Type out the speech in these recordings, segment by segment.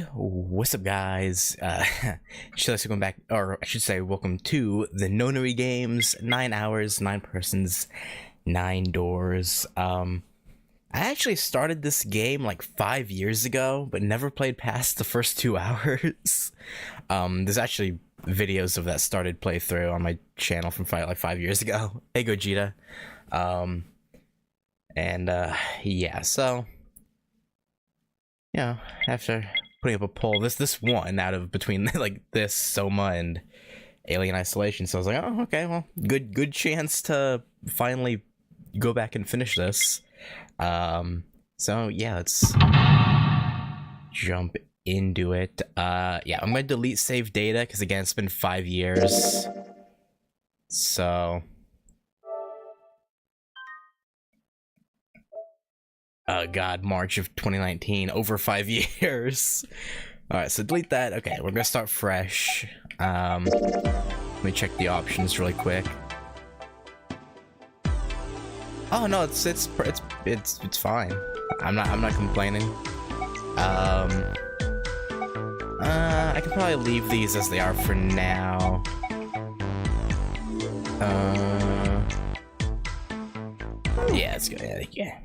Hey, what's up, guys? Welcome back, or I should say, welcome to the Nonary Games. 9 hours, 9 persons, 9 doors. I actually started this game like 5 years ago, but never played past the first 2 hours. There's actually videos of that started playthrough on my channel from like 5 years ago. Hey, Gogeta. Yeah, so. Yeah, after putting up a poll, this one out of between like this Soma and Alien Isolation, so I was like, oh, okay, well, good chance to finally go back and finish this. So yeah, let's jump into it. Yeah, I'm gonna delete save data because again, it's been 5 years. So. God, March of 2019, over 5 years. All right, so delete that. Okay, we're gonna start fresh. Let me check the options really quick. Oh no, it's fine. I'm not complaining. I can probably leave these as they are for now. Yeah, it's good. Yeah.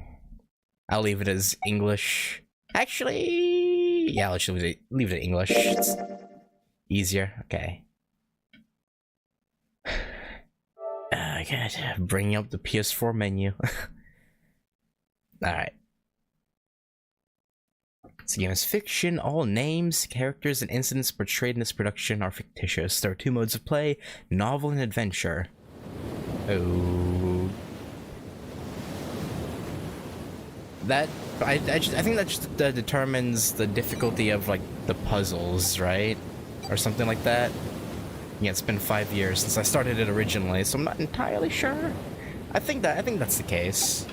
I'll leave it as English. Actually, yeah, let's leave it English. It's easier. Okay. I gotta bring up the PS4 menu. Alright. This game is fiction. All names, characters, and incidents portrayed in this production are fictitious. There are 2 modes of play, novel and adventure. Oh. I think that just determines the difficulty of like the puzzles, right? Or something like that. Yeah, it's been 5 years since I started it originally, so I'm not entirely sure. I think that's the case.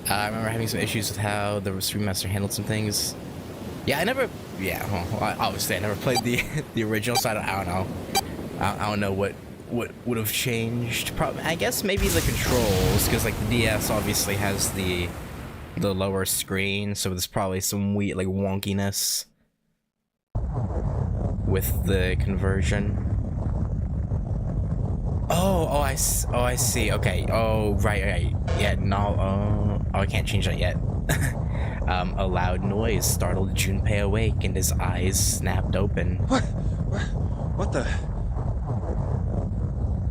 I remember having some issues with how the remaster handled some things. Yeah, well, obviously I never played the original, so I don't know. I don't know what would have changed. I guess maybe the controls, because like the DS obviously has the lower screen, so there's probably some weird like wonkiness with the conversion. Oh, I see. Okay. Oh, right. Yeah. No. Oh, I can't change that yet. A loud noise startled Junpei awake, and his eyes snapped open. What the?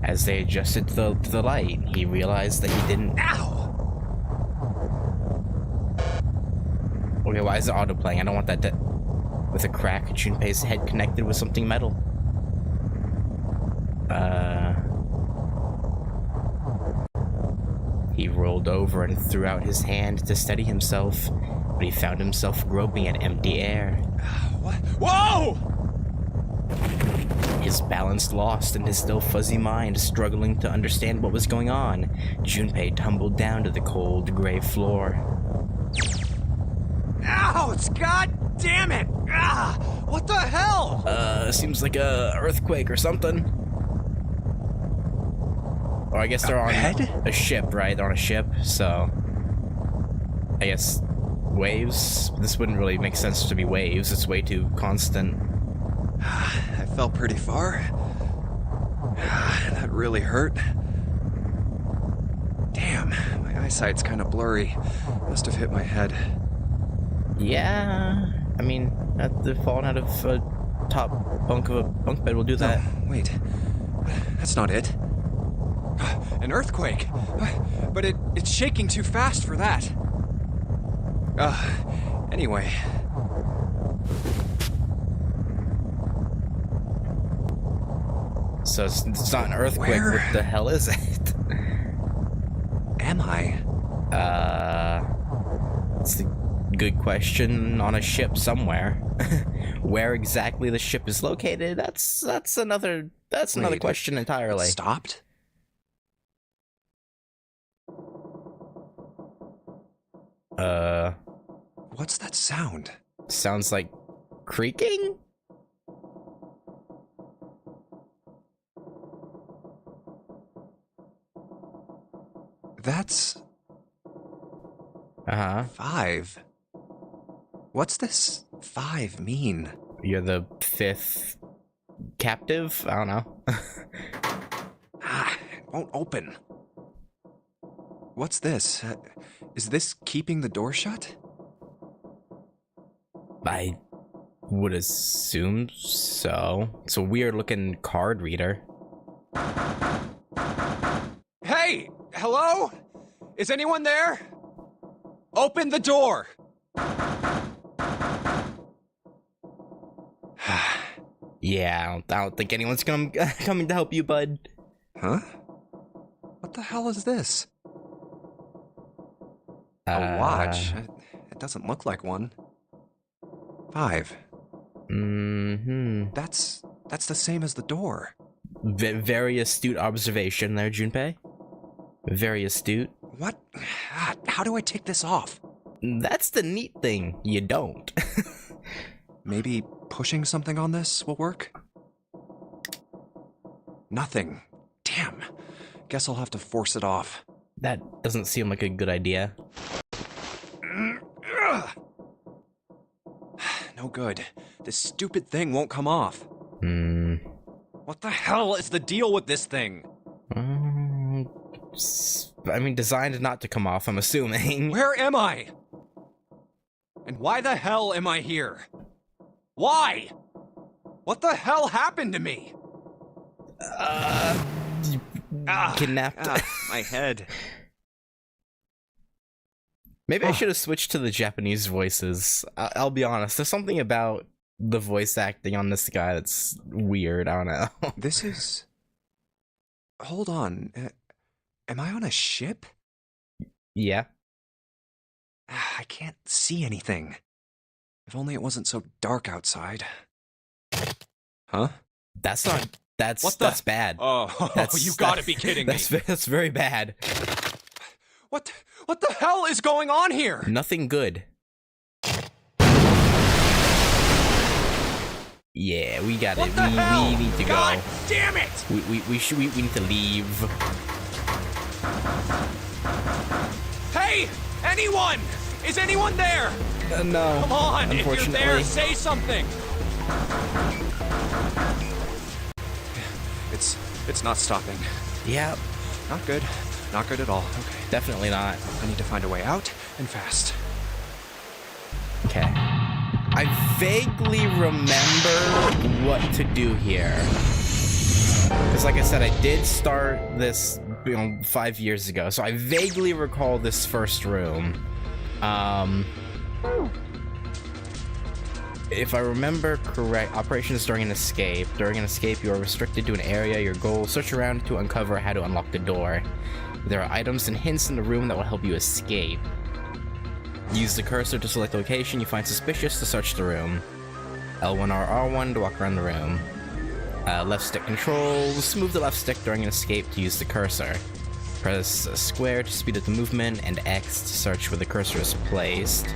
As they adjusted to the light, he realized that he didn't. Ow! Okay, why is it auto-playing? I don't want that to. With a crack, Junpei's head connected with something metal. He rolled over and threw out his hand to steady himself, but he found himself groping at empty air. What? Whoa! His balance lost and his still fuzzy mind struggling to understand what was going on, Junpei tumbled down to the cold, gray floor. Ouch! God damn it! Ah! What the hell? Seems like a earthquake or something. Or I guess they're on a ship, right? They're on a ship, so I guess waves. This wouldn't really make sense to be waves. It's way too constant. I fell pretty far. That really hurt. Damn, my eyesight's kind of blurry. Must have hit my head. Yeah, I mean, the falling out of a top bunk of a bunk bed will do that. No, wait, that's not it. An earthquake, but it's shaking too fast for that. Anyway. So it's not an earthquake. Where? What the hell is it? Am I? It's a good question. On a ship somewhere. Where exactly the ship is located? That's another question entirely. It stopped? What's that sound? Sounds like creaking? That's... Uh-huh. 5? What's this 5 mean? You're the 5th captive? I don't know. It won't open. What's this? Is this keeping the door shut? I would assume so. It's a weird looking card reader. Hey! Hello? Is anyone there? Open the door! Yeah, I don't think anyone's coming to help you, bud. Huh? What the hell is this? A watch? It doesn't look like one. 5. Mm-hmm. That's the same as the door. Very astute observation there, Junpei. Very astute. What? How do I take this off? That's the neat thing. You don't. Maybe pushing something on this will work? Nothing. Damn. Guess I'll have to force it off. That doesn't seem like a good idea. No good. This stupid thing won't come off. Hmm. What the hell is the deal with this thing? I mean, designed not to come off, I'm assuming. Where am I? And why the hell am I here? Why? What the hell happened to me? Kidnapped. My head. Maybe I should have switched to the Japanese voices. I'll be honest, there's something about the voice acting on this guy that's weird. I don't know. This is... Hold on. Am I on a ship? Yeah. I can't see anything. If only it wasn't so dark outside. Huh? That's not... What that's bad. Oh, you gotta be kidding me. That's very bad. What the hell is going on here? Nothing good. Yeah, we got What it. the hell? We need to God go. damn it! We need to leave. Hey! Anyone! Is anyone there? No. Come on! If you're Unfortunately. there, say something! It's not stopping. Yeah, Not good. Not good at all. Okay. definitely not. I need to find a way out, and fast. Okay. I vaguely remember what to do here. Because like I said, I did start this 5 years ago, so I vaguely recall this first room. If I remember correct, operations during an escape. During an escape, you are restricted to an area. Your goal, search around to uncover how to unlock the door. There are items and hints in the room that will help you escape. Use the cursor to select a location you find suspicious to search the room. L1 or R1 to walk around the room. Left stick controls. Move the left stick during an escape to use the cursor. Press square to speed up the movement, and X to search where the cursor is placed.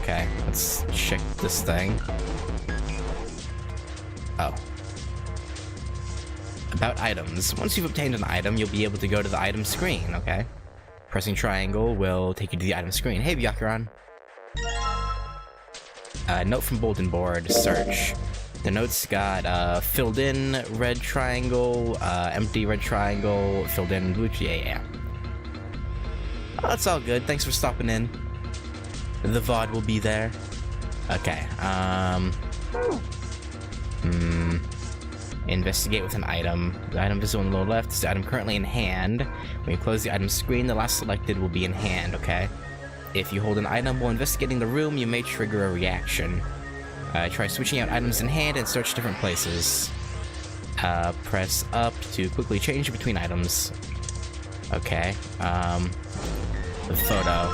Okay. Let's check this thing. Oh. About items. Once you've obtained an item, you'll be able to go to the item screen, okay? Pressing triangle will take you to the item screen. Hey, Byakuran. Note from bulletin board. Search. The notes got filled in red triangle, empty red triangle, filled in blue. Yeah. Oh, that's all good. Thanks for stopping in. The VOD will be there. Okay. Investigate with an item. The item visible on the lower left is the item currently in hand. When you close the item screen, the last selected will be in hand, okay? If you hold an item while investigating the room, you may trigger a reaction. Try switching out items in hand and search different places. Press up to quickly change between items. Okay. The photo.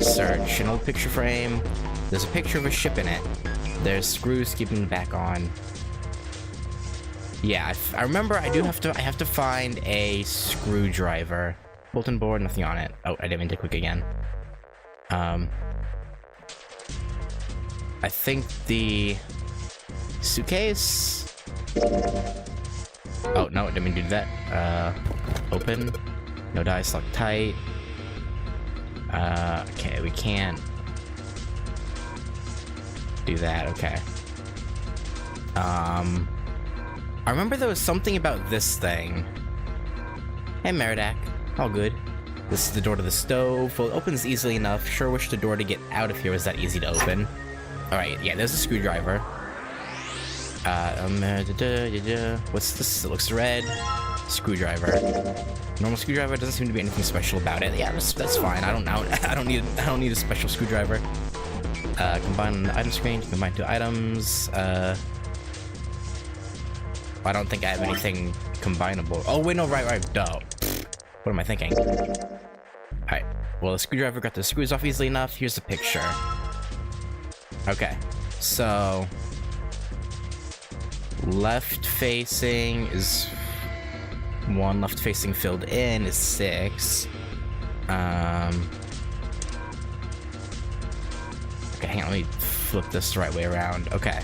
Search an old picture frame. There's a picture of a ship in it. There's screws keeping the back on. Yeah, I remember I have to find a screwdriver. Bulletin board, nothing on it. Oh, I didn't mean to click again. I think the suitcase. Oh no, I didn't mean to do that. Open. No dice, lock tight. Okay, we can't do that. Okay. I remember there was something about this thing. Hey, Meridak. All good. This is the door to the stove. Well, it opens easily enough. Sure wish the door to get out of here was that easy to open. Alright, yeah, there's a screwdriver. What's this? It looks red. Screwdriver. Normal screwdriver, doesn't seem to be anything special about it. Yeah, that's fine. I don't need a special screwdriver. Combine on the item screen to combine two items. I don't think I have anything combinable. Oh wait, no, right, duh. What am I thinking? Alright, well the screwdriver got the screws off easily enough. Here's the picture. Okay, so left facing is 1, left facing filled in is 6. Okay, hang on, let me flip this the right way around. Okay.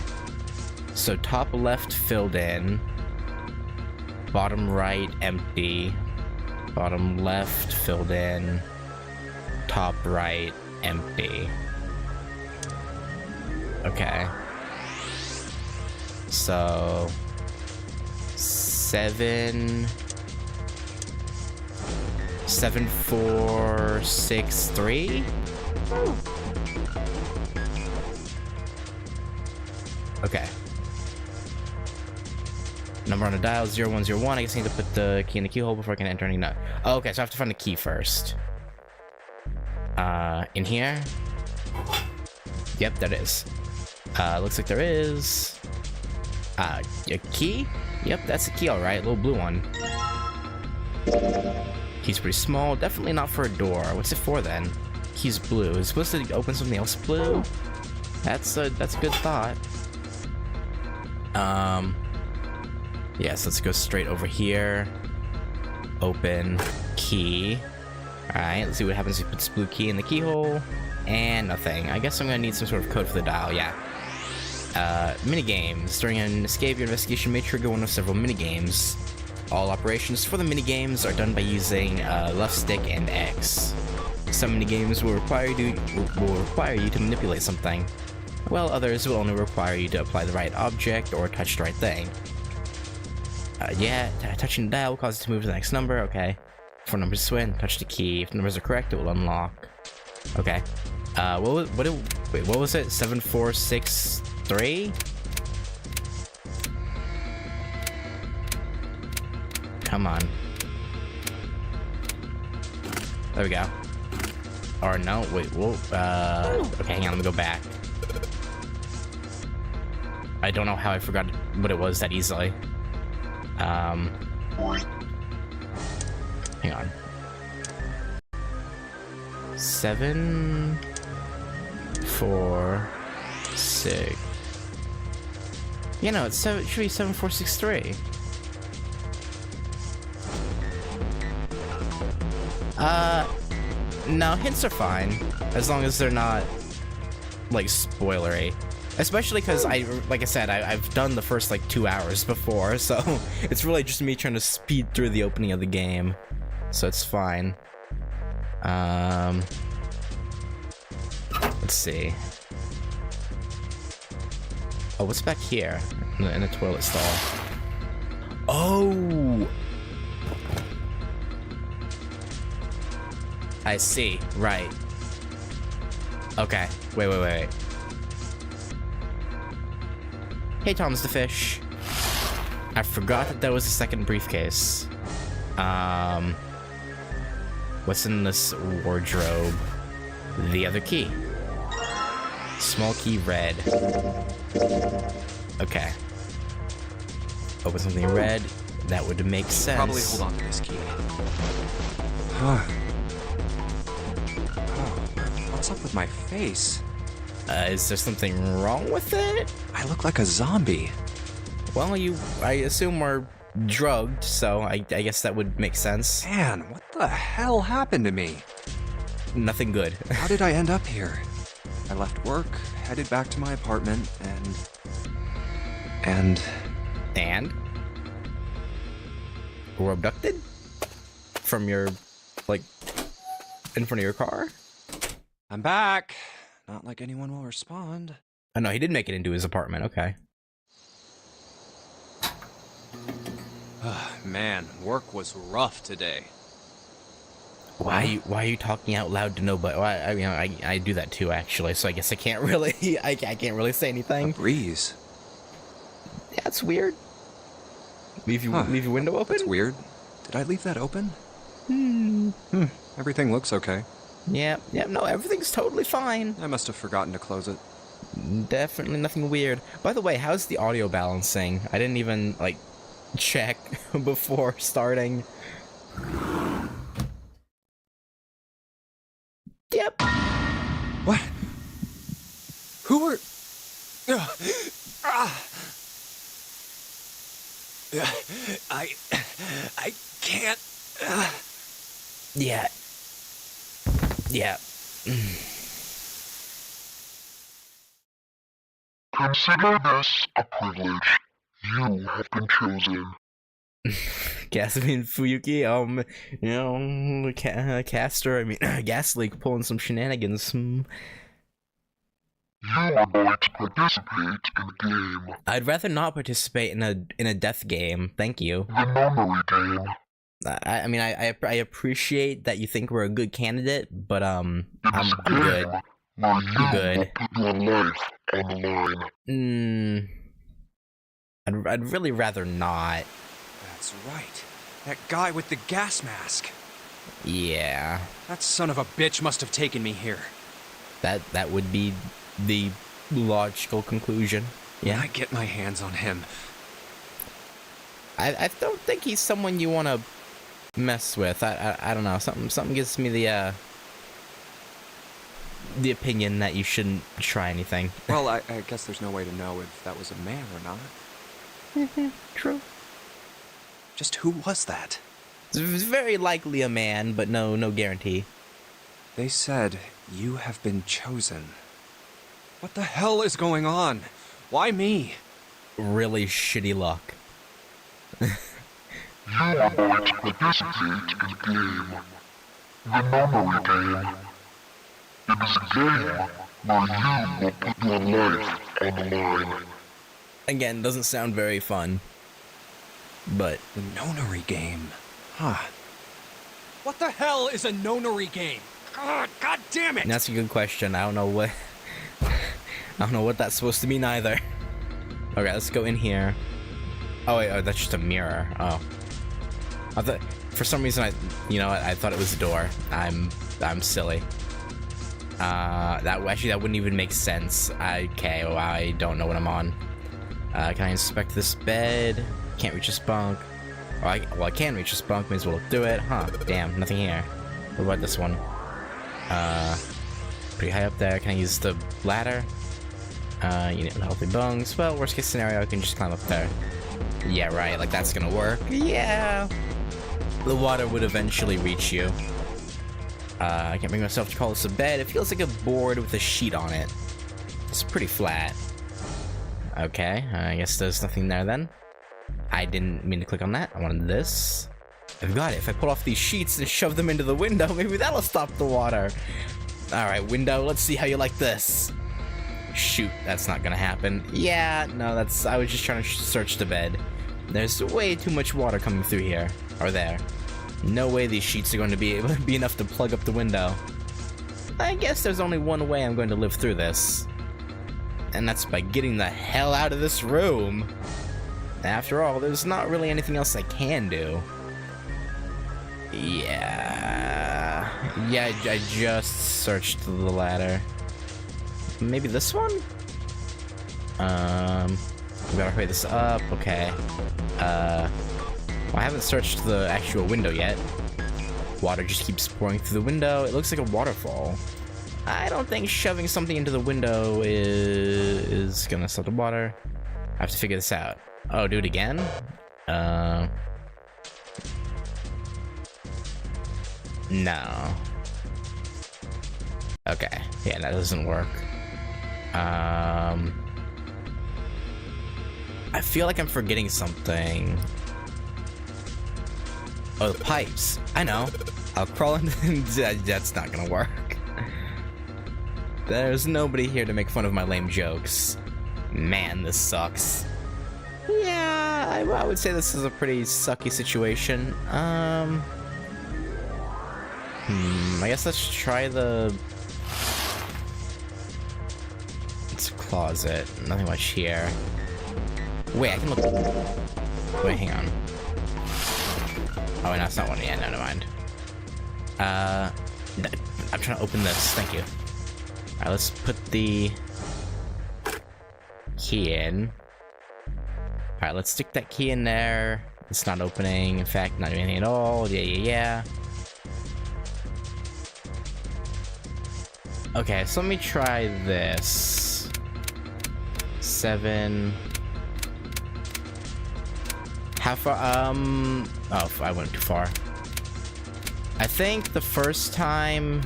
So top left filled in, bottom right empty, bottom left filled in, top right empty. Okay. So 7, 4, 6, 3. Okay. Number on the dial, 0101. I guess I need to put the key in the keyhole before I can enter any nut. Oh, okay, so I have to find the key first. In here? Yep, that is. Looks like there is... a key? Yep, that's a key, alright. Little blue one. Key's pretty small. Definitely not for a door. What's it for, then? Key's blue. Is it supposed to open something else blue? That's a good thought. Yes, let's go straight over here. Open key. Alright, let's see what happens if we put this blue key in the keyhole. And nothing. I guess I'm gonna need some sort of code for the dial, yeah. Minigames. During an escape, your investigation may trigger one of several minigames. All operations for the minigames are done by using left stick and X. Some minigames will require you to manipulate something, while others will only require you to apply the right object or touch the right thing. Yeah, touching the dial will cause it to move to the next number, okay. For numbers to swing, touch the key. If the numbers are correct, it will unlock. Okay. What was it? 7, 4, 6, 3? Come on. There we go. Or no, wait, whoa, okay, hang on, let me go back. I don't know how I forgot what it was that easily. Hang on. 7, 4, 6. You know, it should be 7, 4, 6, 3. No, hints are fine, as long as they're not, like, spoilery. Especially because like I said, I've done the first, like, 2 hours before, so it's really just me trying to speed through the opening of the game. So it's fine. Let's see. Oh, what's back here? In the toilet stall. Oh! I see. Right. Okay. Wait. Hey, Thomas the Fish. I forgot that there was a second briefcase. What's in this wardrobe? The other key. Small key, red. Okay. Open something red. That would make sense. Probably hold on to this key. Oh, what's up with my face? Is there something wrong with it? I look like a zombie. Well, I assume we're drugged, so I guess that would make sense. Man, what the hell happened to me? Nothing good. How did I end up here? I left work, headed back to my apartment, and... Were abducted? From your, like, in front of your car? I'm back. Not like anyone will respond. Oh no, he did make it into his apartment. Okay. Man, work was rough today. Why are you talking out loud to nobody? Well, I do that too, actually. So I guess I can't really I can't really say A anything. breeze. Yeah, it's weird. Leave your window open. That's weird. Did I leave that open? Hmm. Everything looks okay. Yeah. No, everything's totally fine. I must have forgotten to close it. Definitely nothing weird. By the way, how's the audio balancing? I didn't even like check before starting. Yep. What? Who were... I can't... Yeah. Yeah. Consider this a privilege. You have been chosen. Gasoline Fuyuki, Caster, Ghastly pulling some shenanigans. You are going to participate in a game. I'd rather not participate in a death game. Thank you. The memory game. I appreciate that you think we're a good candidate, but It I'm is a good. game where you good. will put your life on the line. I'd really rather not. That's right. That guy with the gas mask. Yeah, That son of a bitch must have taken me here. that would be the logical conclusion. When Yeah, I get my hands on him. I don't think he's someone you want to mess with. I don't know. Something gives me the opinion that you shouldn't try anything. Well, I guess there's no way to know if that was a man or not. True. Just who was that? It's very likely a man, but no guarantee. They said you have been chosen. What the hell is going on? Why me? Really shitty luck. You are going to participate in a game. The memory game. It is a game where you will put your life on the line. Again, doesn't sound very fun. But The nonary game. Huh. What the hell is a nonary game? God damn it! that's a good question. I don't know what that's supposed to mean either. Okay, let's go in here. Oh wait, that's just a mirror. Oh. I thought for some reason I thought it was a door. I'm silly. That wouldn't even make sense. Okay, well, I don't know what I'm on. Can I inspect this bed? Can't reach this bunk. I can reach this bunk, may as well do it. Huh, damn, nothing here. What about this one? Pretty high up there. Can I use the ladder? You need healthy bunks. Well, worst case scenario, I can just climb up there. Yeah, right, like that's gonna work. Yeah. The water would eventually reach you. I can't bring myself to call this a bed. It feels like a board with a sheet on it. It's pretty flat. Okay, I guess there's nothing there then. I didn't mean to click on that. I wanted this. I've got it. If I pull off these sheets and shove them into the window, maybe that'll stop the water. Alright, window, let's see how you like this. Shoot, that's not gonna happen. Yeah, no, I was just trying to search the bed. There's way too much water coming through here. Or there. No way these sheets are going to be enough to plug up the window. I guess there's only one way I'm going to live through this. And that's by getting the hell out of this room. After all, there's not really anything else I can do. Yeah, I just searched the ladder. Maybe this one? We gotta hurry this up, okay. Well, I haven't searched the actual window yet. Water just keeps pouring through the window. It looks like a waterfall. I don't think shoving something into the window is gonna stop the water. I have to figure this out. Oh, do it again? No. Okay. Yeah, that doesn't work. I feel like I'm forgetting something. Oh, the pipes. I know. I'll crawl into... That's not gonna work. There's nobody here to make fun of my lame jokes. Man, this sucks. Yeah, I would say this is a pretty sucky situation. I guess let's try the... It's a closet. Nothing much here. Wait, I can look... Wait, hang on. Oh, wait, no, it's not one. Yeah, no, never mind. I'm trying to open this. Thank you. Alright, let's put the key in. Alright, let's stick that key in there. It's not opening. In fact, not doing anything at all. Yeah. Okay, so let me try this. 7. How far? Oh, I went too far. I think the first time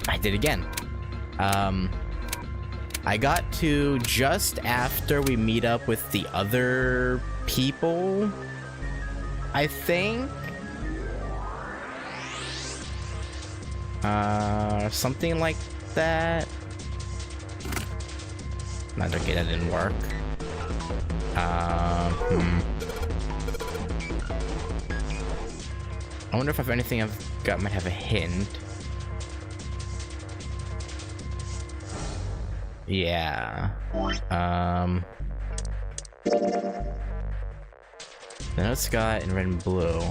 I did again. I got to just after we meet up with the other people, I think. Something like that. Not okay, that didn't work. I wonder if anything I've got might have a hint. Yeah. The notes got in red and blue.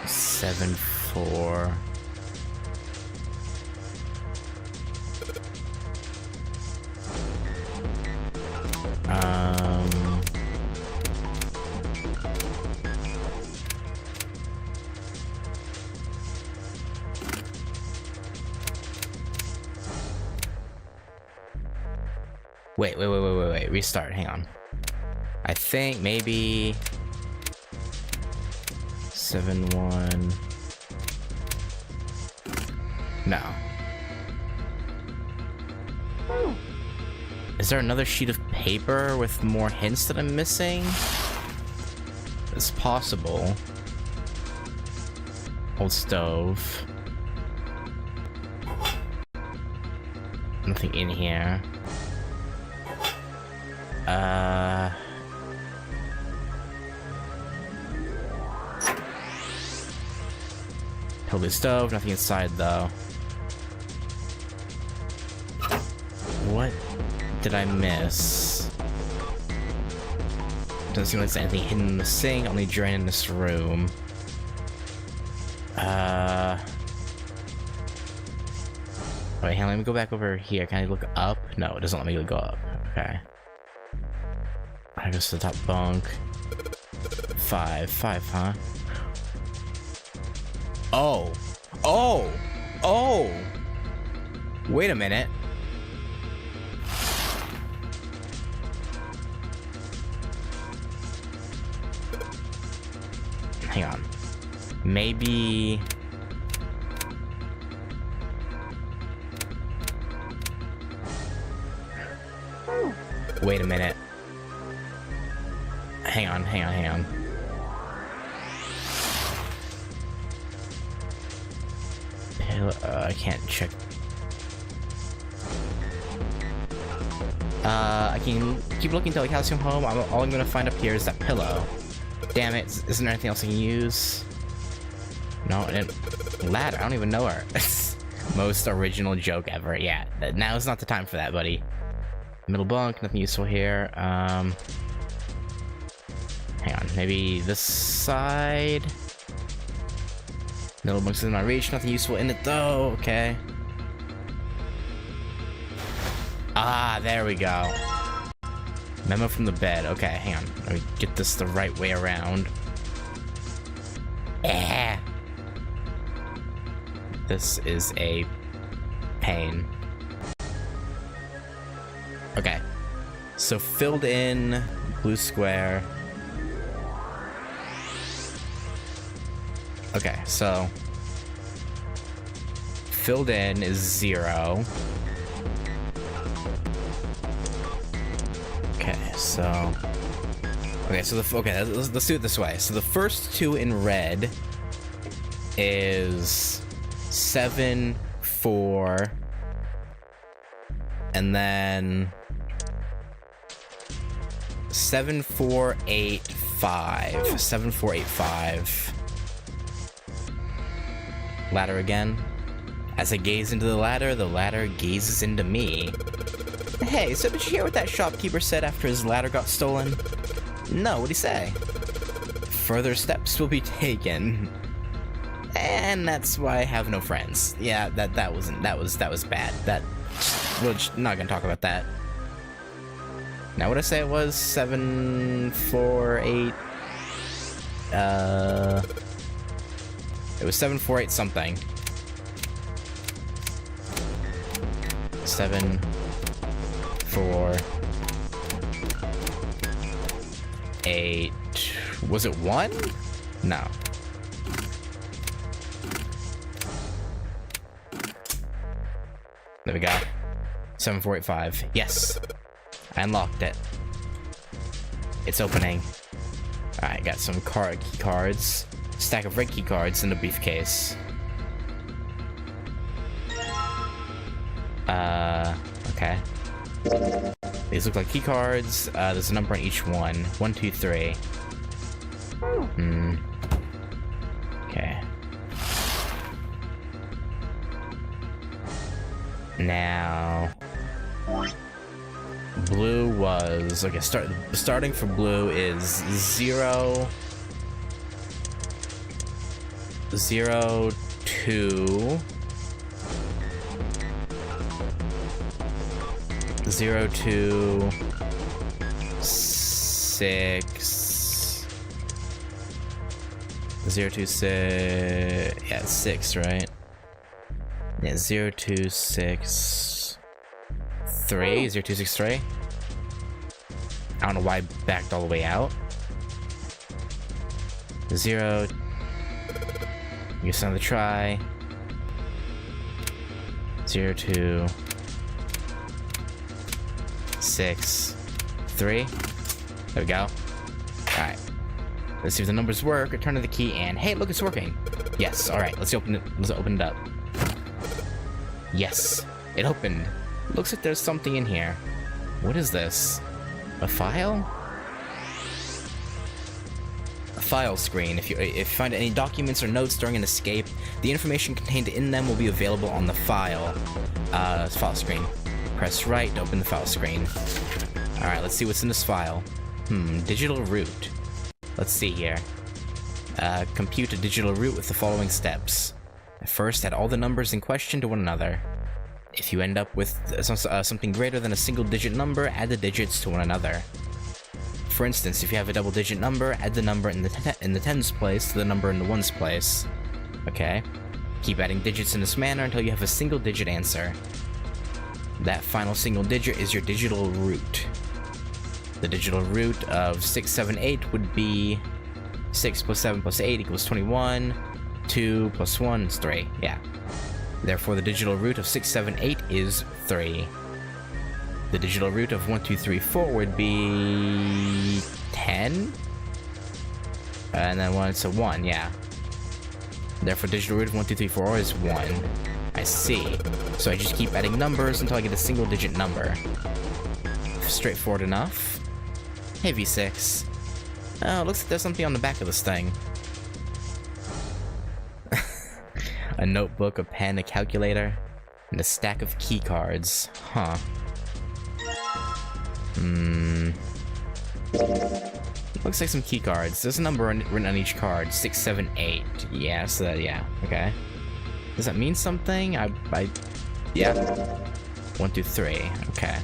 Seven, 4. Wait, restart, hang on. I think maybe 7, 1. No. Is there another sheet of paper with more hints that I'm missing? It's possible. Old stove. Nothing in here. Totally stove, nothing inside though. What did I miss? Doesn't seem like there's anything hidden in the sink, only drain in this room. Wait, hang on, let me go back over here. Can I look up? No, it doesn't let me go up. Okay. I go to the top bunk. 5, huh? Oh! Wait a minute. Hang on. Maybe... Wait a minute. Hang on. I can't check. I can keep looking till the calcium home. All I'm gonna find up here is that pillow. Damn it, isn't there anything else I can use? No, ladder, I don't even know her. Most original joke ever, yeah. Now is not the time for that, buddy. Middle bunk, nothing useful here. Hang on, maybe this side? Middle bunk's in my reach, nothing useful in it though, okay. Ah, there we go. Memo from the bed, okay, hang on. Let me get this the right way around. This is a pain. so filled in blue square. Okay, so filled in is 0. Okay, so let's do it this way. So the first 2 in red is 7, 4, and then 7, 4, 8, 5. 7, 4, 8, 5. Ladder again. As I gaze into the ladder gazes into me. Hey, so did you hear what that shopkeeper said after his ladder got stolen? No, what'd he say? Further steps will be taken. And that's why I have no friends. Yeah, that was bad. We're just not gonna talk about that. Now, what did I say it was? 7, 4, 8. It was 7, 4, 8 something. 7, 4, 8. Was it 1? No. There we go. 7, 4, 8, 5. Yes. I unlocked it. It's opening. Alright, got some key cards. Stack of red key cards in the briefcase. Okay. These look like key cards. There's a number on each one. 1, 2, 3. Okay. Now, blue was okay. Starting for blue is 0, 0, 2, 0, 2, 6, 0, 2, 6. Yeah, 6, right? Yeah, 0, 2, 6, 3. 0, 2, 6, 3. I don't know why I backed all the way out. 0. Use another try. 0, 2, 6, 3. There we go. Alright. Let's see if the numbers work. Return to the key and hey, look, it's working. Yes, alright, let's open it. Let's open it up. Yes, it opened. Looks like there's something in here. What is this? A file? A file screen. If you find any documents or notes during an escape, the information contained in them will be available on the file screen. Press right to open the file screen. Alright, let's see what's in this file. Digital root. Let's see here. Compute a digital root with the following steps. First, add all the numbers in question to one another. If you end up with something greater than a single-digit number, add the digits to one another. For instance, if you have a double-digit number, add the number in the tens place to the number in the ones place. Okay. Keep adding digits in this manner until you have a single-digit answer. That final single digit is your digital root. The digital root of 6, 7, 8 would be 6 plus 7 plus 8 equals 21. 2 plus 1 is 3, yeah. Therefore, the digital root of 6, 7, 8 is 3. The digital root of 1, 2, 3, 4 would be 10. And then 1, so 1, yeah. Therefore, digital root of 1, 2, 3, 4 is 1. I see. So I just keep adding numbers until I get a single digit number. Straightforward enough. Hey, V6. Oh, looks like there's something on the back of this thing. A notebook, a pen, a calculator, and a stack of key cards. Huh. Looks like some key cards. There's a number written on each card. 6, 7, 8. Yeah, so that, yeah, okay. Does that mean something? Yeah. 1, 2, 3. Okay.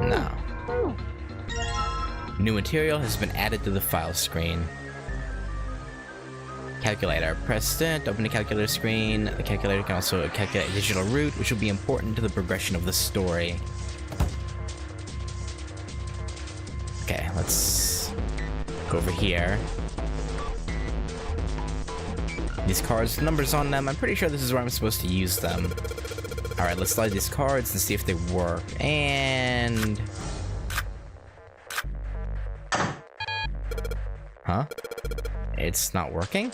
No. New material has been added to the file screen. Calculator. Press it, open the calculator screen. The calculator can also calculate a digital route, which will be important to the progression of the story. Okay, let's go over here. These cards, numbers on them. I'm pretty sure this is where I'm supposed to use them. Alright, let's slide these cards and see if they work. And... huh? It's not working?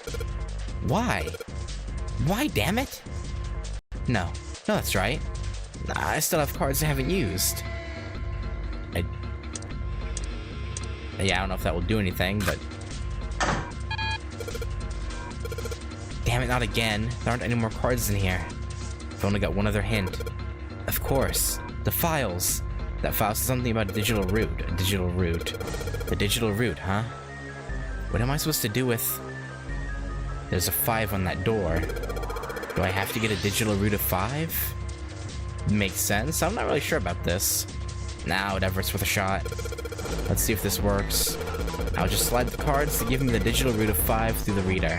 Why? Why, damn it? No. No, that's right. I still have cards I haven't used. Yeah, I don't know if that will do anything, but... damn it, not again. There aren't any more cards in here. I've only got one other hint. Of course. The files. That file says something about a digital route. A digital route. The digital route, huh? What am I supposed to do with... there's a 5 on that door. Do I have to get a digital route of 5? Makes sense. I'm not really sure about this. Nah, whatever, it's worth a shot. Let's see if this works. I'll just slide the cards to give me the digital route of 5 through the reader.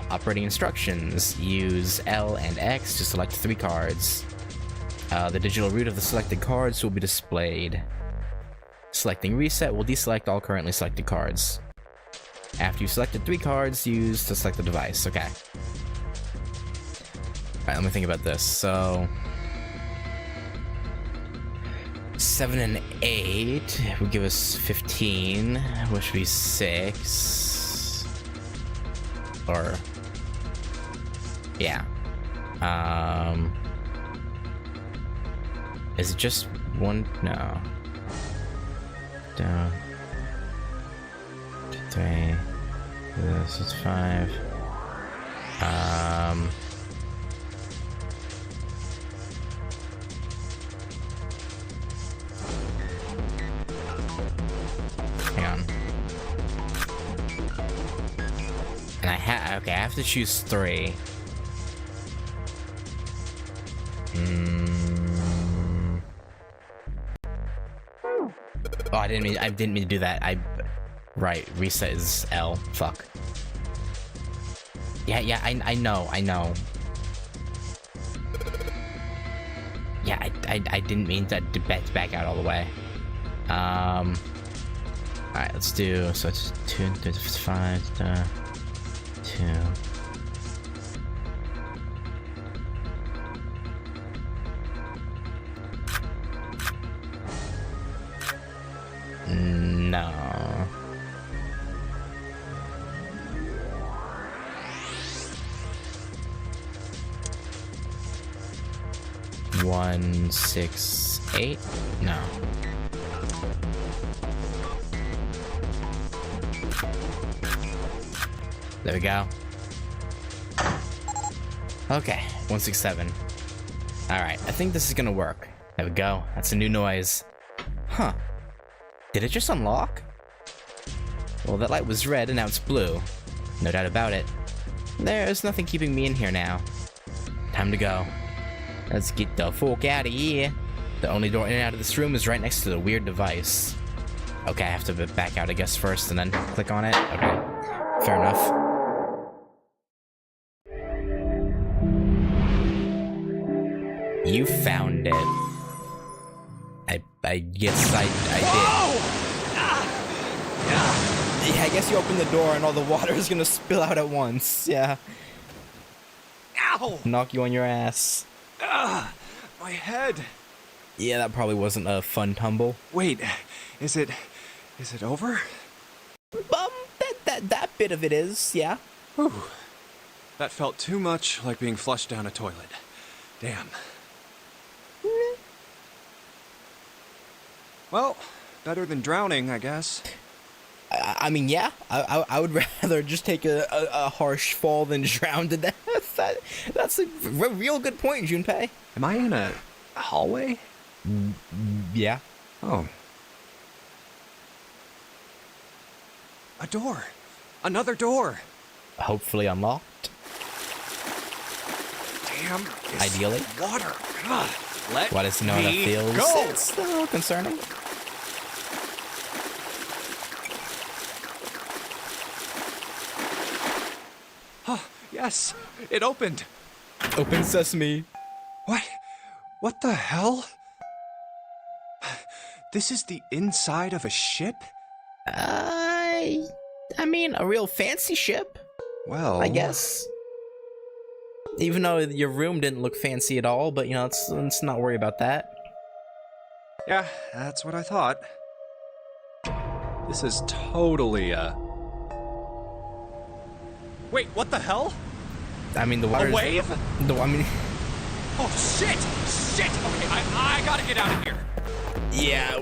Operating instructions. Use L and X to select 3 cards. The digital route of the selected cards will be displayed. Selecting reset will deselect all currently selected cards. After you've selected 3 cards, use to select the device. Okay. Alright, let me think about this. So... 7 and 8 would give us 15, which would be 6. Or... yeah. Is it just one? No. Down. 3. This is 5. Hang on. And okay, I have to choose 3. Oh, I didn't mean to do that. Right, reset is L. Fuck. Yeah, I know. Yeah, I didn't mean to back out all the way. Alright, let's do, so it's 2, 5, 2. No. One, 6, 8? No. There we go. Okay, 167. Alright, I think this is gonna work. There we go. That's a new noise. Huh. Did it just unlock? Well, that light was red and now it's blue. No doubt about it. There's nothing keeping me in here now. Time to go. Let's get the fuck out of here. The only door in and out of this room is right next to the weird device. Okay, I have to back out, I guess, first and then click on it. Okay, fair enough. You found it. I guess I did. Yeah, I guess you open the door and all the water is gonna spill out at once. Yeah. Ow! Knock you on your ass. My head. Yeah, that probably wasn't a fun tumble. Wait, is it over? That bit of it is, yeah. Whew. That felt too much like being flushed down a toilet. Damn. Well, better than drowning, I guess. I mean, yeah. I would rather just take a harsh fall than drown to death. That's a real good point, Junpei. Am I in a hallway? Yeah. Oh. A door. Another door. Hopefully unlocked. Damn. Ideally. Water. Ugh. Let Why does he know how that me feels? go. It's a little concerning. Yes, it opened. Open sesame. What? What the hell? This is the inside of a ship? I mean, a real fancy ship, Well, I guess. Even though your room didn't look fancy at all, but let's not worry about that. Yeah, that's what I thought. This is totally Wait, what the hell? I mean, the water. A wave? I mean, Oh shit! Shit! Okay, I gotta get out of here. yeah,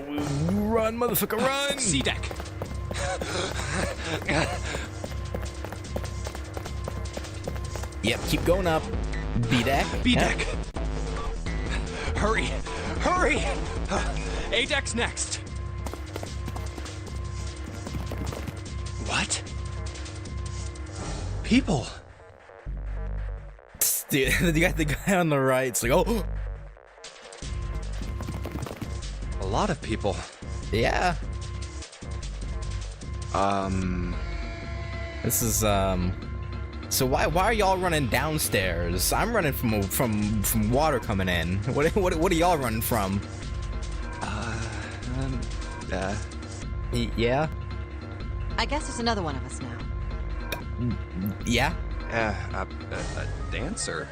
run, motherfucker, run! C deck. Yep, keep going up. B deck. B Yep. deck. Hurry! Hurry! A deck's next. What? People. Dude, you got the guy on the right. It's like, oh, A lot of people. yeah. This is So why are y'all running downstairs? I'm running from water coming in. What are y'all running from? Yeah. I guess there's another one of us now. Yeah. A dancer.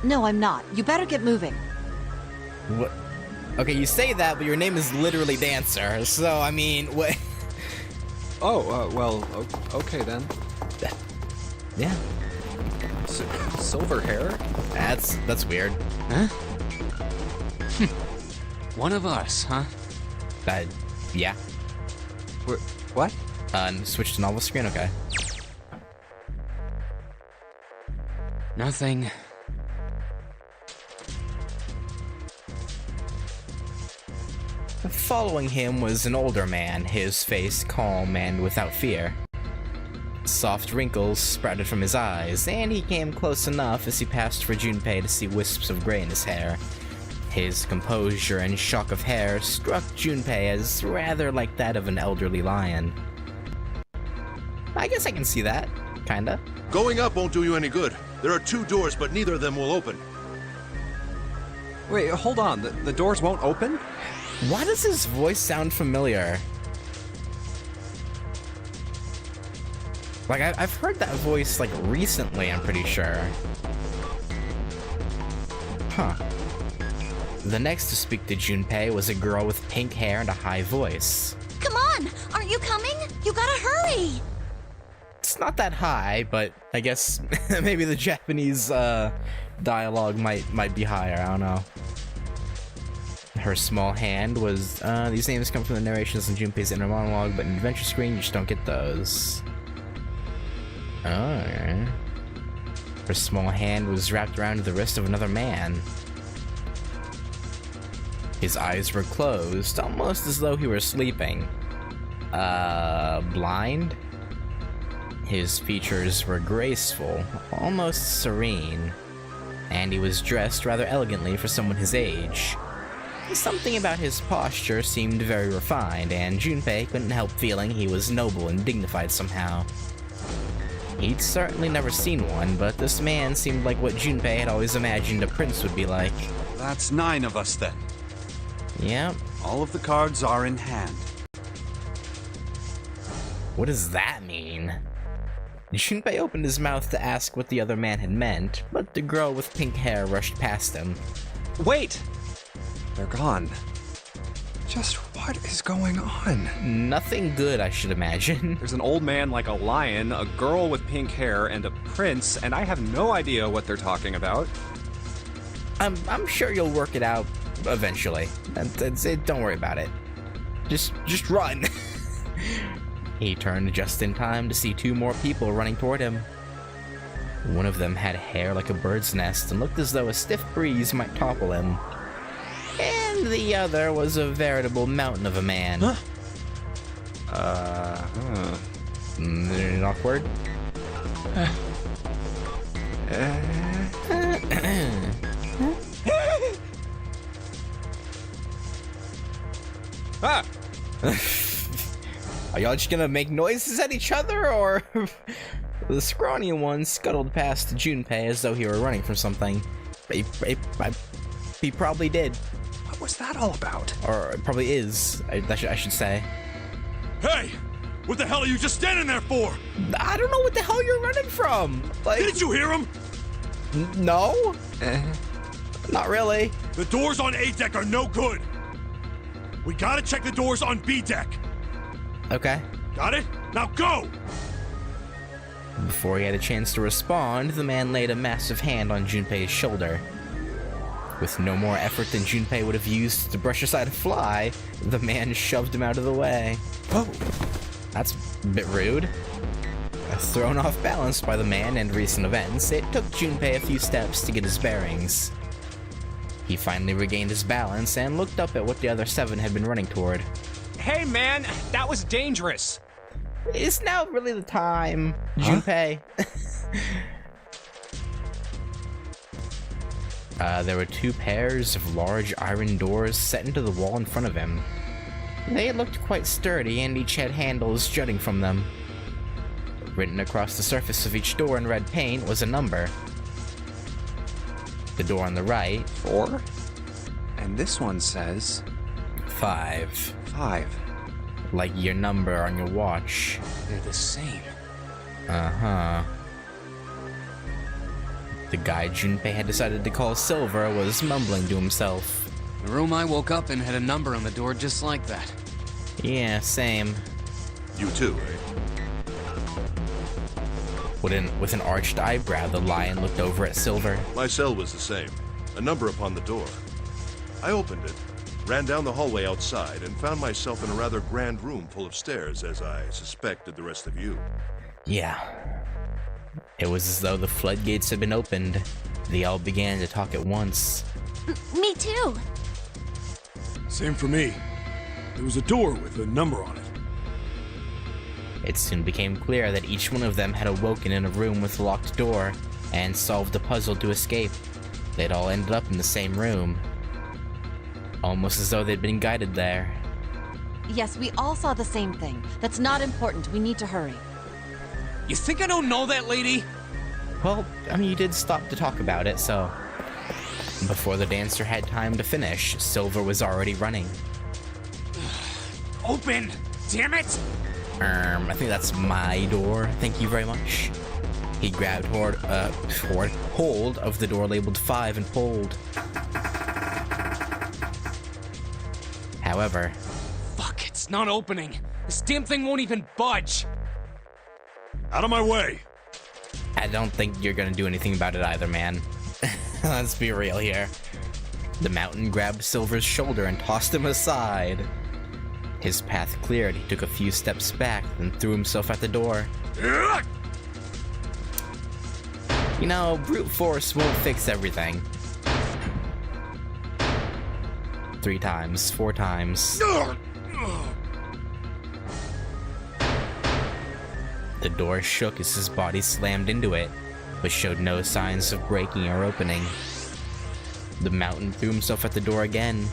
No, I'm not. You better get moving. What? Okay, you say that, but your name is literally Dancer. So I mean, what? Oh, well, okay then. Yeah. Silver hair? That's weird. Huh? One of us, huh? Yeah. What? Switch to novel screen. Okay. Nothing. Following him was an older man, his face calm and without fear. Soft wrinkles sprouted from his eyes, and he came close enough as he passed for Junpei to see wisps of gray in his hair. His composure and shock of hair struck Junpei as rather like that of an elderly lion. I guess I can see that, kinda. Going up won't do you any good. There are 2 doors, but neither of them will open. Wait, hold on. The doors won't open? Why does his voice sound familiar? Like, I've heard that voice, like, recently, I'm pretty sure. Huh. The next to speak to Junpei was a girl with pink hair and a high voice. Come on! Aren't you coming? You gotta hurry! It's not that high, but I guess maybe the Japanese, dialogue might be higher, I don't know. Her small hand was, these names come from the narrations in Junpei's inner monologue, but in Adventure Screen, you just don't get those. Oh. Her small hand was wrapped around the wrist of another man. His eyes were closed, almost as though he were sleeping. Blind? His features were graceful, almost serene, and he was dressed rather elegantly for someone his age. Something about his posture seemed very refined, and Junpei couldn't help feeling he was noble and dignified somehow. He'd certainly never seen one, but this man seemed like what Junpei had always imagined a prince would be like. That's 9 of us then. Yep. All of the cards are in hand. What does that mean? Junpei opened his mouth to ask what the other man had meant, but the girl with pink hair rushed past him. Wait! They're gone. Just what is going on? Nothing good, I should imagine. There's an old man like a lion, a girl with pink hair, and a prince, and I have no idea what they're talking about. I'm sure you'll work it out eventually. That's it. Don't worry about it. Just run. He turned just in time to see 2 more people running toward him. One of them had hair like a bird's nest and looked as though a stiff breeze might topple him. And the other was a veritable mountain of a man. Awkward? Ah! Are y'all just gonna make noises at each other, or The scrawny one scuttled past Junpei as though he were running from something. He probably did. What was that all about? Or probably is, I should say. Hey! What the hell are you just standing there for? I don't know what the hell you're running from. Like, Didn't you hear him? No? Not really. The doors on A deck are no good. We gotta check the doors on B deck. Okay. Got it? Now go! Before he had a chance to respond, the man laid a massive hand on Junpei's shoulder. With no more effort than Junpei would have used to brush aside a fly, the man shoved him out of the way. Oh, that's a bit rude. Thrown off balance by the man and recent events, it took Junpei a few steps to get his bearings. He finally regained his balance and looked up at what the other 7 had been running toward. Hey man, that was dangerous. Is now really the time, Junpei? There were 2 pairs of large iron doors set into the wall in front of him. They looked quite sturdy and each had handles jutting from them. Written across the surface of each door in red paint was a number. The door on the right, 4? And this one says 5. 5. Like your number on your watch. They're the same. Uh-huh. The guy Junpei had decided to call Silver was mumbling to himself. The room I woke up in had a number on the door just like that. Yeah, same. You too, eh? With an arched eyebrow, the lion looked over at Silver. My cell was the same. A number upon the door. I opened it, ran down the hallway outside, and found myself in a rather grand room full of stairs, as I suspected the rest of you. Yeah. It was as though the floodgates had been opened. They all began to talk at once. Me too. Same for me. There was a door with a number on it. It soon became clear that each one of them had awoken in a room with a locked door and solved a puzzle to escape. They'd all ended up in the same room. Almost as though they'd been guided there. Yes, we all saw the same thing. That's not important. We need to hurry. You think I don't know that lady? Well, I mean, you did stop to talk about it, so... Before the dancer had time to finish, Silver was already running. Open! Damn it! I think that's my door. Thank you very much. He grabbed hold of the door labeled 5 and pulled. However... Fuck, it's not opening. This damn thing won't even budge. Out of my way! I don't think you're gonna do anything about it either, man. Let's be real here. The mountain grabbed Silver's shoulder and tossed him aside. His path cleared, he took a few steps back, then threw himself at the door. You know, brute force won't fix everything. 3 times, 4 times. The door shook as his body slammed into it, but showed no signs of breaking or opening. The mountain threw himself at the door again.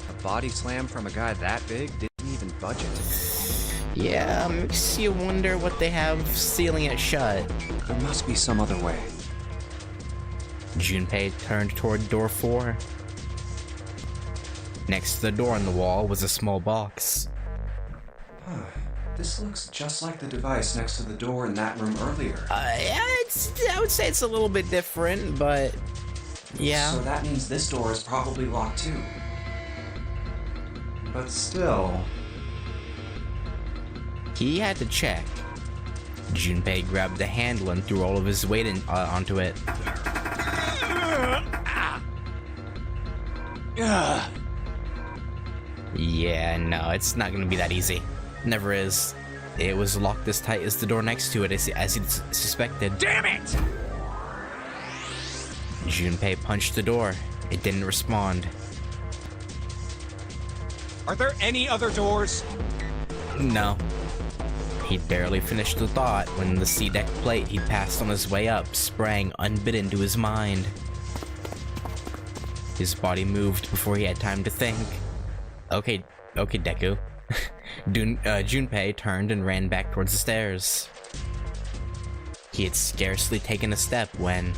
A body slam from a guy that big didn't even budge it. Yeah, makes you wonder what they have sealing it shut. There must be some other way. Junpei turned toward door 4. Next to the door on the wall was a small box. This looks just like the device next to the door in that room earlier. Yeah, I would say it's a little bit different, but yeah. So that means this door is probably locked too. But still... He had to check. Junpei grabbed the handle and threw all of his weight onto it. Yeah, no, it's not gonna be that easy. Never is. It was locked as tight as the door next to it, as he suspected. Damn it! Junpei punched the door. It didn't respond. Are there any other doors? No. He'd barely finished the thought when the C-deck plate he'd passed on his way up sprang unbidden to his mind. His body moved before he had time to think. Okay, Deku. Junpei turned and ran back towards the stairs. He had scarcely taken a step when,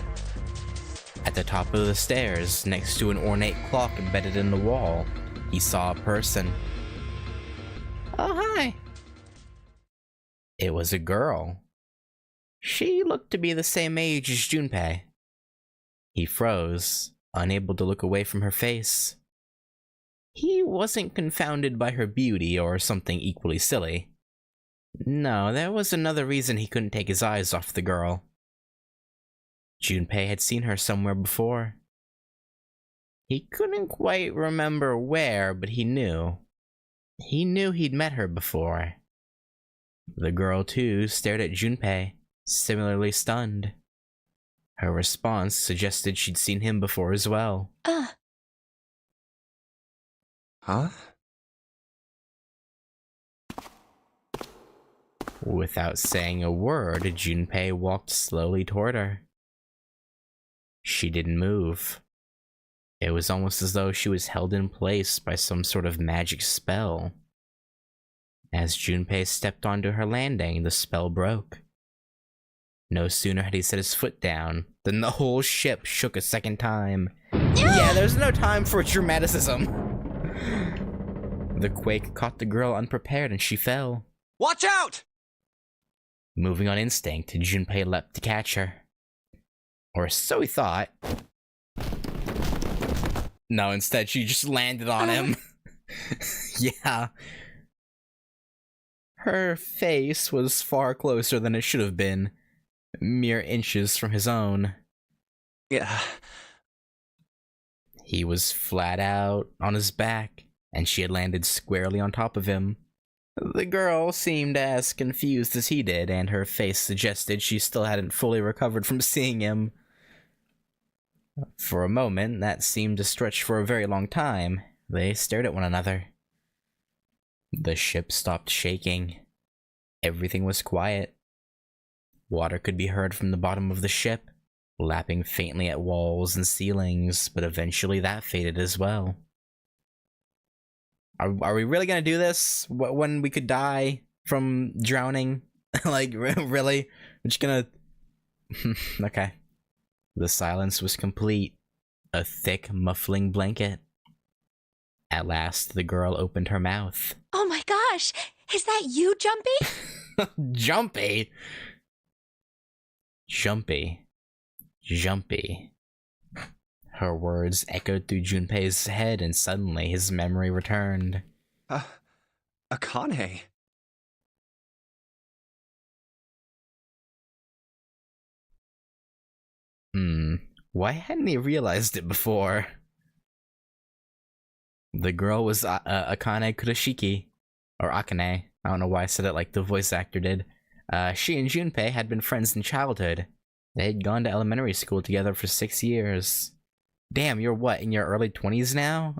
at the top of the stairs, next to an ornate clock embedded in the wall, he saw a person. Oh, hi. It was a girl. She looked to be the same age as Junpei. He froze, unable to look away from her face. He wasn't confounded by her beauty or something equally silly. No, there was another reason he couldn't take his eyes off the girl. Junpei had seen her somewhere before. He couldn't quite remember where, but he knew. He knew he'd met her before. The girl, too, stared at Junpei, similarly stunned. Her response suggested she'd seen him before as well. Huh? Without saying a word, Junpei walked slowly toward her. She didn't move. It was almost as though she was held in place by some sort of magic spell. As Junpei stepped onto her landing, the spell broke. No sooner had he set his foot down than the whole ship shook a second time. Yeah, there's no time for dramaticism. The quake caught the girl unprepared and she fell. Watch out! Moving on instinct, Junpei leapt to catch her. Or so he thought. No, instead she just landed on him. Yeah. Her face was far closer than it should have been, mere inches from his own. Yeah. He was flat out on his back, and she had landed squarely on top of him. The girl seemed as confused as he did, and her face suggested she still hadn't fully recovered from seeing him. For a moment, that seemed to stretch for a very long time. They stared at one another. The ship stopped shaking. Everything was quiet. Water could be heard from the bottom of the ship, lapping faintly at walls and ceilings, but eventually that faded as well. Are we really gonna do this? When we could die from drowning? Like, really? We're just gonna... Okay. The silence was complete. A thick, muffling blanket. At last, the girl opened her mouth. Oh my gosh! Is that you, Jumpy? Jumpy? Jumpy. Jumpy. Her words echoed through Junpei's head, and suddenly his memory returned. Akane. Why hadn't he realized it before? The girl was Akane Kurashiki. Or Akane. I don't know why I said it like the voice actor did. She and Junpei had been friends in childhood. They had gone to elementary school together for 6 years. Damn, you're what, in your early 20s now?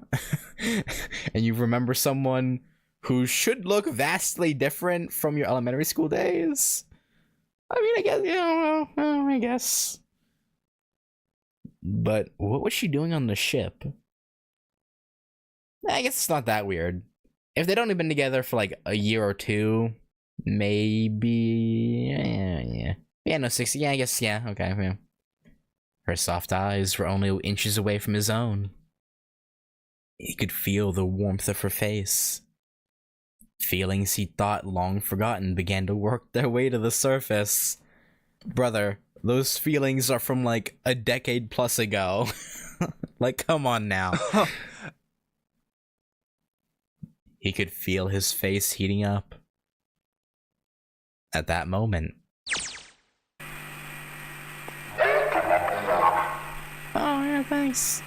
And you remember someone who should look vastly different from your elementary school days? I mean, I guess, well, I guess. But what was she doing on the ship? I guess it's not that weird. If they'd only been together for like a year or two, maybe... Yeah, no, 6, yeah, I guess, yeah, okay, yeah. Her soft eyes were only inches away from his own. He could feel the warmth of her face. Feelings he thought long forgotten began to work their way to the surface. Brother, those feelings are from like a decade plus ago. Like, come on now. He could feel his face heating up. At that moment. Oh, yeah, thanks.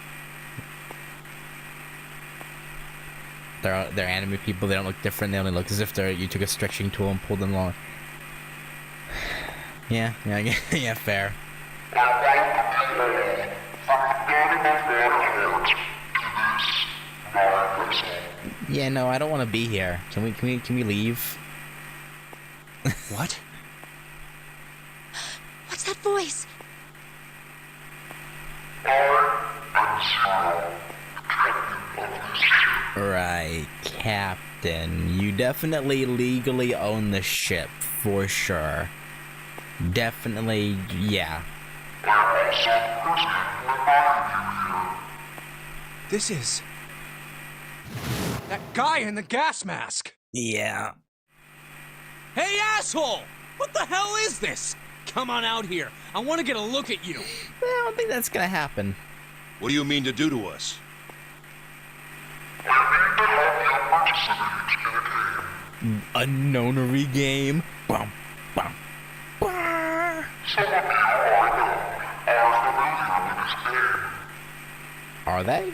They're anime people, they don't look different, they only look as if you took a stretching tool and pulled them along. Yeah, yeah, fair. Yeah, no, I don't want to be here. Can we leave? What? What's that voice? Right, Captain. You definitely legally own the ship, for sure. Definitely, yeah. This is... that guy in the gas mask! Yeah. Hey, asshole! What the hell is this? Come on out here. I want to get a look at you. I don't think that's gonna happen. What do you mean to do to us? A nonery game. Bum, bum, bum. Are they?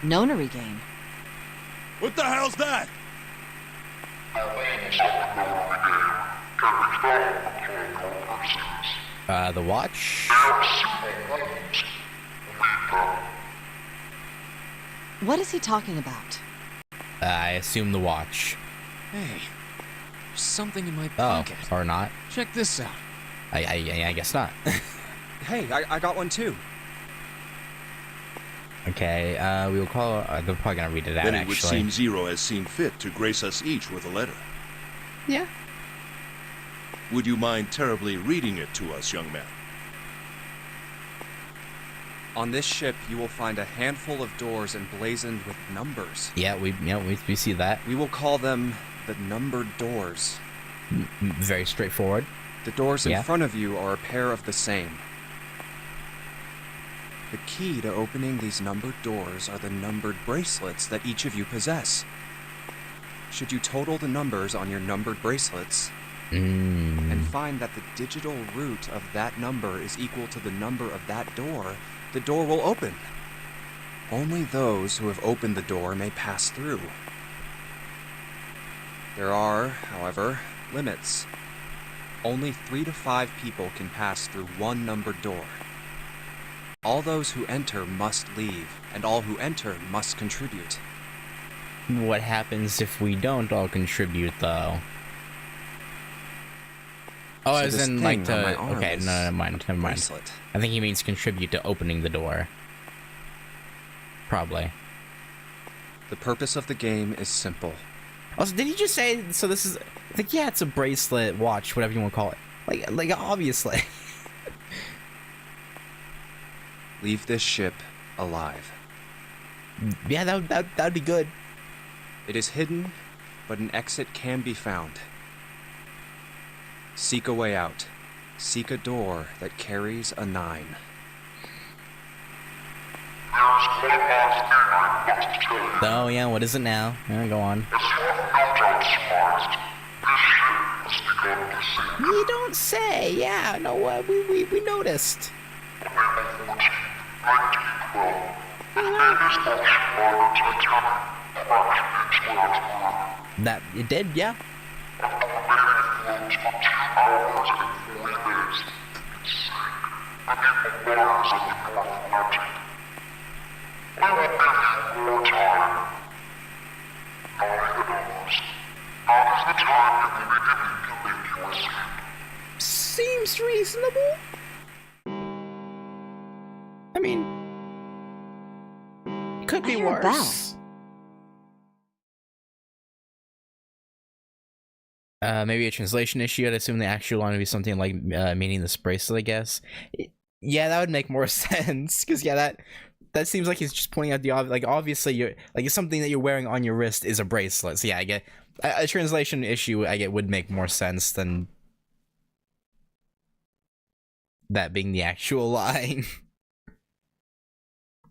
Nonary game. What the hell's that? The watch? What is he talking about? I assume the watch. Hey, there's something in my Oh, pocket. or not. Check this out. I guess not. Hey, I got one too. Okay, we will call... they're probably gonna read it out, Then it actually. would seem Zero has seen fit to grace us each with a letter. Yeah. Would you mind terribly reading it to us, young man? On this ship, you will find a handful of doors emblazoned with numbers. Yeah, we see that. We will call them the numbered doors. Very straightforward. The doors in Yeah. front of you are a pair of the same. The key to opening these numbered doors are the numbered bracelets that each of you possess. Should you total the numbers on your numbered bracelets and find that the digital root of that number is equal to the number of that door, the door will open. Only those who have opened the door may pass through. There are, however, limits. Only 3 to 5 people can pass through one numbered door. All those who enter must leave, and all who enter must contribute. What happens if we don't all contribute, though? Oh, So as this in, thing like, on to... my arm Okay, is no, never mind. bracelet. I think he means contribute to opening the door. Probably. The purpose of the game is simple. Also, did he just say, so this is... Like, yeah, it's a bracelet, watch, whatever you want to call it. Like obviously. Leave this ship alive. Yeah, that'd be good. It is hidden, but an exit can be found. Seek a way out. Seek a door that carries a 9. Oh, yeah, what is it now? Yeah, go on. You don't say. Yeah, no, we noticed. That it did, yeah. Seems reasonable. I mean, could be I hear a worse. Maybe a translation issue. I'd assume the actual line would be something like meaning this bracelet, I guess. Yeah, that would make more sense. Because, yeah, that seems like he's just pointing out the obvious. Like, obviously, you're like something that you're wearing on your wrist is a bracelet. So, yeah, I get a translation issue, I get, would make more sense than that being the actual line.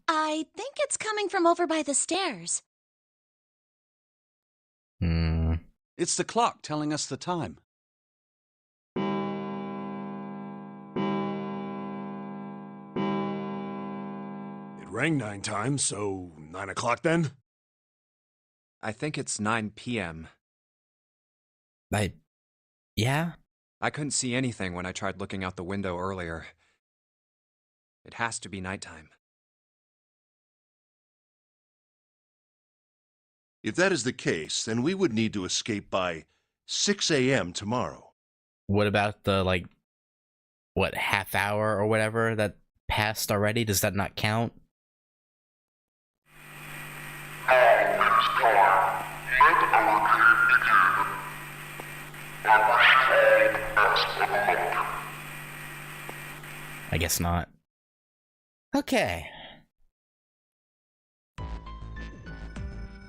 I think it's coming from over by the stairs. It's the clock telling us the time. It rang 9 times, so 9 o'clock then? I think it's 9 p.m. Yeah? I couldn't see anything when I tried looking out the window earlier. It has to be nighttime. If that is the case, then we would need to escape by 6 a.m. tomorrow. What about the, like, what, half hour or whatever that passed already? Does that not count? time. Let our game begin. I wish you all the best of luck. I guess not. Okay.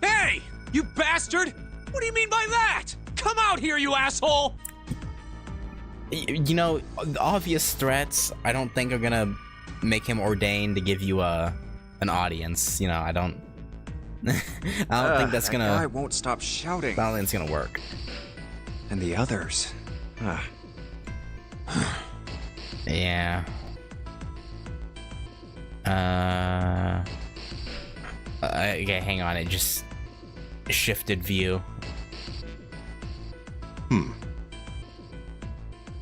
Hey! You bastard! What do you mean by that? Come out here, you asshole! You know, obvious threats, I don't think are gonna make him ordained to give you an audience. You know, I don't think that's gonna. That guy won't stop shouting. I don't think it's gonna work. And the others. Yeah. Okay, hang on. It just shifted view.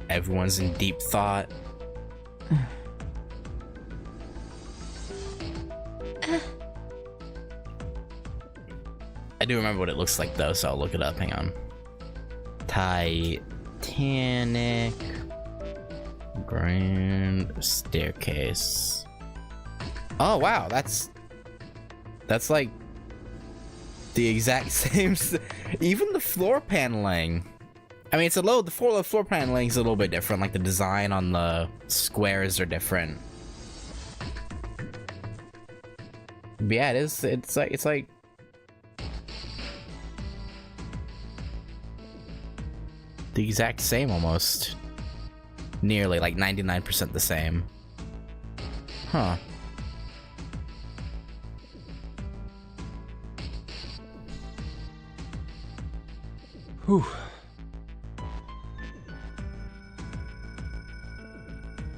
Everyone's in deep thought. I do remember what it looks like though, so I'll look it up. Hang on. Titanic Grand Staircase. Oh wow, that's like the exact same. Even the floor paneling. I mean, the floor paneling is a little bit different. Like the design on the squares are different. But yeah, it's like the exact same almost. Nearly, like 99% the same. Huh. Whew.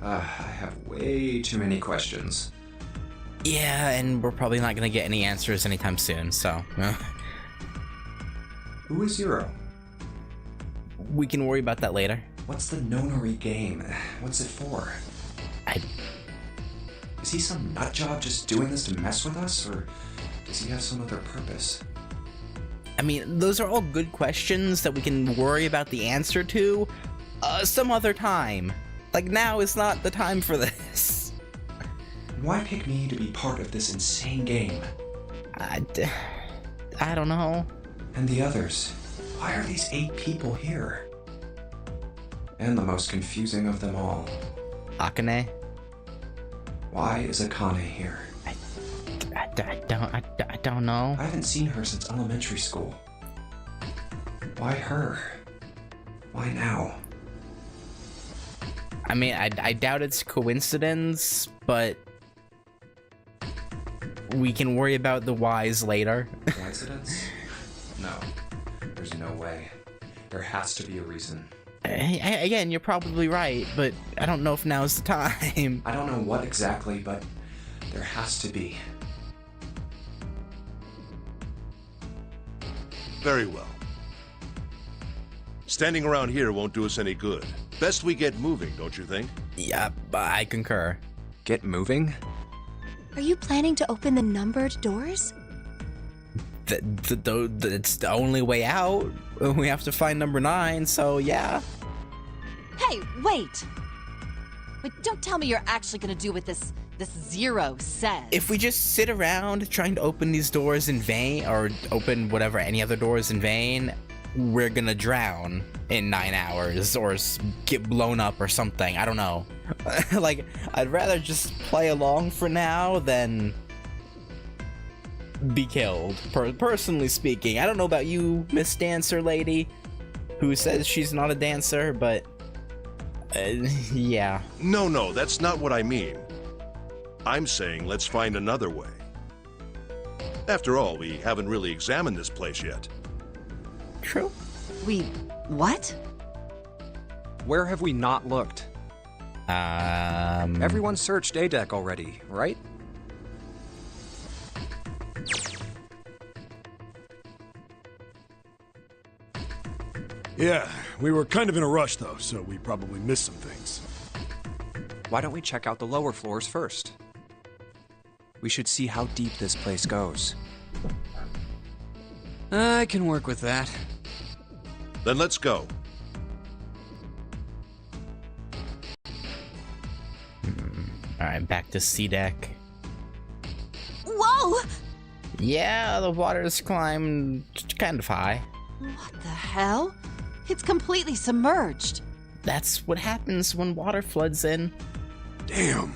I have way too many questions. Yeah, and we're probably not gonna get any answers anytime soon, so... Who is Zero? We can worry about that later. What's the Nonary game? What's it for? Is he some nutjob just doing this to mess with us, or does he have some other purpose? I mean, those are all good questions that we can worry about the answer to some other time. Like, now is not the time for this. Why pick me to be part of this insane game? I don't know. And the others? Why are these 8 people here? And the most confusing of them all. Akane? Why is Akane here? I don't know. I haven't seen her since elementary school. Why her? Why now? I mean, I doubt it's coincidence, but we can worry about the whys later. Coincidence? No. There's no way. There has to be a reason. Again, you're probably right, but I don't know if now's the time. I don't know what exactly, but there has to be. Very well. Standing around here won't do us any good. Best we get moving, don't you think? Yeah, I concur. Get moving? Are you planning to open the numbered doors? It's the only way out. We have to find number 9, so yeah. Hey, wait! Wait, don't tell me you're actually gonna do what this Zero says. If we just sit around trying to open these doors in vain, or open whatever, any other doors in vain, we're gonna drown in 9 hours, or get blown up or something. I don't know. Like, I'd rather just play along for now than be killed, personally speaking. I don't know about you, Miss Dancer Lady, who says she's not a dancer, but yeah. No, that's not what I mean. I'm saying let's find another way. After all, we haven't really examined this place yet. True. What? Where have we not looked? Everyone searched A-Deck already, right? Yeah, we were kind of in a rush though, so we probably missed some things. Why don't we check out the lower floors first? We should see how deep this place goes. I can work with that. Then let's go. Alright, back to C-Deck. Whoa! Yeah, the water's climbed kind of high. What the hell? It's completely submerged. That's what happens when water floods in. Damn.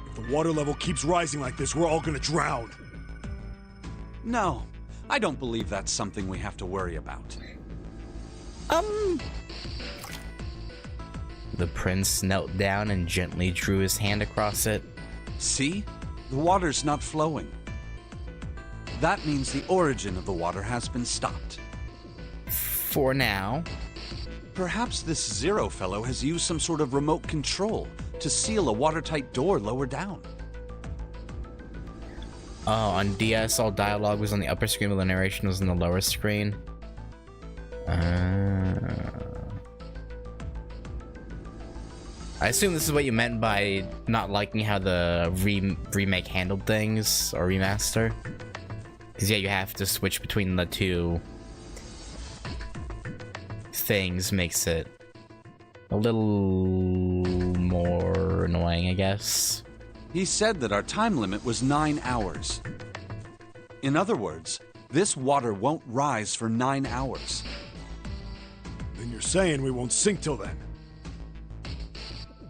If the water level keeps rising like this, we're all gonna drown. No, I don't believe that's something we have to worry about. The prince knelt down and gently drew his hand across it. See? The water's not flowing. That means the origin of the water has been stopped. For now. Perhaps this Zero fellow has used some sort of remote control to seal a watertight door lower down. Oh, on DS, all dialogue was on the upper screen, while the narration was on the lower screen. I assume this is what you meant by not liking how the remake handled things, or remaster. Because yeah, you have to switch between the two things, makes it a little more annoying, I guess. He said that our time limit was 9 hours. In other words, this water won't rise for 9 hours. Then you're saying we won't sink till then?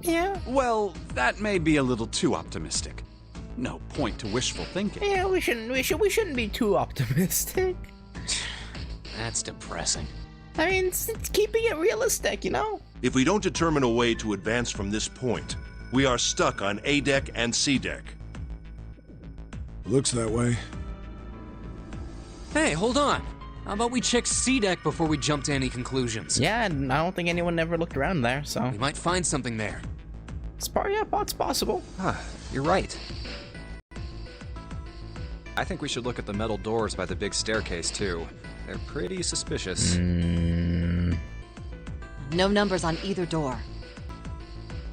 Yeah. Well, that may be a little too optimistic. No point to wishful thinking. Yeah, we shouldn't be too optimistic. That's depressing. I mean, it's keeping it realistic, you know? If we don't determine a way to advance from this point, we are stuck on A deck and C deck. Looks that way. Hey, hold on. How about we check C deck before we jump to any conclusions? Yeah, and I don't think anyone ever looked around there, so We might find something there. it's possible. You're right. I think we should look at the metal doors by the big staircase, too. They're pretty suspicious. No numbers on either door.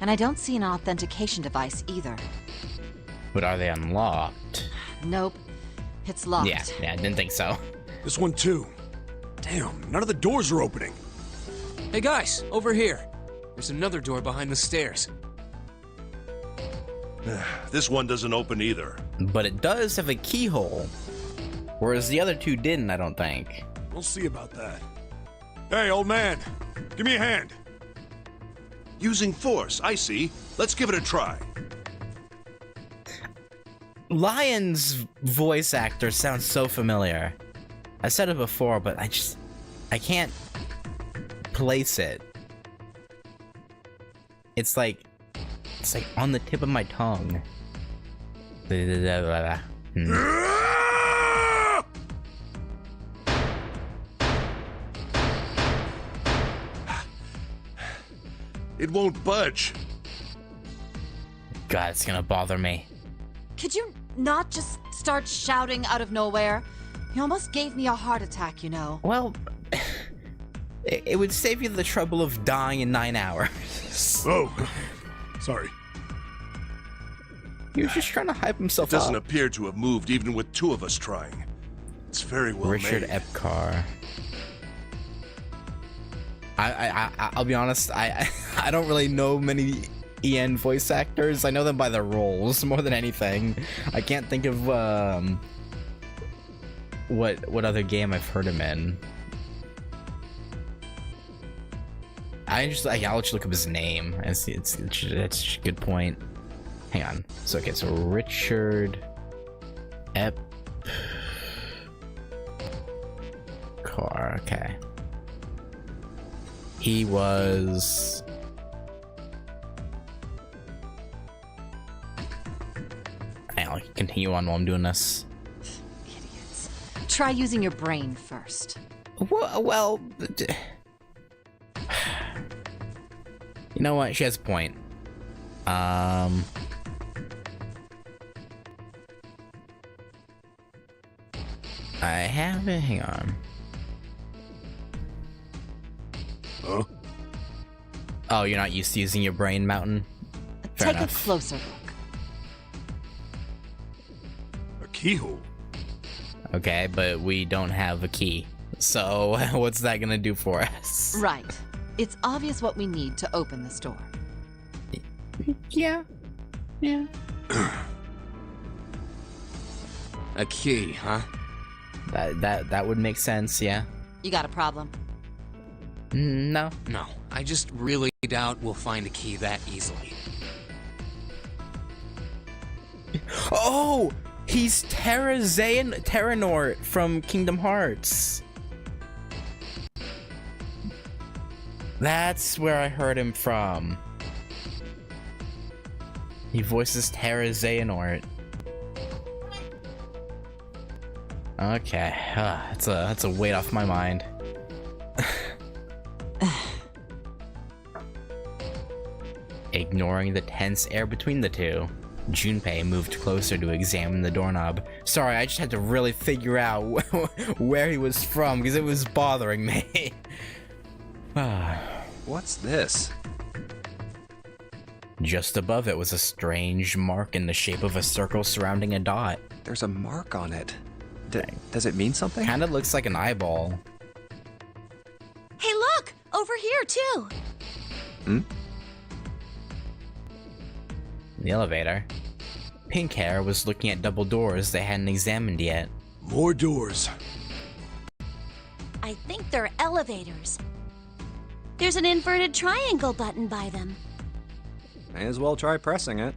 And I don't see an authentication device either. But are they unlocked? Nope. It's locked. Yeah, I didn't think so. This one too. Damn, none of the doors are opening. Hey guys, over here. There's another door behind the stairs. This one doesn't open either. But it does have a keyhole. Whereas the other two didn't, I don't think. We'll see about that. Hey, old man, give me a hand. Using force, I see. Let's give it a try. Lion's voice actor sounds so familiar. I said it before, but I can't place it. It's like on the tip of my tongue. It won't budge. God, it's gonna bother me. Could you not just start shouting out of nowhere? You almost gave me a heart attack, you know. Well, it would save you the trouble of dying in 9 hours. Oh, sorry. He was just trying to hype himself It doesn't up. appear to have moved even with two of us trying. It's very well Richard made. Epcar. I'll be honest, I don't really know many EN voice actors. I know them by their roles more than anything. I can't think of what other game I've heard him in. I'll just look up his name. It's a good point. Hang on. So okay, so Richard Epcar. Okay. He was. I'll continue on while I'm doing this. Idiots. Try using your brain first. Well, you know what? She has a point. I have it. Hang on. Huh? Oh, you're not used to using your brain, Mountain? Fair Take enough. a closer look. A keyhole. Okay, but we don't have a key. So, what's that gonna do for us? Right. It's obvious what we need to open this door. Yeah. A key, huh? That would make sense, yeah. You got a problem? No. No, I just really doubt we'll find a key that easily. Oh! He's Terranort from Kingdom Hearts. That's where I heard him from. He voices Terra Xehanort. Okay, that's a weight off my mind. Ignoring the tense air between the two, Junpei moved closer to examine the doorknob. Sorry, I just had to really figure out where he was from because it was bothering me. What's this? Just above it was a strange mark in the shape of a circle surrounding a dot. There's a mark on it. Does it mean something? Kinda looks like an eyeball. Hey, look! Over here, too! Hmm? In the elevator, Pink Hair was looking at double doors they hadn't examined yet. More doors. I think they're elevators. There's an inverted triangle button by them. May as well try pressing it.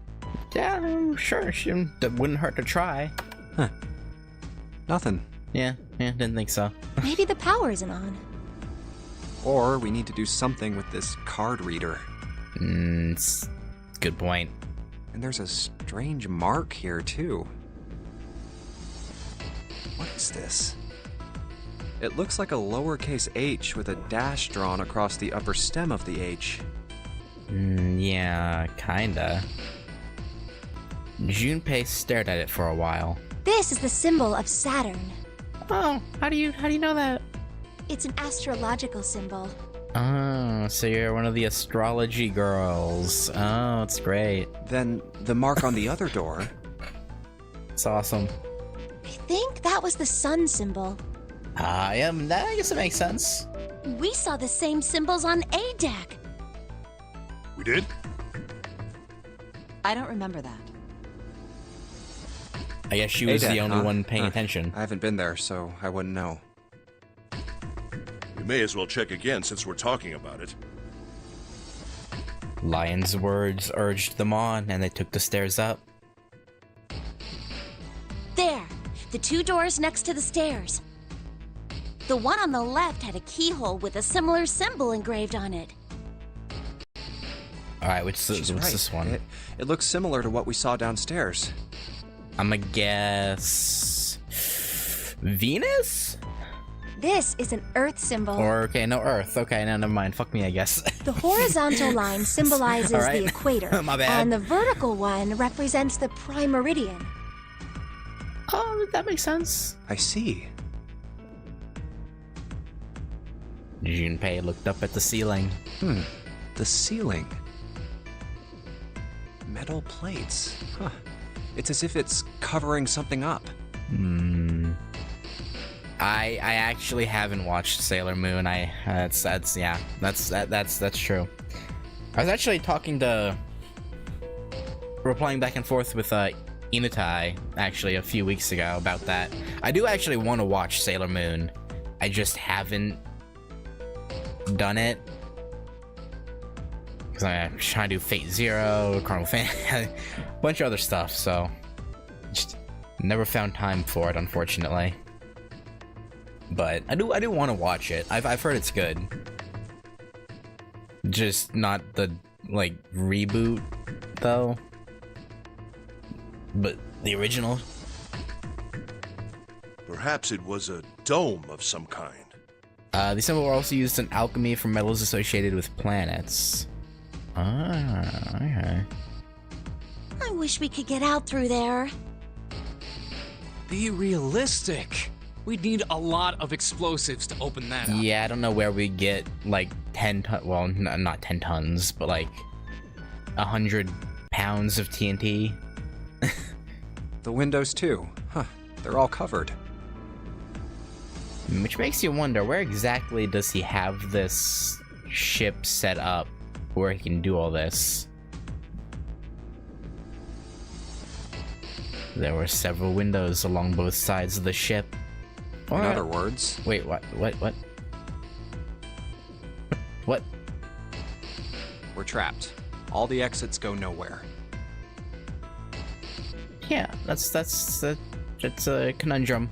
Yeah, sure, that wouldn't hurt to try. Huh. Nothing. Yeah, didn't think so. Maybe the power isn't on. Or we need to do something with this card reader. Good point. And there's a strange mark here, too. What is this? It looks like a lowercase h with a dash drawn across the upper stem of the h. Yeah, kinda. Junpei stared at it for a while. This is the symbol of Saturn. Oh, how do you know that? It's an astrological symbol. Oh, so you're one of the astrology girls. Oh, it's great. Then the mark on the other door. It's awesome. I think that was the sun symbol. Yeah, I guess it makes sense. We saw the same symbols on A deck. We did? I don't remember that. I guess she was A-deck, the only huh? one paying attention. I haven't been there, so I wouldn't know. We may as well check again since we're talking about it. Lion's words urged them on, and they took the stairs up. There, the two doors next to the stairs. The one on the left had a keyhole with a similar symbol engraved on it. Alright, what's She's right. this one? It looks similar to what we saw downstairs. I'ma guess... Venus? This is an Earth symbol. Or, okay, no, Earth. Okay, no, never mind. Fuck me, I guess. The horizontal line symbolizes All right. the equator. My bad. And the vertical one represents the prime meridian. Oh, that makes sense. I see. Junpei looked up at the ceiling. The ceiling. Metal plates. Huh. It's as if it's covering something up. I actually haven't watched Sailor Moon. That's true. I was actually replying back and forth with Inutai actually a few weeks ago about that. I do actually want to watch Sailor Moon. I just haven't done it because I'm trying to do Fate Zero, Carnival Fan, a bunch of other stuff. So just never found time for it, unfortunately. But I do want to watch it. I've heard it's good. Just not the like reboot though. But the original. Perhaps it was a dome of some kind. The symbol were also used in alchemy for metals associated with planets. Ah, okay. I wish we could get out through there. Be realistic. We'd need a lot of explosives to open that up. Yeah, I don't know where we get like 10 ton. Well, not 10 tons, but like 100 pounds of TNT. The windows, too. Huh. They're all covered. Which makes you wonder, where exactly does he have this ship set up where he can do all this? There were several windows along both sides of the ship. In other words, Wait, what? What? we're trapped. All the exits go nowhere. Yeah, that's a conundrum.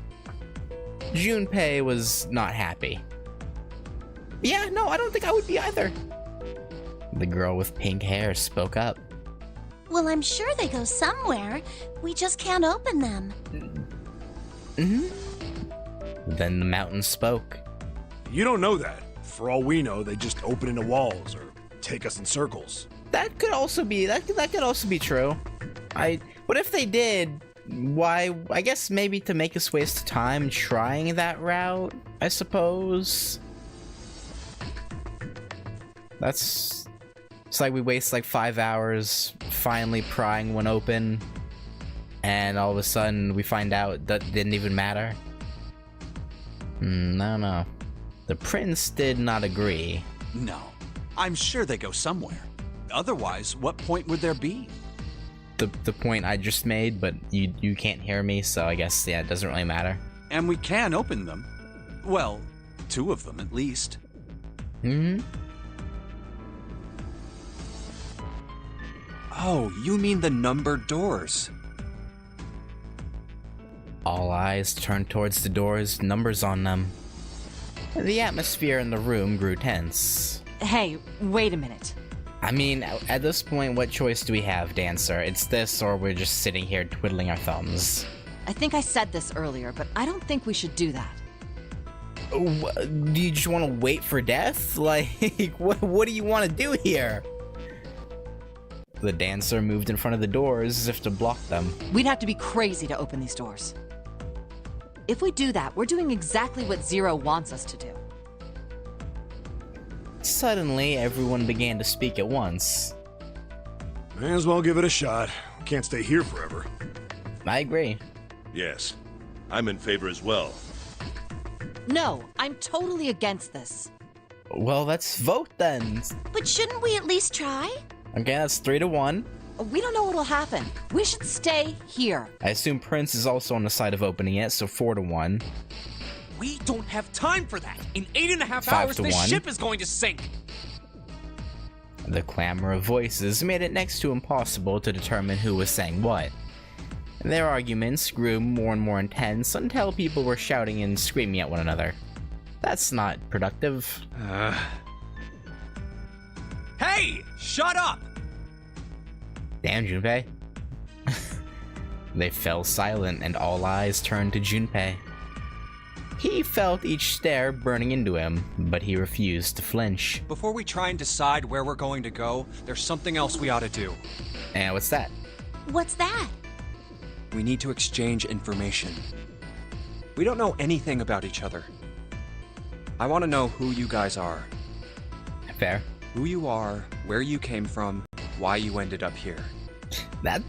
Junpei was not happy. Yeah, no, I don't think I would be either. The girl with pink hair spoke up. Well, I'm sure they go somewhere. We just can't open them. Then the mountain spoke. You don't know that. For all we know, they just open into walls or take us in circles. That could also be true. What if they did? Why? I guess maybe to make us waste time trying that route, I suppose. It's like we waste like 5 hours finally prying one open, and all of a sudden we find out that didn't even matter. No. The prince did not agree. No, I'm sure they go somewhere. Otherwise, what point would there be? The point I just made, but you can't hear me, so I guess, yeah, it doesn't really matter. And we can open them. Well, 2 of them at least. Oh, you mean the numbered doors. All eyes turned towards the doors, numbers on them. The atmosphere in the room grew tense. Hey, wait a minute. I mean, at this point, what choice do we have, Dancer? It's this, or we're just sitting here twiddling our thumbs. I think I said this earlier, but I don't think we should do that. Do you just want to wait for death? Like, what do you want to do here? The Dancer moved in front of the doors as if to block them. We'd have to be crazy to open these doors. If we do that, we're doing exactly what Zero wants us to do. Suddenly, everyone began to speak at once. May as well give it a shot. Can't stay here forever. I agree. Yes, I'm in favor as well. No, I'm totally against this. Well, let's vote then. But shouldn't we at least try? Okay, that's 3-1. We don't know what'll happen. We should stay here. I assume Prince is also on the side of opening it, so 4-1. We don't have time for that. In 8.5 5 hours, to this 1. ship is going to sink. The clamor of voices made it next to impossible to determine who was saying what. Their arguments grew more and more intense until people were shouting and screaming at one another. That's not productive. Hey, shut up! Damn, Junpei. They fell silent and all eyes turned to Junpei. He felt each stare burning into him, but he refused to flinch. Before we try and decide where we're going to go, there's something else we ought to do. And what's that? What's that? We need to exchange information. We don't know anything about each other. I want to know who you guys are. Fair. Who you are, where you came from, why you ended up here.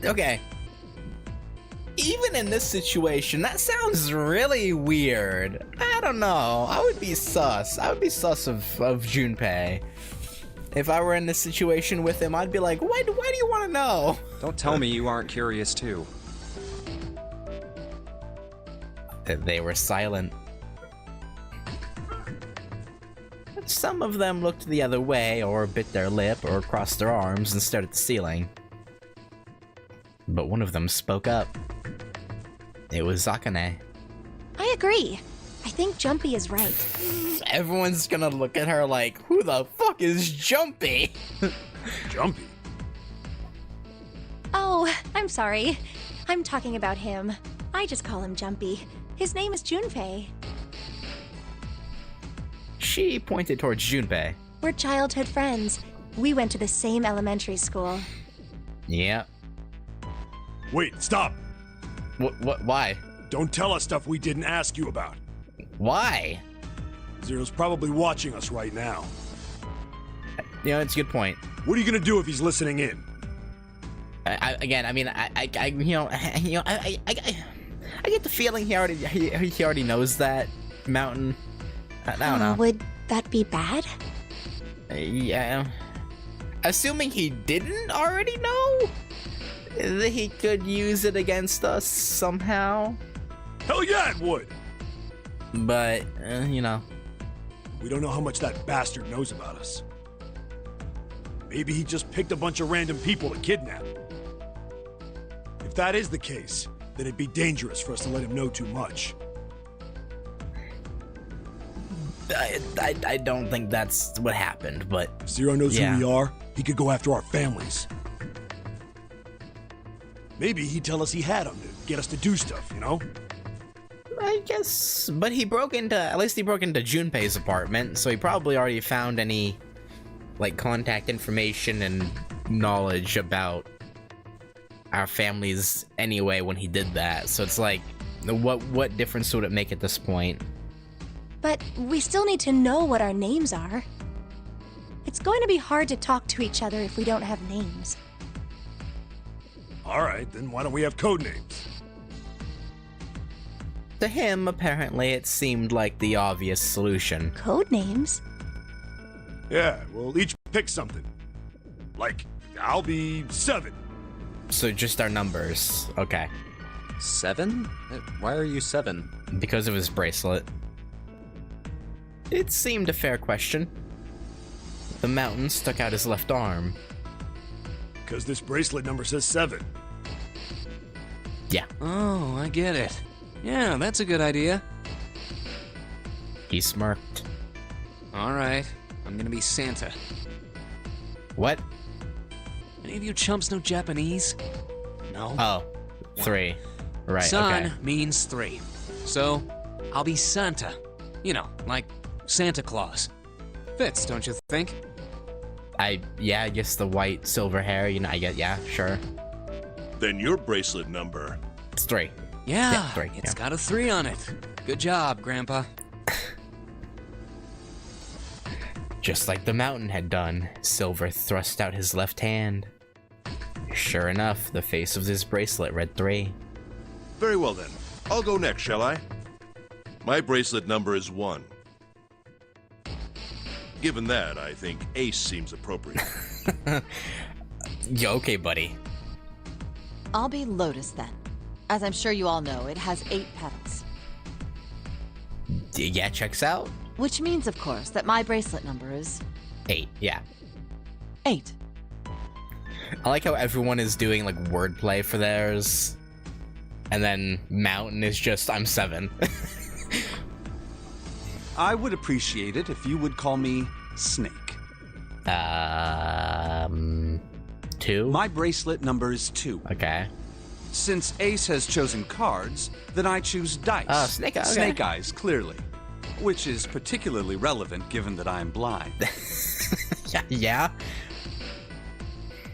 Okay. Even in this situation, that sounds really weird. I don't know. I would be sus. I would be sus of Junpei. If I were in this situation with him, I'd be like, why do you want to know? Don't tell me you aren't curious too. They were silent. Some of them looked the other way, or bit their lip, or crossed their arms and stared at the ceiling. But one of them spoke up. It was Akane. I agree. I think Jumpy is right. Everyone's gonna look at her like, who the fuck is Jumpy? Jumpy? Oh, I'm sorry. I'm talking about him. I just call him Jumpy. His name is Junpei. She pointed towards Junpei. We're childhood friends. We went to the same elementary school. Yeah. Wait, stop! What, why? Don't tell us stuff we didn't ask you about. Why? Zero's probably watching us right now. You know, it's a good point. What are you gonna do if he's listening in? I get the feeling he already knows that, Mountain. I don't know. Would that be bad? Yeah. Assuming he didn't already know? that he could use it against us somehow. Hell yeah, it would! But, you know. We don't know how much that bastard knows about us. Maybe he just picked a bunch of random people to kidnap. If that is the case, then it'd be dangerous for us to let him know too much. I don't think that's what happened, but... If Zero knows yeah. who we are, he could go after our families. Maybe he'd tell us he had them to get us to do stuff, you know? I guess... But he broke into... At least he broke into Junpei's apartment, so he probably already found any, like, contact information and knowledge about our families anyway when he did that. So it's like, what difference would it make at this point? But we still need to know what our names are. It's going to be hard to talk to each other if we don't have names. Alright, then why don't we have code names? To him, apparently, it seemed like the obvious solution. Code names? Yeah, we'll each pick something. Like, I'll be 7. So just our numbers. Okay. 7? Why are you 7? Because of his bracelet. It seemed a fair question. The mountain stuck out his left arm. Because this bracelet number says 7. Yeah. Oh, I get it. Yeah, that's a good idea. He smirked. All right, I'm gonna be Santa. What? Any of you chumps know Japanese? No? Oh, 3. Right, San okay. means 3. So, I'll be Santa. You know, like Santa Claus. Fits, don't you think? Yeah, I guess the white silver hair, you know, I guess, yeah, sure. Then your bracelet number. It's 3. Yeah, 3. it's got a 3 on it. Good job, Grandpa. Just like the mountain had done, Silver thrust out his left hand. Sure enough, the face of his bracelet read 3. Very well then. I'll go next, shall I? My bracelet number is 1. Given that, I think Ace seems appropriate. Yeah, okay, buddy. I'll be Lotus then. As I'm sure you all know, it has 8 petals. Yeah, checks out. Which means, of course, that my bracelet number is 8, yeah. 8. I like how everyone is doing, like, wordplay for theirs. And then Mountain is just, I'm 7. I would appreciate it if you would call me Snake. 2? My bracelet number is 2. Okay. Since Ace has chosen cards, then I choose dice. Oh, Snake Eye, okay. Snake Eyes, clearly. Which is particularly relevant given that I'm blind. Yeah?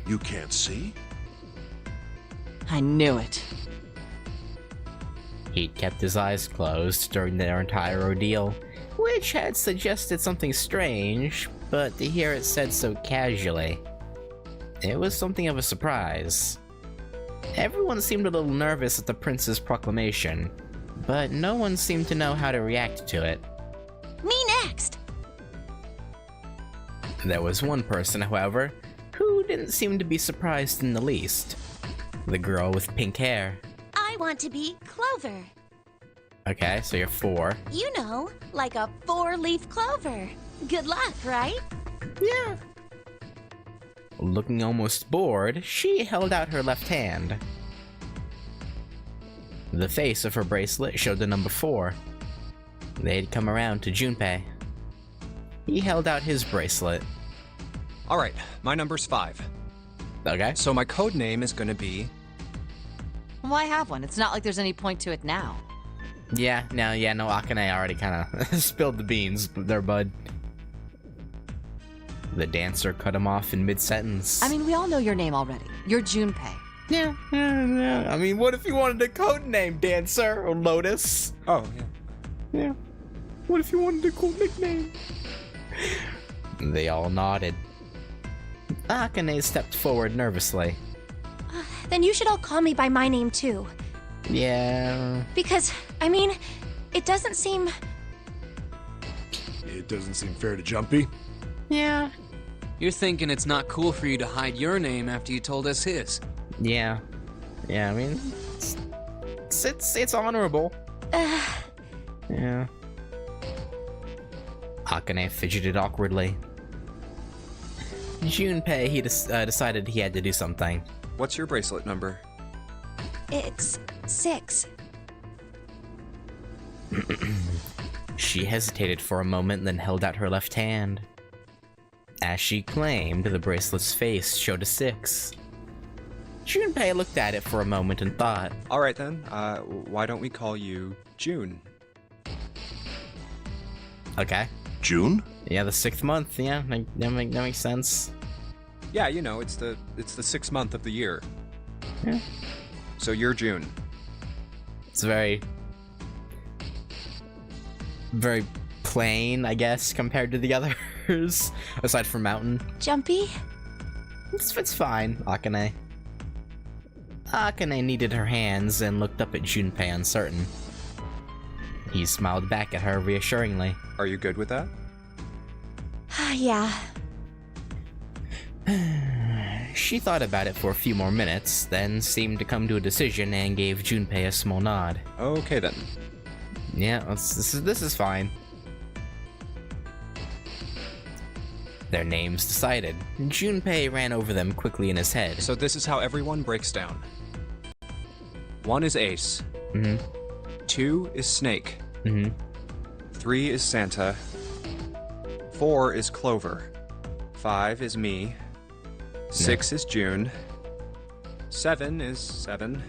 You can't see? I knew it. He'd kept his eyes closed during their entire ordeal, which had suggested something strange, but to hear it said so casually, it was something of a surprise. Everyone seemed a little nervous at the prince's proclamation, but no one seemed to know how to react to it. Me next! There was one person, however, who didn't seem to be surprised in the least. The girl with pink hair. I want to be Clover. Okay, so you're 4. You know, like a 4-leaf clover. Good luck, right? Yeah. Looking almost bored, she held out her left hand. The face of her bracelet showed the number 4. They'd come around to Junpei. He held out his bracelet. Alright, my number's 5. Okay. So my code name is gonna be... Why have one? It's not like there's any point to it now. Yeah, no, Akane already kind of spilled the beans there, bud. The dancer cut him off in mid-sentence. I mean, we all know your name already. You're Junpei. Yeah. I mean, what if you wanted a code name, Dancer, or Lotus? Oh, yeah. Yeah. What if you wanted a cool nickname? They all nodded. Akane stepped forward nervously. Then you should all call me by my name too. Yeah. Because, I mean, it doesn't seem... It doesn't seem fair to Jumpy. Yeah. You're thinking it's not cool for you to hide your name after you told us his. Yeah. Yeah, I mean, it's honorable. Yeah. Akane fidgeted awkwardly. Junpei, he decided he had to do something. What's your bracelet number? It's 6. She hesitated for a moment, then held out her left hand. As she claimed, the bracelet's face showed a 6. Junpei looked at it for a moment and thought. All right then, why don't we call you June? Okay. June? Yeah, the 6th month. Yeah, that makes sense. Yeah, you know, it's the 6th month of the year. Yeah. So you're June. It's very plain, I guess, compared to the others. Aside from Mountain. Jumpy? It's fine, Akane. Akane kneaded her hands and looked up at Junpei uncertain. He smiled back at her reassuringly. Are you good with that? Yeah. She thought about it for a few more minutes, then seemed to come to a decision and gave Junpei a small nod. Okay then. Yeah, this is fine. Their names decided. Junpei ran over them quickly in his head. So this is how everyone breaks down. 1 is Ace. 2 is Snake. 3 is Santa. 4 is Clover. 5 is me. 6 is June. 7 is 7.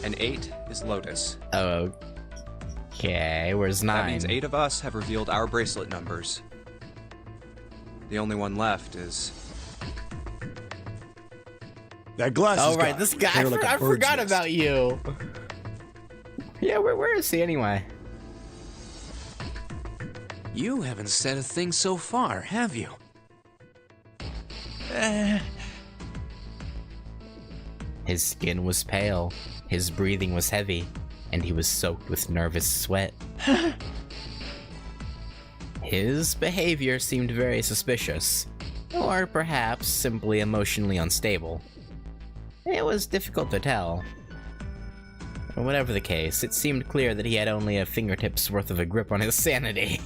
And 8 is Lotus. Okay, where's 9? That means 8 of us have revealed our bracelet numbers. The only one left is... That glasses Oh, right, guy. this guy. Hair like a I bird's forgot nest. about you. Yeah, where is he anyway? You haven't said a thing so far, have you? His skin was pale, his breathing was heavy, and he was soaked with nervous sweat. His behavior seemed very suspicious, or perhaps simply emotionally unstable. It was difficult to tell. Whatever the case, it seemed clear that he had only a fingertip's worth of a grip on his sanity.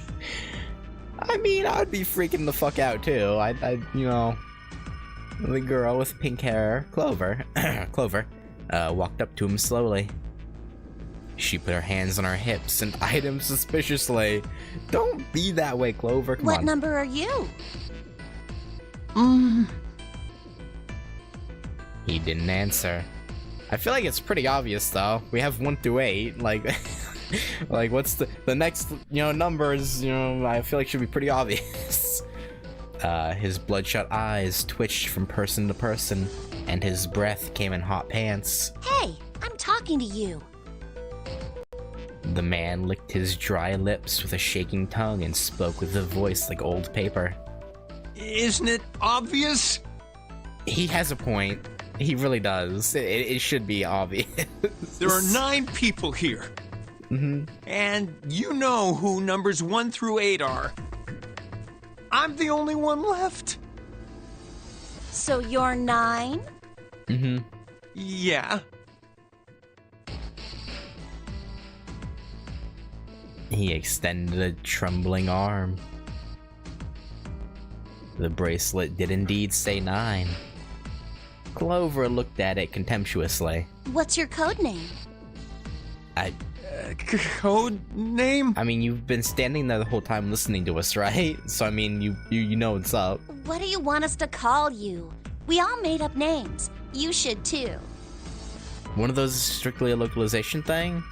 I mean, I'd be freaking the fuck out too. I'd you know... The girl with pink hair, Clover, walked up to him slowly. She put her hands on her hips and eyed him suspiciously. Don't be that way, Clover, come What on. number are you? He didn't answer. I feel like it's pretty obvious though. We have 1 through 8, like... like, what's the next, numbers, I feel like should be pretty obvious. His bloodshot eyes twitched from person to person, and his breath came in hot pants. Hey, I'm talking to you. The man licked his dry lips with a shaking tongue and spoke with a voice like old paper. Isn't it obvious? He has a point. He really does. It should be obvious. There are 9 people here. And you know who numbers 1 through 8 are. I'm the only one left. So you're 9? Yeah. He extended a trembling arm. The bracelet did indeed say 9. Clover looked at it contemptuously. What's your code name? Code name? I mean, you've been standing there the whole time listening to us, right? So, I mean, you know what's up. What do you want us to call you? We all made up names. You should too. One of those is strictly a localization thing?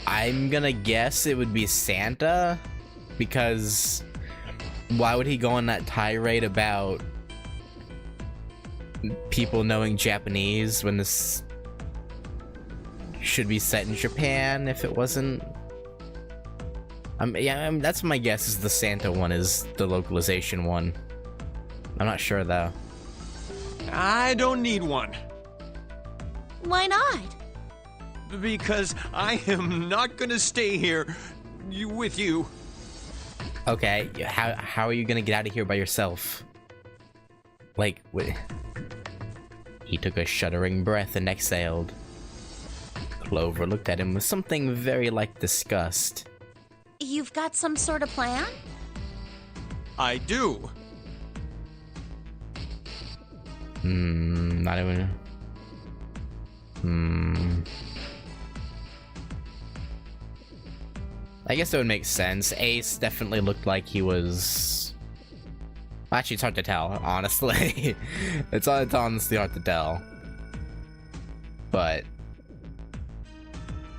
I'm gonna guess it would be Santa, because why would he go on that tirade about people knowing Japanese when this should be set in Japan if it wasn't? That's my guess, is the Santa one is the localization one. I'm not sure though. I don't need one. Why not? Because I am not gonna stay here with you. Okay, how are you gonna get out of here by yourself? Like, he took a shuddering breath and exhaled. Clover looked at him with something very like disgust. You've got some sort of plan? I do. Not even... I guess it would make sense. Ace definitely looked like he was... Actually, it's hard to tell, honestly. It's honestly hard to tell. But...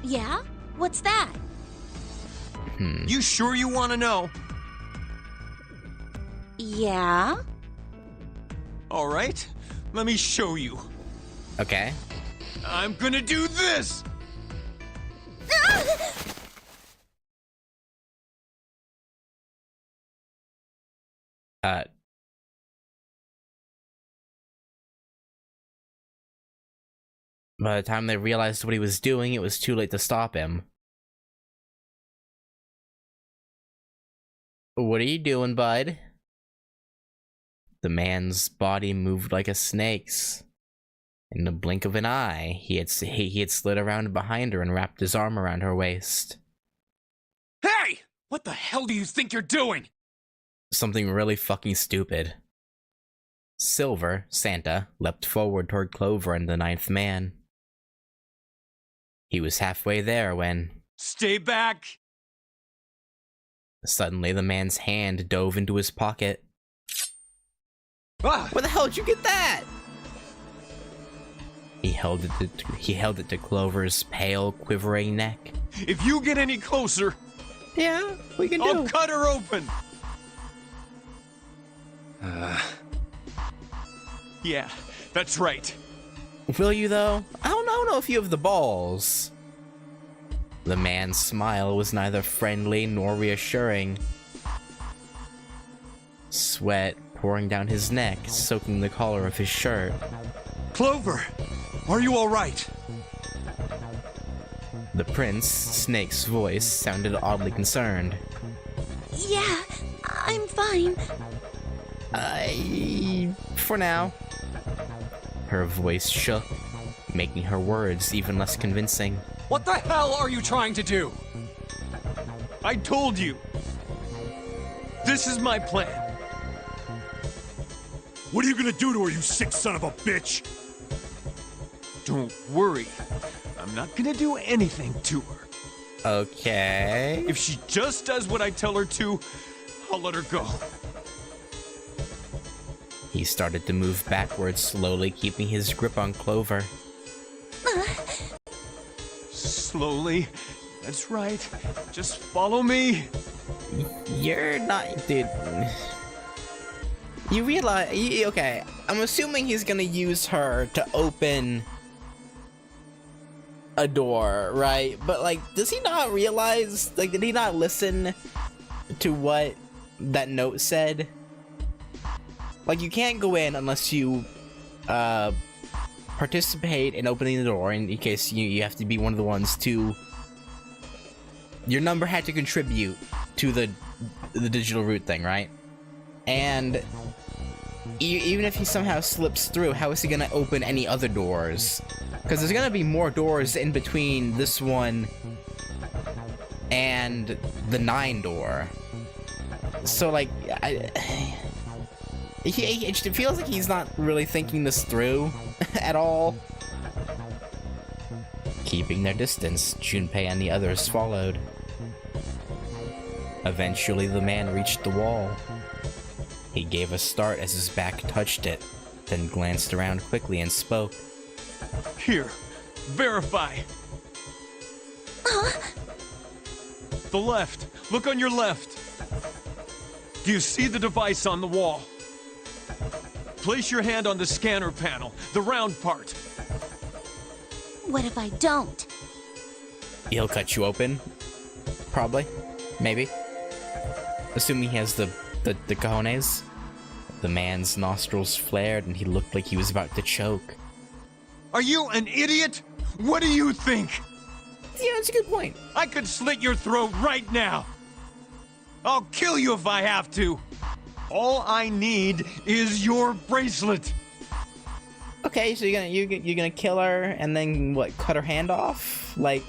Yeah? What's that? You sure you want to know? Yeah? All right, let me show you. Okay. I'm gonna do this! By the time they realized what he was doing, it was too late to stop him. What are you doing, bud? The man's body moved like a snake's. In the blink of an eye, he had slid around behind her and wrapped his arm around her waist. Hey! What the hell do you think you're doing? Something really fucking stupid. Silver, Santa, leapt forward toward Clover and the ninth man. He was halfway there when... Stay back! Suddenly, the man's hand dove into his pocket. Ah! Where the hell did you get that? He held it to Clover's pale, quivering neck. If you get any closer, yeah, we can I'll cut her open. Yeah, that's right. Will you, though? I don't know if you have the balls. The man's smile was neither friendly nor reassuring. Sweat pouring down his neck, soaking the collar of his shirt. Clover, are you all right? The prince, Snake's voice, sounded oddly concerned. Yeah, I'm fine. For now. Her voice shook, making her words even less convincing. What the hell are you trying to do? I told you. This is my plan. What are you gonna do to her, you sick son of a bitch? Don't worry. I'm not gonna do anything to her. Okay. If she just does what I tell her to, I'll let her go. He started to move backwards, slowly keeping his grip on Clover. Slowly. That's right. Just follow me. You're not... Dude... You realize... Okay, I'm assuming he's gonna use her to open a door, right? But, like, does he not realize... Like, did he not listen to what that note said? Like, you can't go in unless you, participate in opening the door, in case you have to be one of the ones to... Your number had to contribute to the digital root thing, right? And even if he somehow slips through, how is he gonna open any other doors? Because there's gonna be more doors in between this one and the 9 door. So, like, it feels like he's not really thinking this through at all. Keeping their distance, Junpei and the others followed. Eventually, the man reached the wall. He gave a start as his back touched it, then glanced around quickly and spoke. Here, verify. The left. Look on your left. Do you see the device on the wall? Place your hand on the scanner panel, the round part. What if I don't? He'll cut you open. Probably. Maybe. Assuming he has the cojones. The man's nostrils flared and he looked like he was about to choke. Are you an idiot? What do you think? Yeah, that's a good point. I could slit your throat right now. I'll kill you if I have to. All I need is your bracelet. Okay, so you're gonna kill her and then what? Cut her hand off? Like,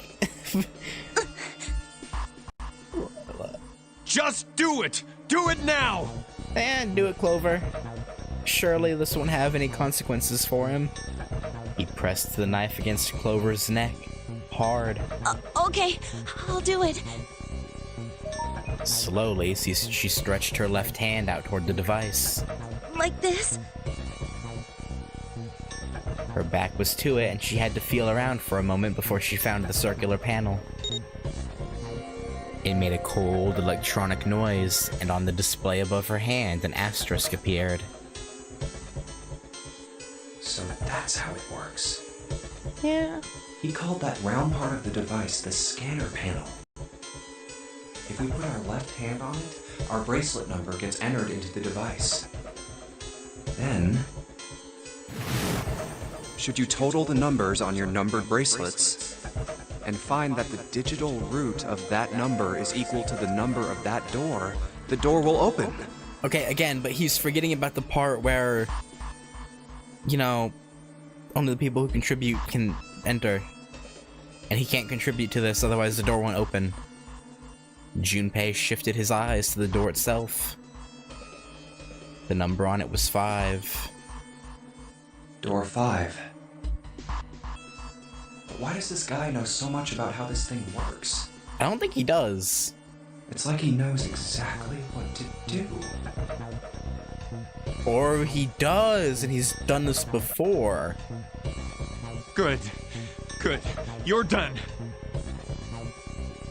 just do it. Do it now. and do it, Clover. Surely this won't have any consequences for him. He pressed the knife against Clover's neck, hard. Okay, I'll do it. Slowly, she stretched her left hand out toward the device. Like this? Her back was to it, and she had to feel around for a moment before she found the circular panel. It made a cold, electronic noise, and on the display above her hand, an asterisk appeared. So that's how it works. Yeah. He called that round part of the device the scanner panel. If we put our left hand on it, our bracelet number gets entered into the device. Then, should you total the numbers on your numbered bracelets and find that the digital root of that number is equal to the number of that door, the door will open. Okay, again, but he's forgetting about the part where, you know, only the people who contribute can enter. And he can't contribute to this, otherwise the door won't open. Junpei shifted his eyes to the door itself. The number on it was 5. Door 5. But why does this guy know so much about how this thing works? I don't think he does. It's like he knows exactly what to do. Or he does, and he's done this before. Good. Good. You're done.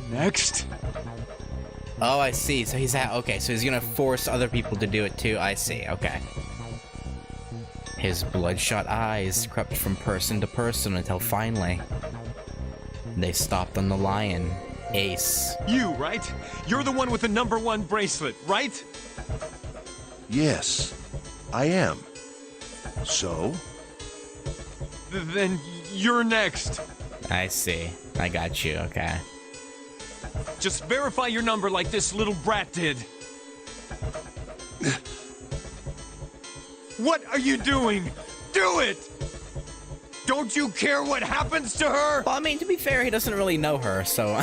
Next. Oh, I see. So he's okay, so he's gonna force other people to do it too. I see. Okay. His bloodshot eyes crept from person to person until finally they stopped on the lion, Ace. You, right? You're the one with the number 1 bracelet, right? Yes, I am. So? Then you're next. I see. I got you. Okay. Just verify your number like this little brat did. What are you doing? Do it! Don't you care what happens to her? Well, I mean, to be fair, he doesn't really know her, so...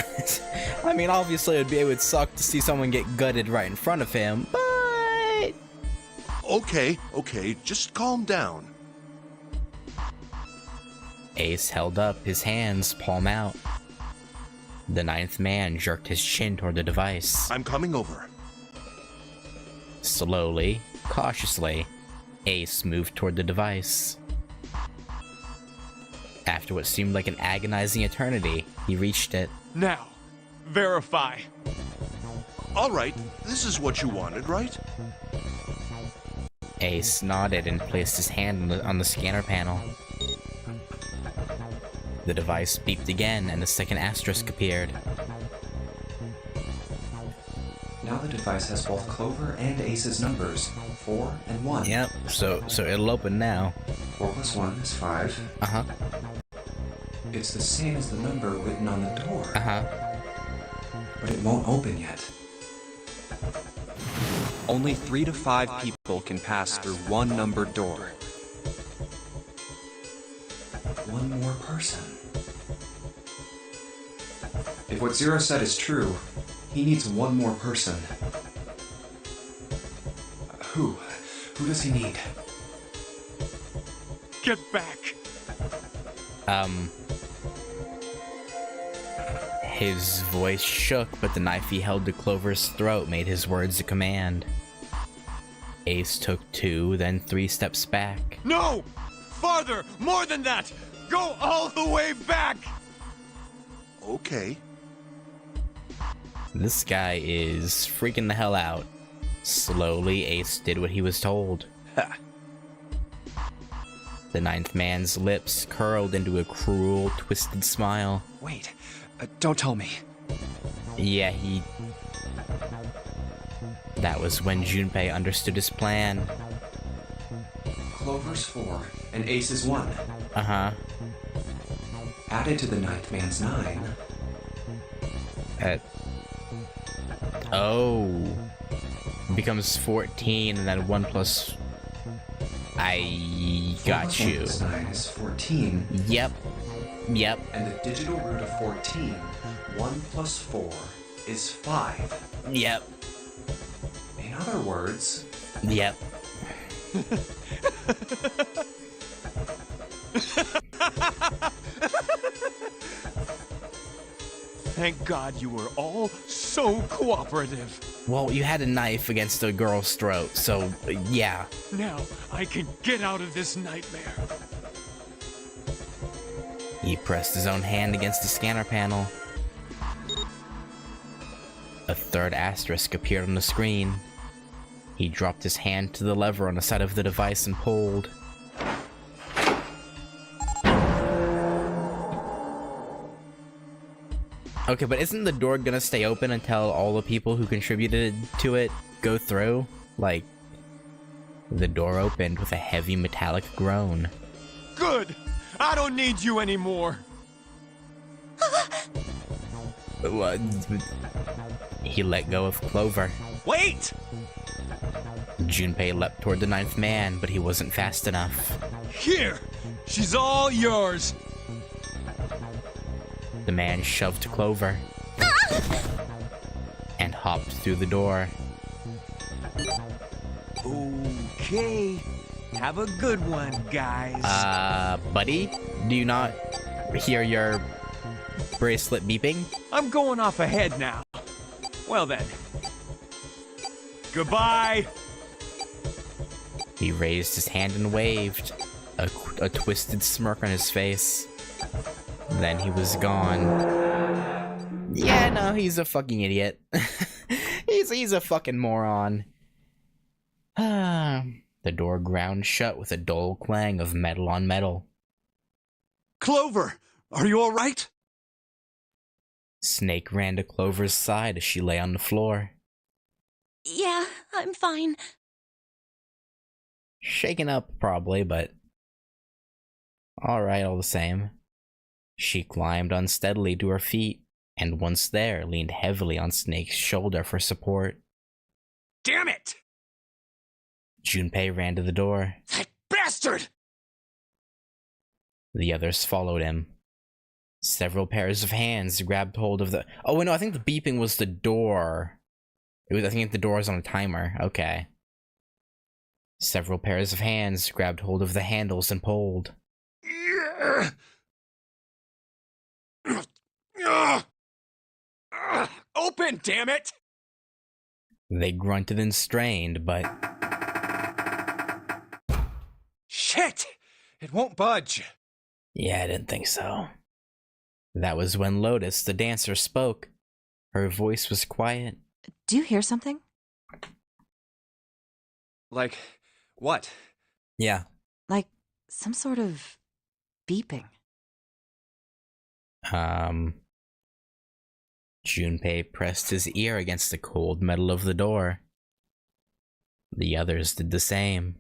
I mean, obviously it would suck to see someone get gutted right in front of him, but... Okay, just calm down. Ace held up his hands, palm out. The 9th man jerked his chin toward the device. I'm coming over. Slowly, cautiously, Ace moved toward the device. After what seemed like an agonizing eternity, he reached it. Now, verify. All right, this is what you wanted, right? Ace nodded and placed his hand on the scanner panel. The device beeped again, and the second asterisk appeared. Now the device has both Clover and Ace's numbers, 4 and 1. Yep, so it'll open now. 4 plus 1 is 5. Uh-huh. It's the same as the number written on the door. Uh-huh. But it won't open yet. Only 3 to 5 people can pass through one numbered door. One more person. If what Zero said is true, he needs one more person. Who? Who does he need? Get back. His voice shook, but the knife he held to Clover's throat made his words a command. Ace took 2, then 3 steps back. No! Farther! More than that! Go all the way back! Okay. This guy is freaking the hell out. Slowly, Ace did what he was told. Ha! The 9th man's lips curled into a cruel, twisted smile. Wait, don't tell me. Yeah, That was when Junpei understood his plan. Clover's 4 and Ace is 1. Uh-huh. Added to the ninth man's 9. Oh. Becomes 14 and then 1 plus... I got 4 you. plus 9 is 14. Yep. Yep. And the digital root of 14, 1 plus 4, is 5. Yep. In other words... Yep. Thank God you were all so cooperative. Well, you had a knife against a girl's throat, so yeah. Now I can get out of this nightmare. He pressed his own hand against the scanner panel. A third asterisk appeared on the screen. He dropped his hand to the lever on the side of the device and pulled. Okay, but isn't the door gonna stay open until all the people who contributed to it go through? Like, the door opened with a heavy metallic groan. Good! I don't need you anymore! What? He let go of Clover. Wait! Junpei leapt toward the ninth man, but he wasn't fast enough. Here! She's all yours! The man shoved Clover and hopped through the door. Okay. Have a good one, guys. Buddy? Do you not hear your bracelet beeping? I'm going off ahead now. Well then. Goodbye! He raised his hand and waved, a twisted smirk on his face. Then he was gone. Yeah, no, he's a fucking idiot. he's a fucking moron. The door ground shut with a dull clang of metal on metal. Clover! Are you alright? Snake ran to Clover's side as she lay on the floor. Yeah, I'm fine. Shaken up, probably, but... alright all the same. She climbed unsteadily to her feet, and once there, leaned heavily on Snake's shoulder for support. Damn it! Junpei ran to the door. That bastard! The others followed him. Several pairs of hands grabbed hold of the... oh, wait, no, I think the beeping was the door. I think the door was on a timer. Okay. Several pairs of hands grabbed hold of the handles and pulled. Open, damn it! They grunted and strained, but... Shit! It won't budge. yeah, I didn't think so. That was when Lotus, the dancer, spoke. Her voice was quiet. Do you hear something? Like, what? Yeah. Like some sort of beeping. Junpei pressed his ear against the cold metal of the door. The others did the same.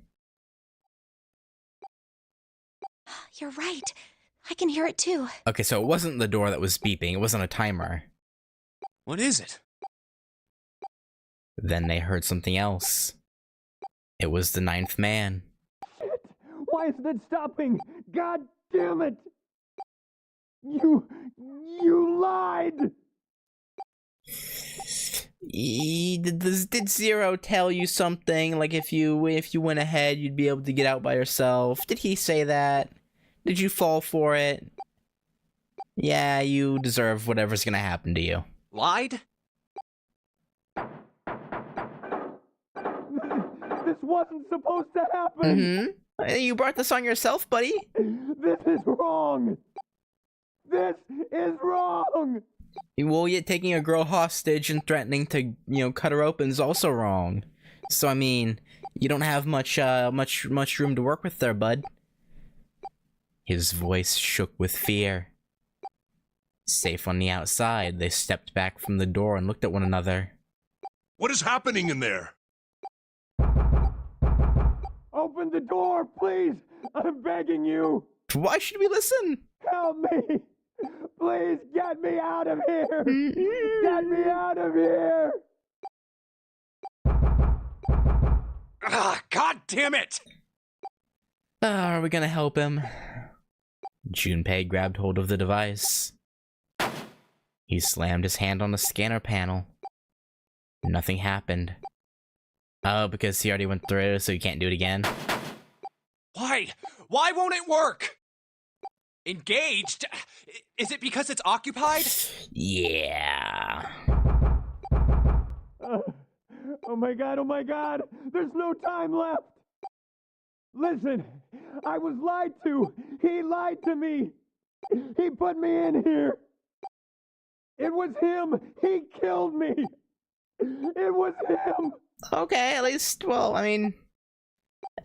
You're right. I can hear it too. Okay, so it wasn't the door that was beeping. It wasn't a timer. What is it? Then they heard something else. It was the ninth man. Why isn't it stopping? God damn it! You lied! Did Zero tell you something? Like if you went ahead, you'd be able to get out by yourself? Did he say that? Did you fall for it? Yeah, you deserve whatever's gonna happen to you. Lied? This wasn't supposed to happen! Mm-hmm. You brought this on yourself, buddy. This is wrong! This is wrong! Well, yet taking a girl hostage and threatening to, cut her open is also wrong. So, I mean, you don't have much room to work with there, bud. His voice shook with fear. Safe on the outside, they stepped back from the door and looked at one another. What is happening in there? Open the door, please! I'm begging you! Why should we listen? Help me! Please get me out of here! Get me out of here! Ah, God damn it! Are we gonna help him? Junpei grabbed hold of the device. He slammed his hand on the scanner panel. Nothing happened. Oh, because he already went through, so he can't do it again? Why? Why won't it work? Engaged? Is it because it's occupied? Yeah. Oh my god, there's no time left! Listen, I was lied to! He lied to me! He put me in here! It was him! He killed me! It was him! Okay, at least, well, I mean,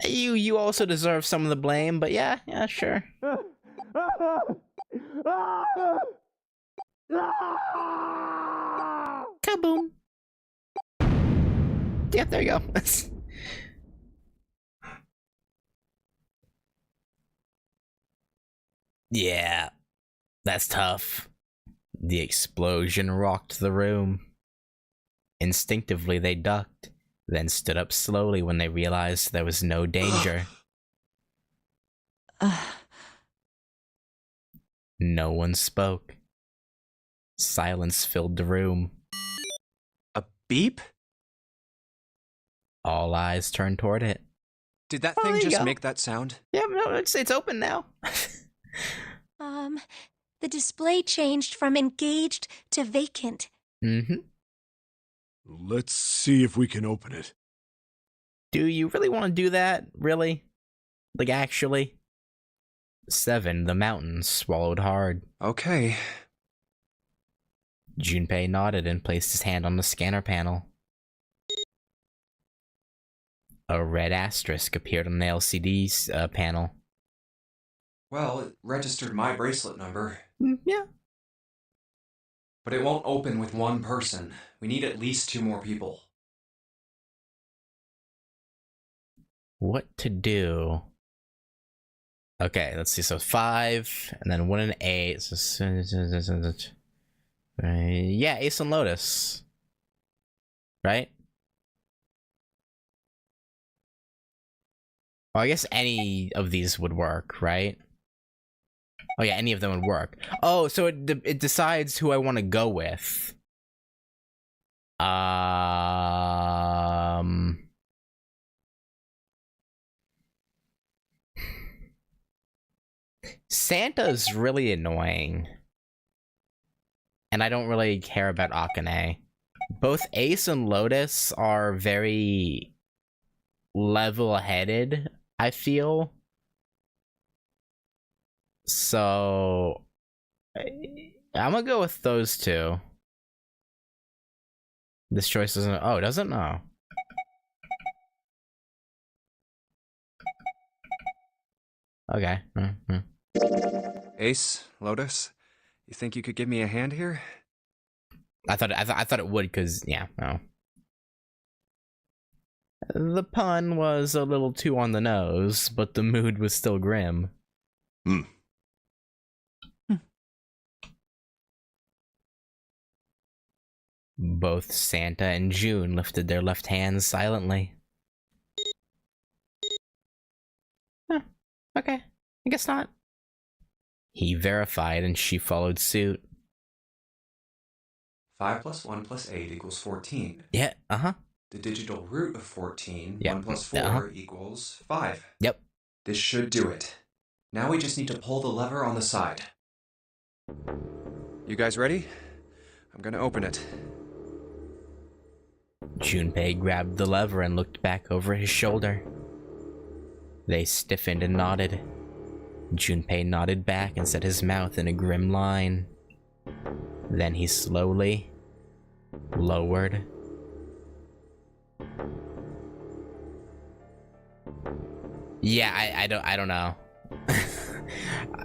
you also deserve some of the blame, but yeah, sure. Kaboom. Yep, there you go. Yeah, that's tough. The explosion rocked the room. Instinctively, they ducked, then stood up slowly when they realized there was no danger. No one spoke. Silence filled the room. A beep? All eyes turned toward it. Did that thing just make that sound? Yeah, no, it's open now. The display changed from engaged to vacant. Mm-hmm. Let's see if we can open it. Do you really want to do that? Really? Like, actually? 7, the mountain swallowed hard. Okay. Junpei nodded and placed his hand on the scanner panel. A red asterisk appeared on the LCD panel. Well, it registered my bracelet number. Yeah. But it won't open with one person. We need at least 2 more people. What to do? Okay, let's see. So 5, and then 1 and 8. Yeah, Ace and Lotus. Right? Well, I guess any of these would work, right? Oh yeah, any of them would work. Oh, so it decides who I want to go with. Santa's really annoying. And I don't really care about Akane. Both Ace and Lotus are very level-headed, I feel. So I'm gonna go with those 2. This choice doesn't. Oh, it doesn't? No. Okay. Ace, Lotus, you think you could give me a hand here? I thought it would, cause yeah, no. The pun was a little too on the nose, but the mood was still grim. Both Santa and June lifted their left hands silently. Huh, okay, I guess not. He verified and she followed suit. 5 plus 1 plus 8 equals 14. Yeah, The digital root of 14, Yep. 1 plus 4 equals 5. Yep. This should do it. Now we just need to pull the lever on the side. You guys ready? I'm gonna open it. Junpei grabbed the lever and looked back over his shoulder. They stiffened and nodded. Junpei nodded back and set his mouth in a grim line. Then he slowly lowered. Yeah, I don't know.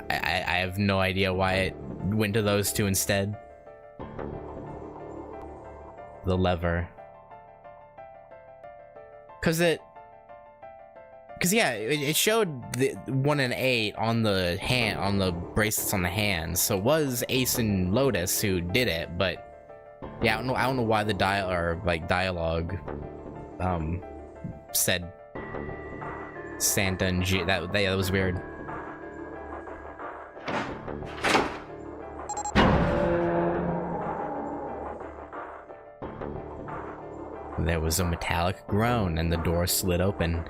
I have no idea why it went to those 2 instead. The lever. 'Cause Cause yeah, it showed the 1 and 8 on the hand, on the bracelets on the hands. So it was Ace and Lotus who did it, but yeah, I don't know why the dialogue, said Santa and G. That was weird. There was a metallic groan and the door slid open.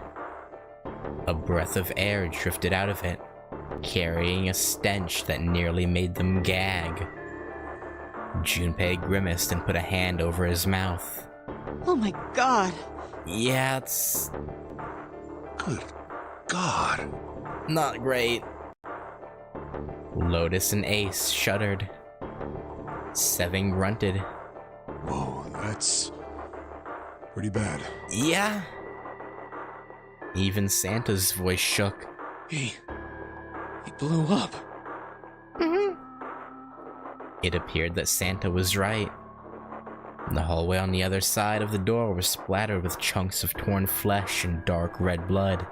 A breath of air drifted out of it, carrying a stench that nearly made them gag. Junpei grimaced and put a hand over his mouth. Oh my god! Yeah, it's... Good God. not great. Lotus and Ace shuddered. Seven grunted. Whoa, that's pretty bad. Yeah. Even Santa's voice shook. He blew up. It appeared that Santa was right. The hallway on the other side of the door was splattered with chunks of torn flesh and dark red blood.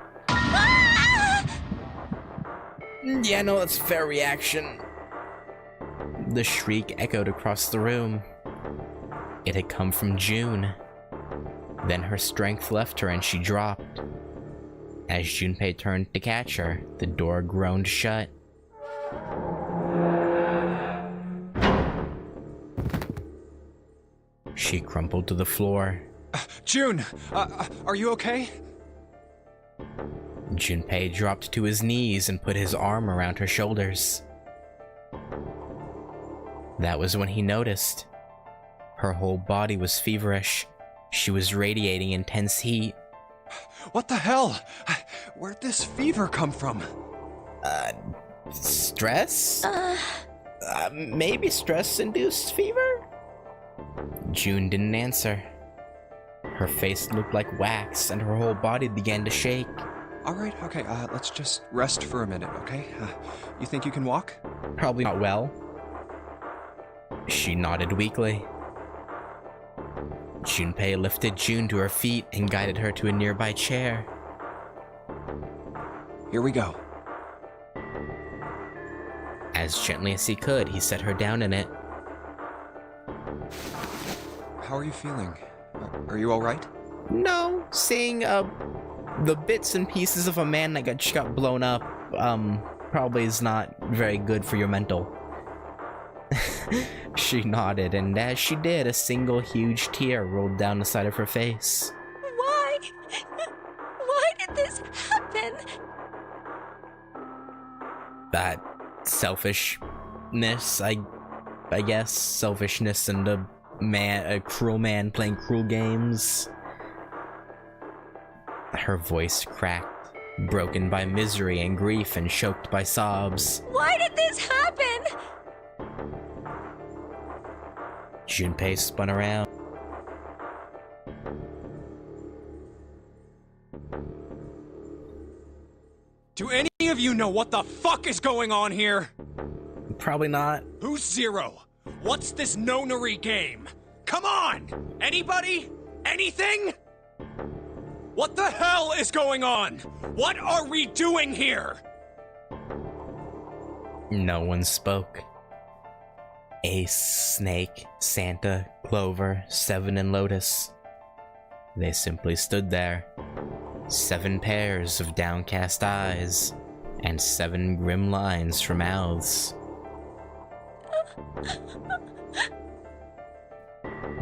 Yeah, no, that's fair reaction. The shriek echoed across the room. It had come from June. Then her strength left her and she dropped. As Junpei turned to catch her, the door groaned shut. She crumpled to the floor. June, are you okay? Junpei dropped to his knees and put his arm around her shoulders. That was when he noticed. Her whole body was feverish. She was radiating intense heat. What the hell? Where'd this fever come from? Stress? Maybe stress-induced fever? June didn't answer. Her face looked like wax and her whole body began to shake. Alright, okay, let's just rest for a minute, okay? You think you can walk? Probably not well. She nodded weakly. Junpei lifted June to her feet and guided her to a nearby chair. Here we go. As gently as he could, he set her down in it. How are you feeling? Are you alright? No, seeing the bits and pieces of a man that just got blown up probably is not very good for your mental. She nodded, and as she did, a single huge tear rolled down the side of her face. Why? Why did this happen? That selfishness, I guess, selfishness and a cruel man playing cruel games. Her voice cracked, broken by misery and grief and choked by sobs. Why did this happen? Junpei spun around. Do any of you know what the fuck is going on here? Probably not. Who's Zero? What's this nonary game? Come on! Anybody? Anything? What the hell is going on? What are we doing here? No one spoke. Ace, Snake, Santa, Clover, Seven, and Lotus. They simply stood there. 7 pairs of downcast eyes, and 7 grim lines from mouths.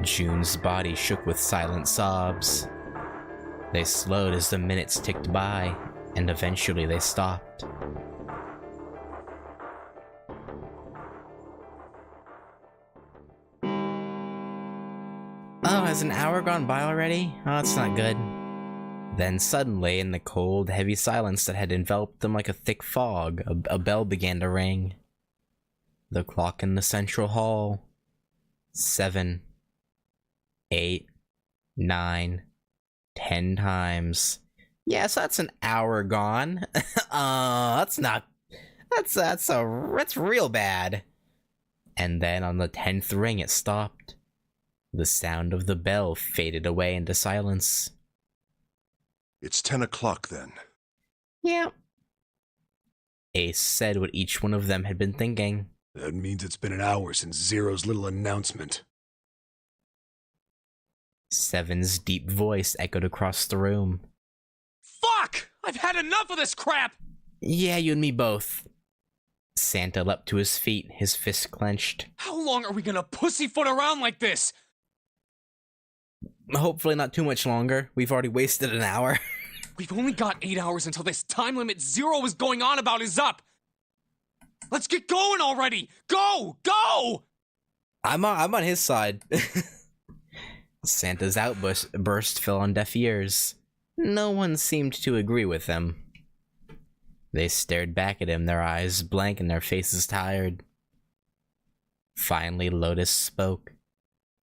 June's body shook with silent sobs. They slowed as the minutes ticked by, and eventually they stopped. Oh, has an hour gone by already? Oh, that's not good. Then suddenly, in the cold, heavy silence that had enveloped them like a thick fog, a bell began to ring. The clock in the central hall. 7, 8, 9, 10 times. Yes, that's an hour gone. That's real bad. And then on the 10th ring, it stopped. The sound of the bell faded away into silence. It's 10 o'clock then. Yeah. Ace said what each one of them had been thinking. That means it's been an hour since Zero's little announcement. Seven's deep voice echoed across the room. Fuck! I've had enough of this crap! Yeah, you and me both. Santa leapt to his feet, his fists clenched. How long are we gonna pussyfoot around like this? Hopefully not too much longer. We've already wasted an hour. We've only got 8 hours until this time limit Zero was going on about is up! Let's get going already! Go! Go! I'm on his side. Santa's outburst fell on deaf ears. No one seemed to agree with him. They stared back at him, their eyes blank and their faces tired. Finally, Lotus spoke.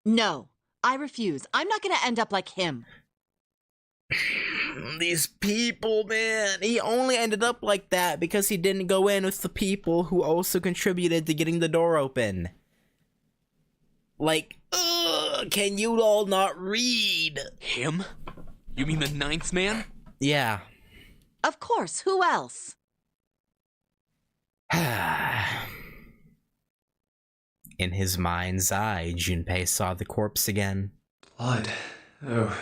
No, I refuse. I'm not gonna end up like him. These people, man. He only ended up like that because he didn't go in with the people who also contributed to getting the door open. Like, can you all not read? Him? You mean the ninth man? Yeah. Of course, who else? In his mind's eye, Junpei saw the corpse again. Blood. Oh.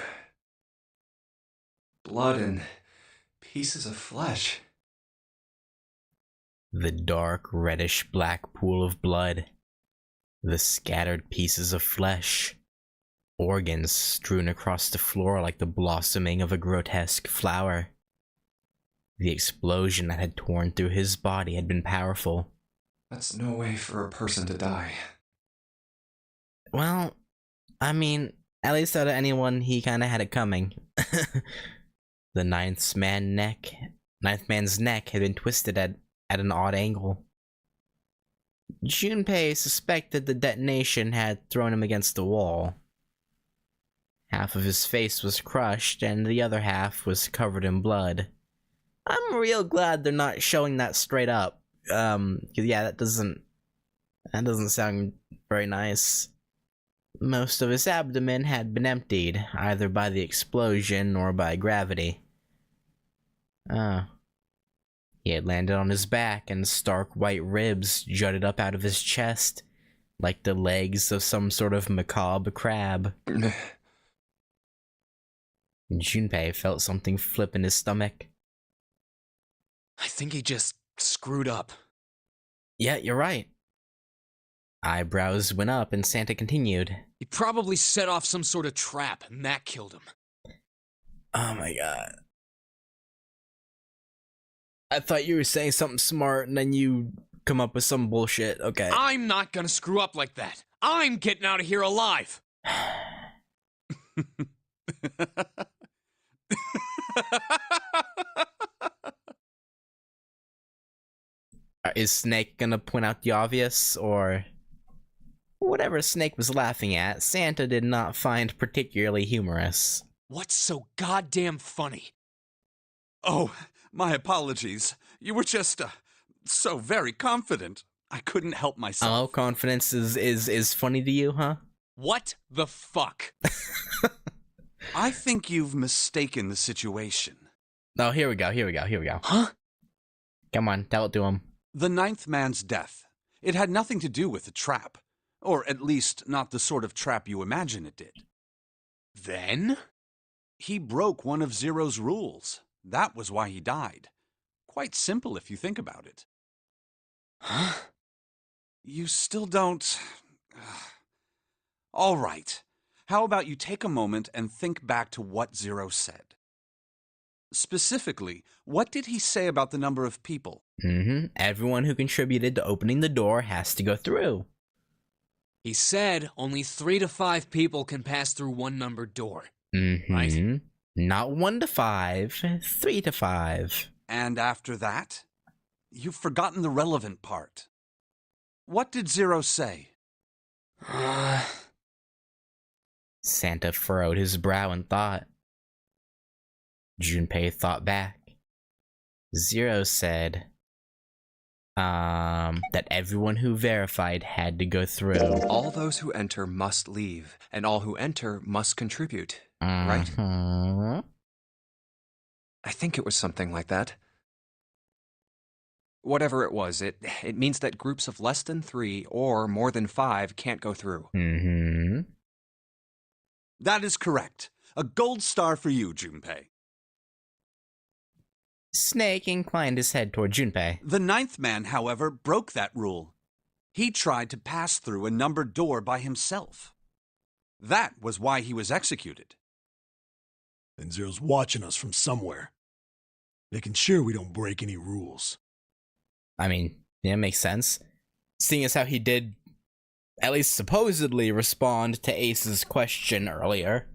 Blood and pieces of flesh. The dark, reddish-black pool of blood. The scattered pieces of flesh. Organs strewn across the floor like the blossoming of a grotesque flower. The explosion that had torn through his body had been powerful. That's no way for a person to die. Well, I mean, at least out of anyone, he kinda had it coming. The ninth man's neck had been twisted at an odd angle. Junpei suspected the detonation had thrown him against the wall. Half of his face was crushed, and the other half was covered in blood. I'm real glad they're not showing that straight up. 'Cause yeah, that doesn't sound very nice. Most of his abdomen had been emptied, either by the explosion or by gravity. He had landed on his back, and stark white ribs jutted up out of his chest, like the legs of some sort of macabre crab. Junpei felt something flip in his stomach. I think he just screwed up. Yeah, you're right. Eyebrows went up, and Santa continued. He probably set off some sort of trap, and that killed him. Oh my god. I thought you were saying something smart, and then you come up with some bullshit. Okay. I'm not gonna screw up like that. I'm getting out of here alive. Is Snake gonna point out the obvious, or... Whatever Snake was laughing at, Santa did not find particularly humorous. What's so goddamn funny? Oh, my apologies. You were just, so very confident. I couldn't help myself. Oh, confidence is funny to you, huh? What the fuck? I think you've mistaken the situation. Oh, here we go. Huh? Come on, tell it to him. The ninth man's death. It had nothing to do with the trap. Or at least, not the sort of trap you imagine it did. Then? He broke one of Zero's rules. That was why he died. Quite simple if you think about it. Huh? You still don't... All right. How about you take a moment and think back to what Zero said? Specifically, what did he say about the number of people? Everyone who contributed to opening the door has to go through. He said only 3 to 5 people can pass through one numbered door. Right? Not 1 to 5, 3 to 5. And after that? You've forgotten the relevant part. What did Zero say? Santa furrowed his brow in thought. Junpei thought back. Zero said, that everyone who verified had to go through. All those who enter must leave, and all who enter must contribute, right? I think it was something like that. Whatever it was, it means that groups of less than 3 or more than 5 can't go through. Mm-hmm. That is correct. A gold star for you, Junpei. Snake inclined his head toward Junpei. The 9th man, however, broke that rule. He tried to pass through a numbered door by himself. That was why he was executed. And Zero's watching us from somewhere, making sure we don't break any rules. I mean, yeah, it makes sense. Seeing as how he did, at least supposedly, respond to Ace's question earlier.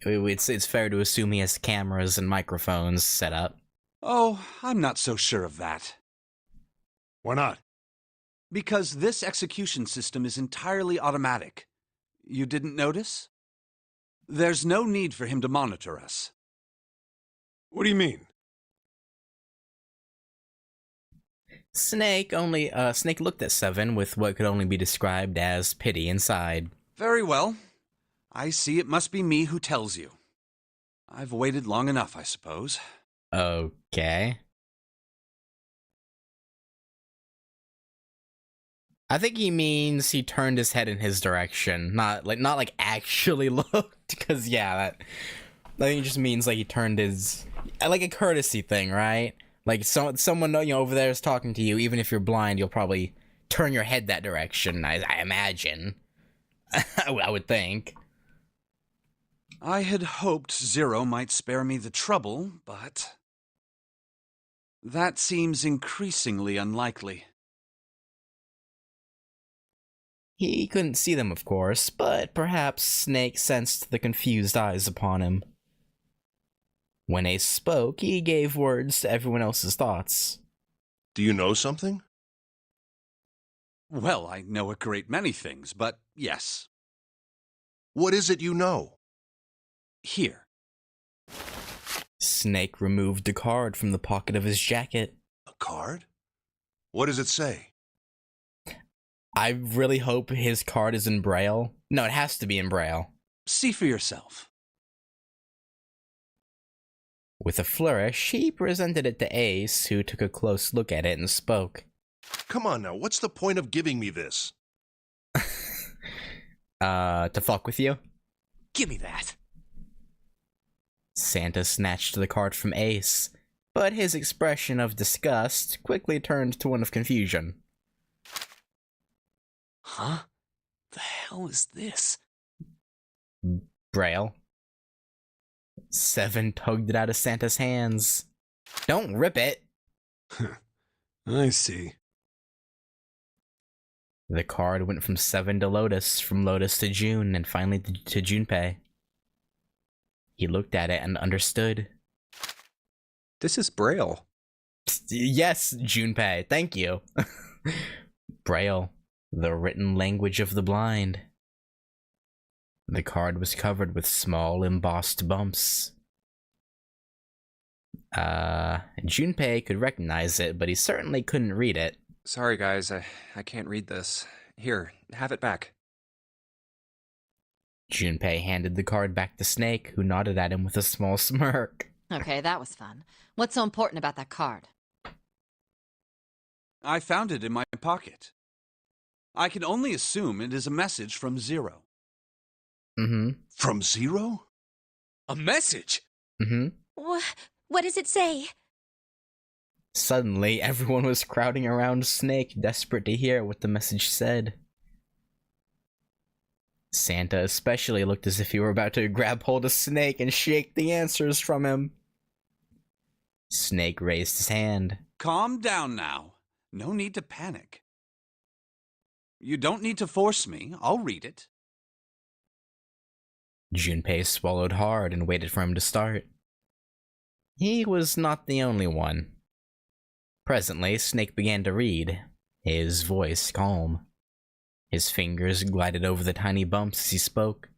It's fair to assume he has cameras and microphones set up. Oh, I'm not so sure of that. Why not? Because this execution system is entirely automatic. You didn't notice? There's no need for him to monitor us. What do you mean? Snake looked at Seven with what could only be described as pity inside. Very well. I see it must be me who tells you. I've waited long enough, I suppose. Okay. I think he means he turned his head in his direction, not like actually looked, because yeah, I think it just means like he turned his, like a courtesy thing, right? Like someone over there is talking to you, even if you're blind, you'll probably turn your head that direction, I imagine. I would think. I had hoped Zero might spare me the trouble, but that seems increasingly unlikely. He couldn't see them, of course, but perhaps Snake sensed the confused eyes upon him. When Ace spoke, he gave words to everyone else's thoughts. Do you know something? Well, I know a great many things, but yes. What is it you know? Here. Snake removed a card from the pocket of his jacket. A card? What does it say? I really hope his card is in Braille. No, it has to be in Braille. See for yourself. With a flourish, he presented it to Ace, who took a close look at it and spoke. Come on now, what's the point of giving me this? To fuck with you? Give me that. Santa snatched the card from Ace, but his expression of disgust quickly turned to one of confusion. Huh? The hell is this? Braille. Seven tugged it out of Santa's hands. Don't rip it! I see. The card went from Seven to Lotus, from Lotus to June, and finally to Junpei. He looked at it and understood. This is Braille. Yes, Junpei, thank you. Braille, the written language of the blind. The card was covered with small embossed bumps. Junpei could recognize it, but he certainly couldn't read it. Sorry, guys, I can't read this. Here, have it back. Junpei handed the card back to Snake, who nodded at him with a small smirk. Okay, that was fun. What's so important about that card? I found it in my pocket. I can only assume it is a message from Zero. Mm-hmm. From Zero? A message? Mm-hmm. What does it say? Suddenly, everyone was crowding around Snake, desperate to hear what the message said. Santa especially looked as if he were about to grab hold of Snake and shake the answers from him. Snake raised his hand. Calm down now. No need to panic. You don't need to force me. I'll read it. Junpei swallowed hard and waited for him to start. He was not the only one. Presently, Snake began to read, his voice calm. His fingers glided over the tiny bumps as he spoke.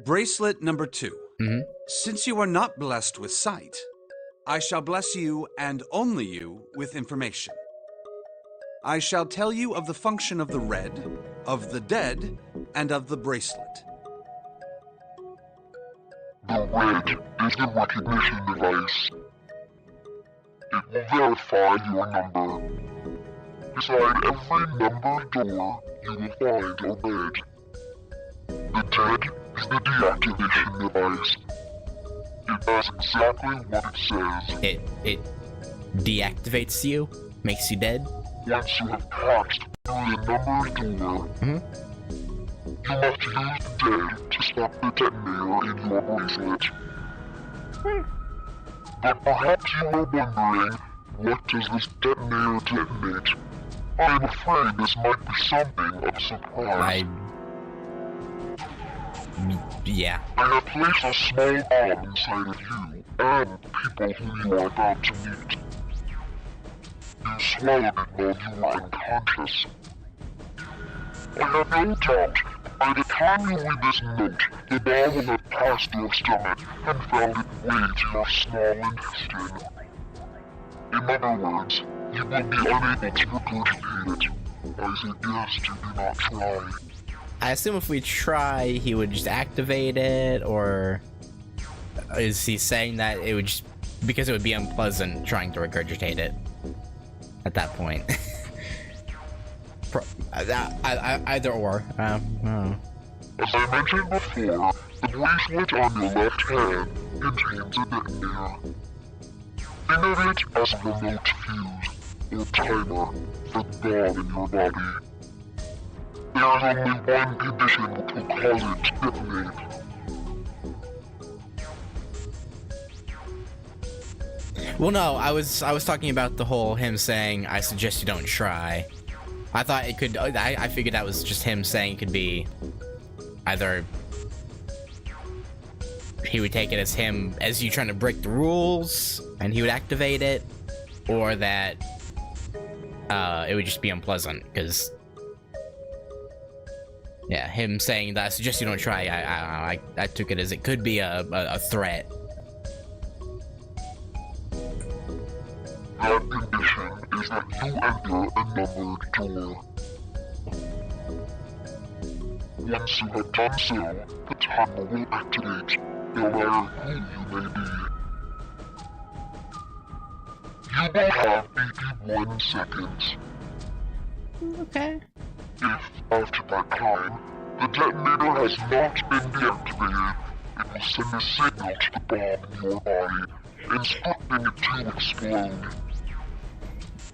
Bracelet number 2. Mm-hmm. Since you are not blessed with sight, I shall bless you, and only you, with information. I shall tell you of the function of the red, of the dead, and of the bracelet. The red is the recognition device. It will verify your number. Beside every numbered door, you will find a red. The dead is the deactivation device. It does exactly what it says. It deactivates you? Makes you dead? Once you have passed through the numbered door, you must use the dead to stop the detonator in your bracelet. But perhaps you are wondering, what does this detonator detonate? I am afraid this might be something of a surprise. Yeah. I have placed a small bomb inside of you and people who you are about to meet. You swallowed it while you were unconscious. I have no doubt, by the time you read this note, the bomb will have passed your stomach and found its way to your small intestine. In other words, you will be unable to regurgitate it. I suggest you do not try. I assume if we try, he would just activate it, or is he saying that it would just, because it would be unpleasant trying to regurgitate it at that point? Either or. I don't know. As I mentioned before, the bracelet on your left hand contains a detonator. Think of it as a remote fuse, or timer, for the bomb in your body. There is only one condition which will cause it to detonate. Well, no, I was talking about the whole him saying, I suggest you don't try. I thought it could, I figured that was just him saying it could be either he would take it as him, as you trying to break the rules, and he would activate it, or that it would just be unpleasant, because yeah, him saying that I suggest you don't try, I took it as it could be a threat. That condition is that you enter a numbered door. Once you have done so, the timer will activate, no matter who you may be. You will have 81 seconds. Okay. If, after that time, the detonator has not been deactivated, it will send a signal to the bomb in your body, instructing it to explode.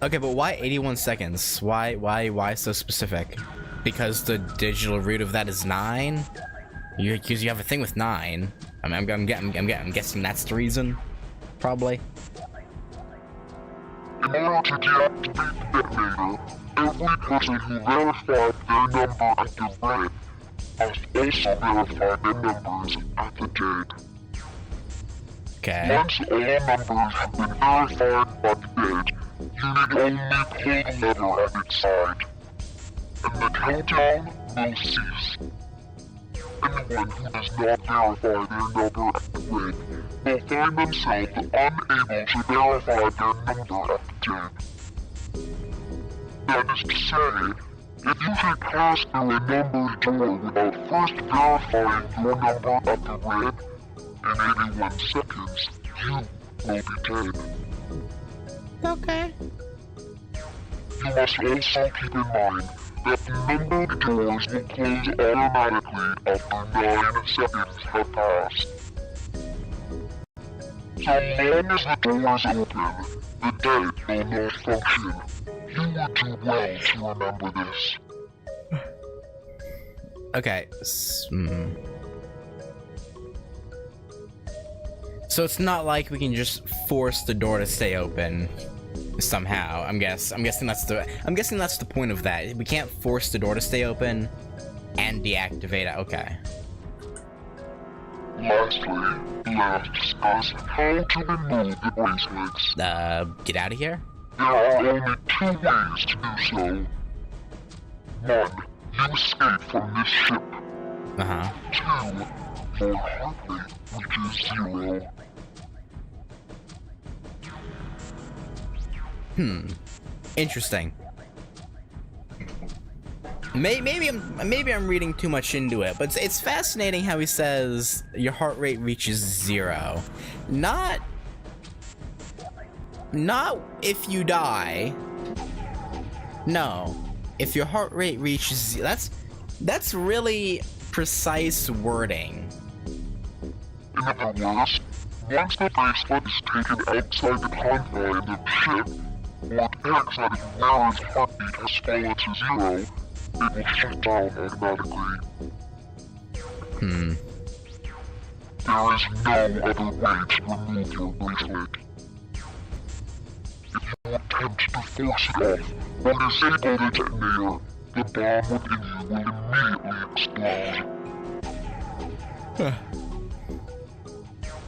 Okay, but why 81 seconds? Why so specific? Because the digital root of that is 9? Because you have a thing with 9. I'm guessing that's the reason. Probably. In order to deactivate the detonator, every person who verified their number at the red must also verify their numbers at the dead. Okay. Once all numbers have been verified by the dead, you need only pull the lever at its side, and the countdown will cease. Anyone who does not verify their number at the red will find themselves unable to verify their number at the dead. That is to say, if you should pass through a numbered door without first verifying your number at the red, in 81 seconds, you will be dead. Okay. You must also keep in mind that the numbered doors will close automatically after 9 seconds have passed. So long as the doors open, the dead will not function. You would do well to remember this. Okay. So it's not like we can just force the door to stay open somehow. I'm guessing that's the point of that. We can't force the door to stay open and deactivate it. Okay. Lastly, let's discuss how to remove the bracelets. Get out of here? There are only 2 ways to do so. 1. You escape from this ship. 2. Your heart rate reaches 0. Interesting. Maybe I'm reading too much into it, but it's fascinating how he says your heart rate reaches 0. Not not if you die. No. If your heart rate reaches... That's really precise wording. In other words, once the bracelet is taken outside the confines of the ship, or it acts that Yara's heartbeat has fallen to 0, it will shut down automatically. There is no other way to remove your bracelet. If you attempt to force it off or disable the detonator, the bomb within you will immediately explode.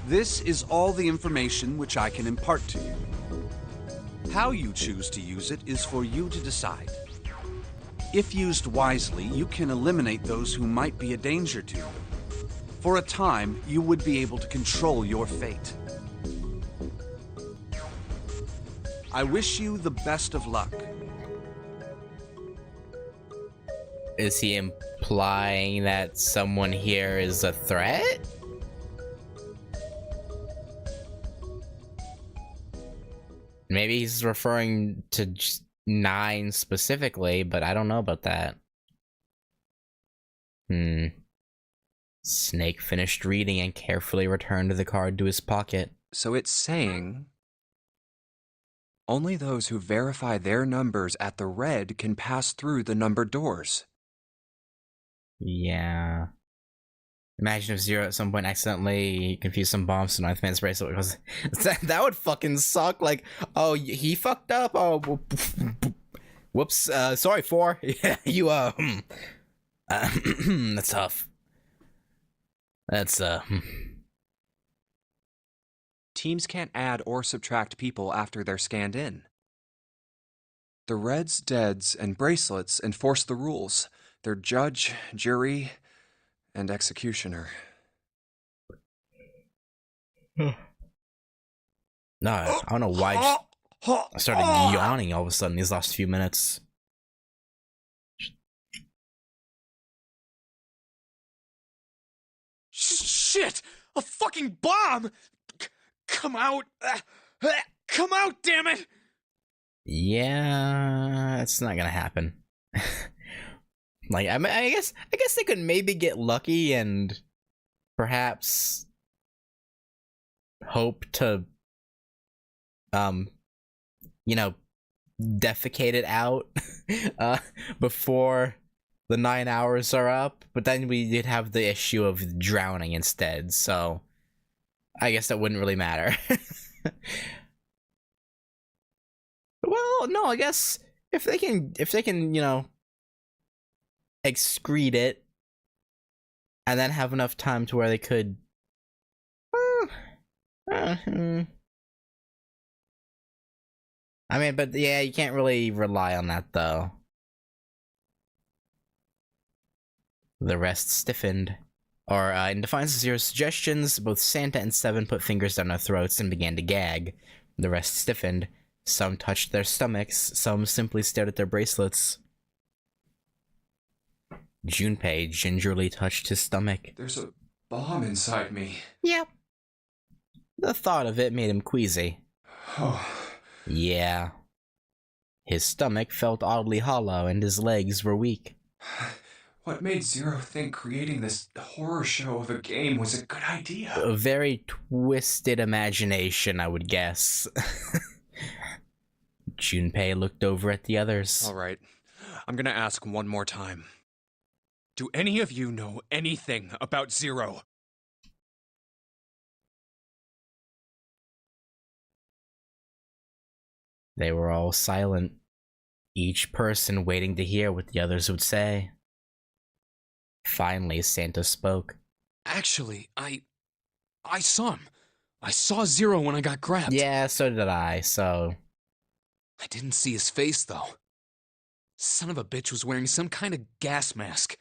This is all the information which I can impart to you. How you choose to use it is for you to decide. If used wisely, you can eliminate those who might be a danger to you. For a time, you would be able to control your fate. I wish you the best of luck. Is he implying that someone here is a threat? Maybe he's referring to just 9 specifically, but I don't know about that. Snake finished reading and carefully returned the card to his pocket. So it's saying only those who verify their numbers at the red can pass through the numbered doors. Yeah. Imagine if Zero at some point accidentally confused some bombs to Ninth Man's bracelet. Because that would fucking suck. Like, oh, he fucked up. Oh, whoops. Sorry, 4. Yeah, you, that's tough. That's, Teams can't add or subtract people after they're scanned in. The Reds, Deads, and Bracelets enforce the rules. They're judge, jury, and executioner. No, I don't know why I started yawning all of a sudden these last few minutes. Shit! A fucking bomb! Come out! Come out, damn it! Yeah, it's not gonna happen. Like, I mean, I guess they could maybe get lucky and perhaps hope to, you know, defecate it out before the 9 hours are up. But then we did have the issue of drowning instead, so I guess that wouldn't really matter. Well, no, I guess if they can, you know, excrete it and then have enough time to where they could I mean, but yeah, you can't really rely on that though. The rest stiffened. Or, in defiance of Zero's suggestions, both Santa and Seven put fingers down their throats and began to gag. The rest stiffened. Some touched their stomachs, some simply stared at their bracelets. Junpei gingerly touched his stomach. There's a bomb inside me. Yep. The thought of it made him queasy. Oh. Yeah. His stomach felt oddly hollow and his legs were weak. What made Zero think creating this horror show of a game was a good idea? A very twisted imagination, I would guess. Junpei looked over at the others. All right, I'm gonna ask one more time. Do any of you know anything about Zero? They were all silent, each person waiting to hear what the others would say. Finally, Santa spoke. Actually, I saw him. I saw Zero when I got grabbed. Yeah, so did I, so... I didn't see his face, though. Son of a bitch was wearing some kind of gas mask.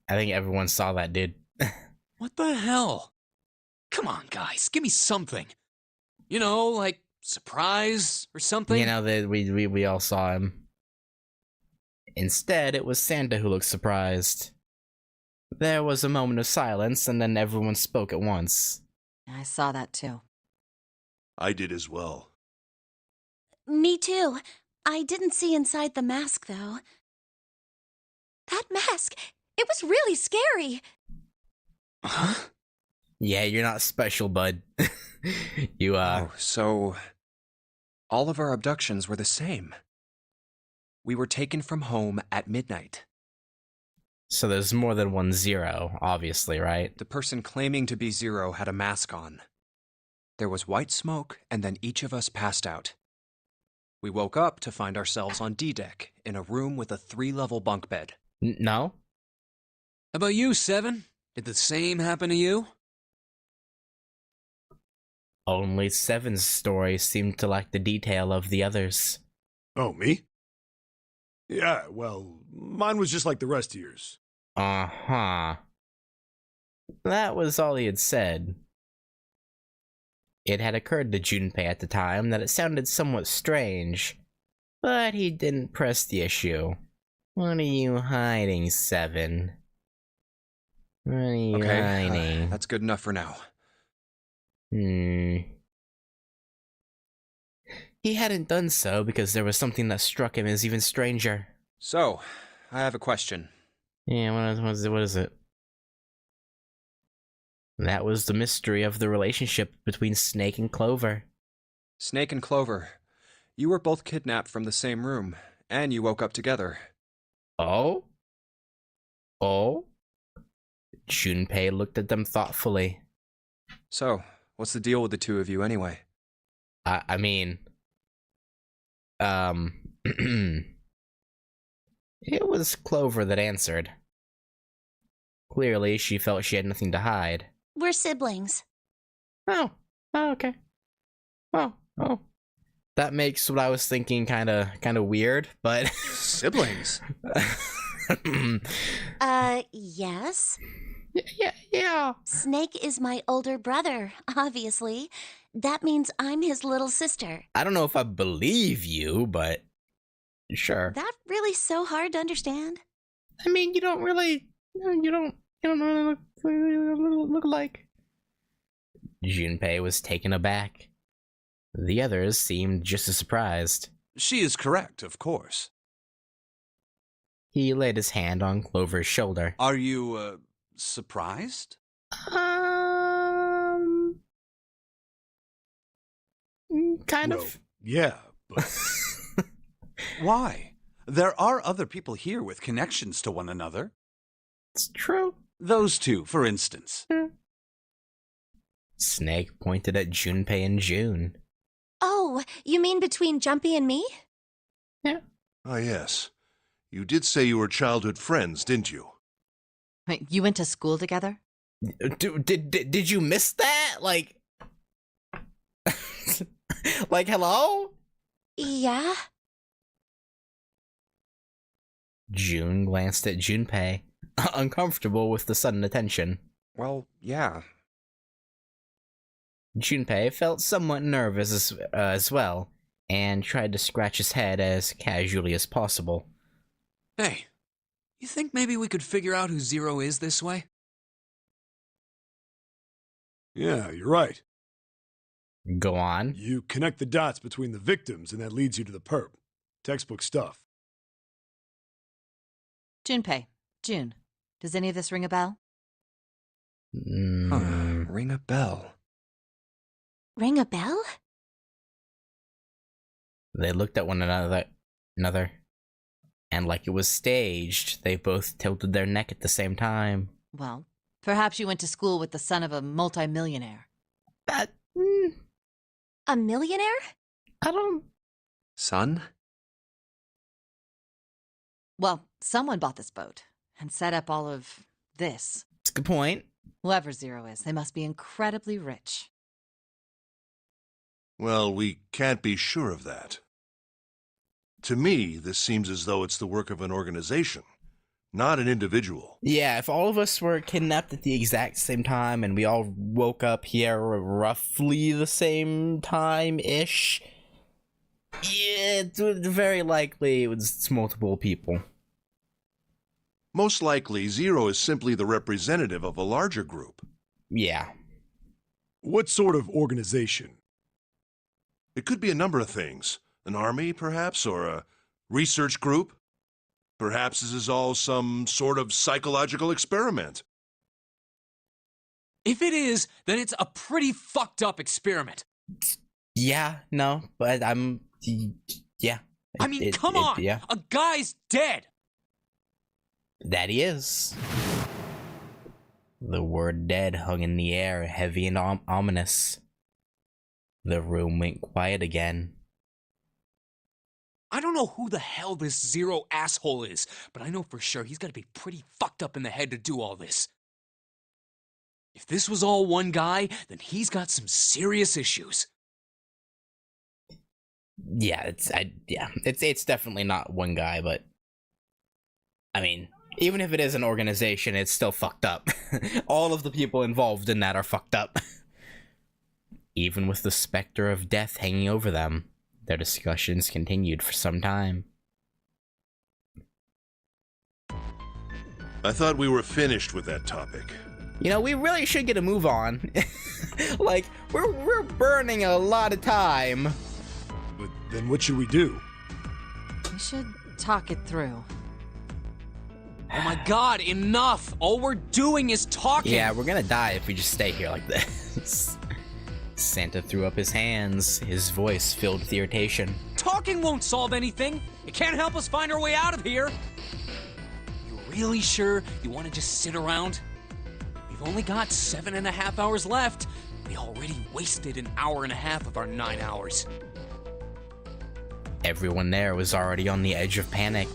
I think everyone saw that, dude. What the hell? Come on, guys, give me something. You know, like, surprise or something? You know, we all saw him. Instead, it was Santa who looked surprised. There was a moment of silence, and then everyone spoke at once. I saw that too. I did as well. Me too. I didn't see inside the mask, though. That mask! It was really scary! Huh? Yeah, you're not special, bud. You, Oh, so all of our abductions were the same. We were taken from home at midnight. So there's more than one Zero, obviously, right? The person claiming to be Zero had a mask on. There was white smoke, and then each of us passed out. We woke up to find ourselves on D-Deck, in a room with a 3-level bunk bed. No? How about you, Seven? Did the same happen to you? Only Seven's story seemed to lack the detail of the others. Oh, me? Yeah, well, mine was just like the rest of yours. Uh-huh. That was all he had said. It had occurred to Junpei at the time that it sounded somewhat strange, but he didn't press the issue. What are you hiding, Seven? What are you hiding? That's good enough for now. He hadn't done so because there was something that struck him as even stranger. So, I have a question. Yeah, what is it? That was the mystery of the relationship between Snake and Clover. Snake and Clover, you were both kidnapped from the same room, and you woke up together. Oh? Oh? Junpei looked at them thoughtfully. So, what's the deal with the two of you anyway? I mean... It was Clover that answered. Clearly, she felt she had nothing to hide. We're siblings. Oh, okay. Oh. That makes what I was thinking kind of weird, but... Siblings? Yes. Yeah. Snake is my older brother, obviously. That means I'm his little sister. I don't know if I believe you, but sure. That really so hard to understand? I mean, you don't really look alike. Junpei was taken aback. The others seemed just as surprised. She is correct, of course. He laid his hand on Clover's shoulder. Are you, surprised? Kind Well, of. yeah, but... Why? There are other people here with connections to one another. It's true. Those two, for instance. Snake pointed at Junpei and June. Oh, you mean between Jumpy and me? Yeah. Ah, yes. You did say you were childhood friends, didn't you? Wait, you went to school together? Did you miss that? Like... like, hello? Yeah. June glanced at Junpei, uncomfortable with the sudden attention. Well, yeah. Junpei felt somewhat nervous as well, and tried to scratch his head as casually as possible. Hey, you think maybe we could figure out who Zero is this way? Yeah, you're right. Go on. You connect the dots between the victims, and that leads you to the perp. Textbook stuff. Junpei, June, does any of this ring a bell? Ring a bell. Ring a bell? They looked at one another, and like it was staged, they both tilted their neck at the same time. Well, perhaps you went to school with the son of a multimillionaire. That... A millionaire? I don't... Son? Well, someone bought this boat and set up all of this. That's a good point. Whoever Zero is, they must be incredibly rich. Well, we can't be sure of that. To me, this seems as though it's the work of an organization, not an individual. Yeah, if all of us were kidnapped at the exact same time and we all woke up here roughly the same time-ish, yeah, it's very likely it's multiple people. Most likely, Zero is simply the representative of a larger group. Yeah. What sort of organization? It could be a number of things. An army, perhaps, or a research group. Perhaps this is all some sort of psychological experiment. If it is, then it's a pretty fucked up experiment. Yeah, no, but yeah. I mean, come on! Yeah. A guy's dead! That he is. The word dead hung in the air, heavy and ominous. The room went quiet again. I don't know who the hell this Zero asshole is, but I know for sure he's gotta be pretty fucked up in the head to do all this. If this was all one guy, then he's got some serious issues. Yeah, it's definitely not one guy, but I mean, even if it is an organization, it's still fucked up. All of the people involved in that are fucked up. Even with the specter of death hanging over them, their discussions continued for some time. I thought we were finished with that topic. You know, we really should get a move on. Like, we're burning a lot of time. But then what should we do? We should talk it through. Oh my god, enough! All we're doing is talking! Yeah, we're gonna die if we just stay here like this. Santa threw up his hands, his voice filled with irritation. Talking won't solve anything! It can't help us find our way out of here! You really sure you want to just sit around? We've only got 7.5 hours left. We already wasted an hour and a half of our 9 hours. Everyone there was already on the edge of panic.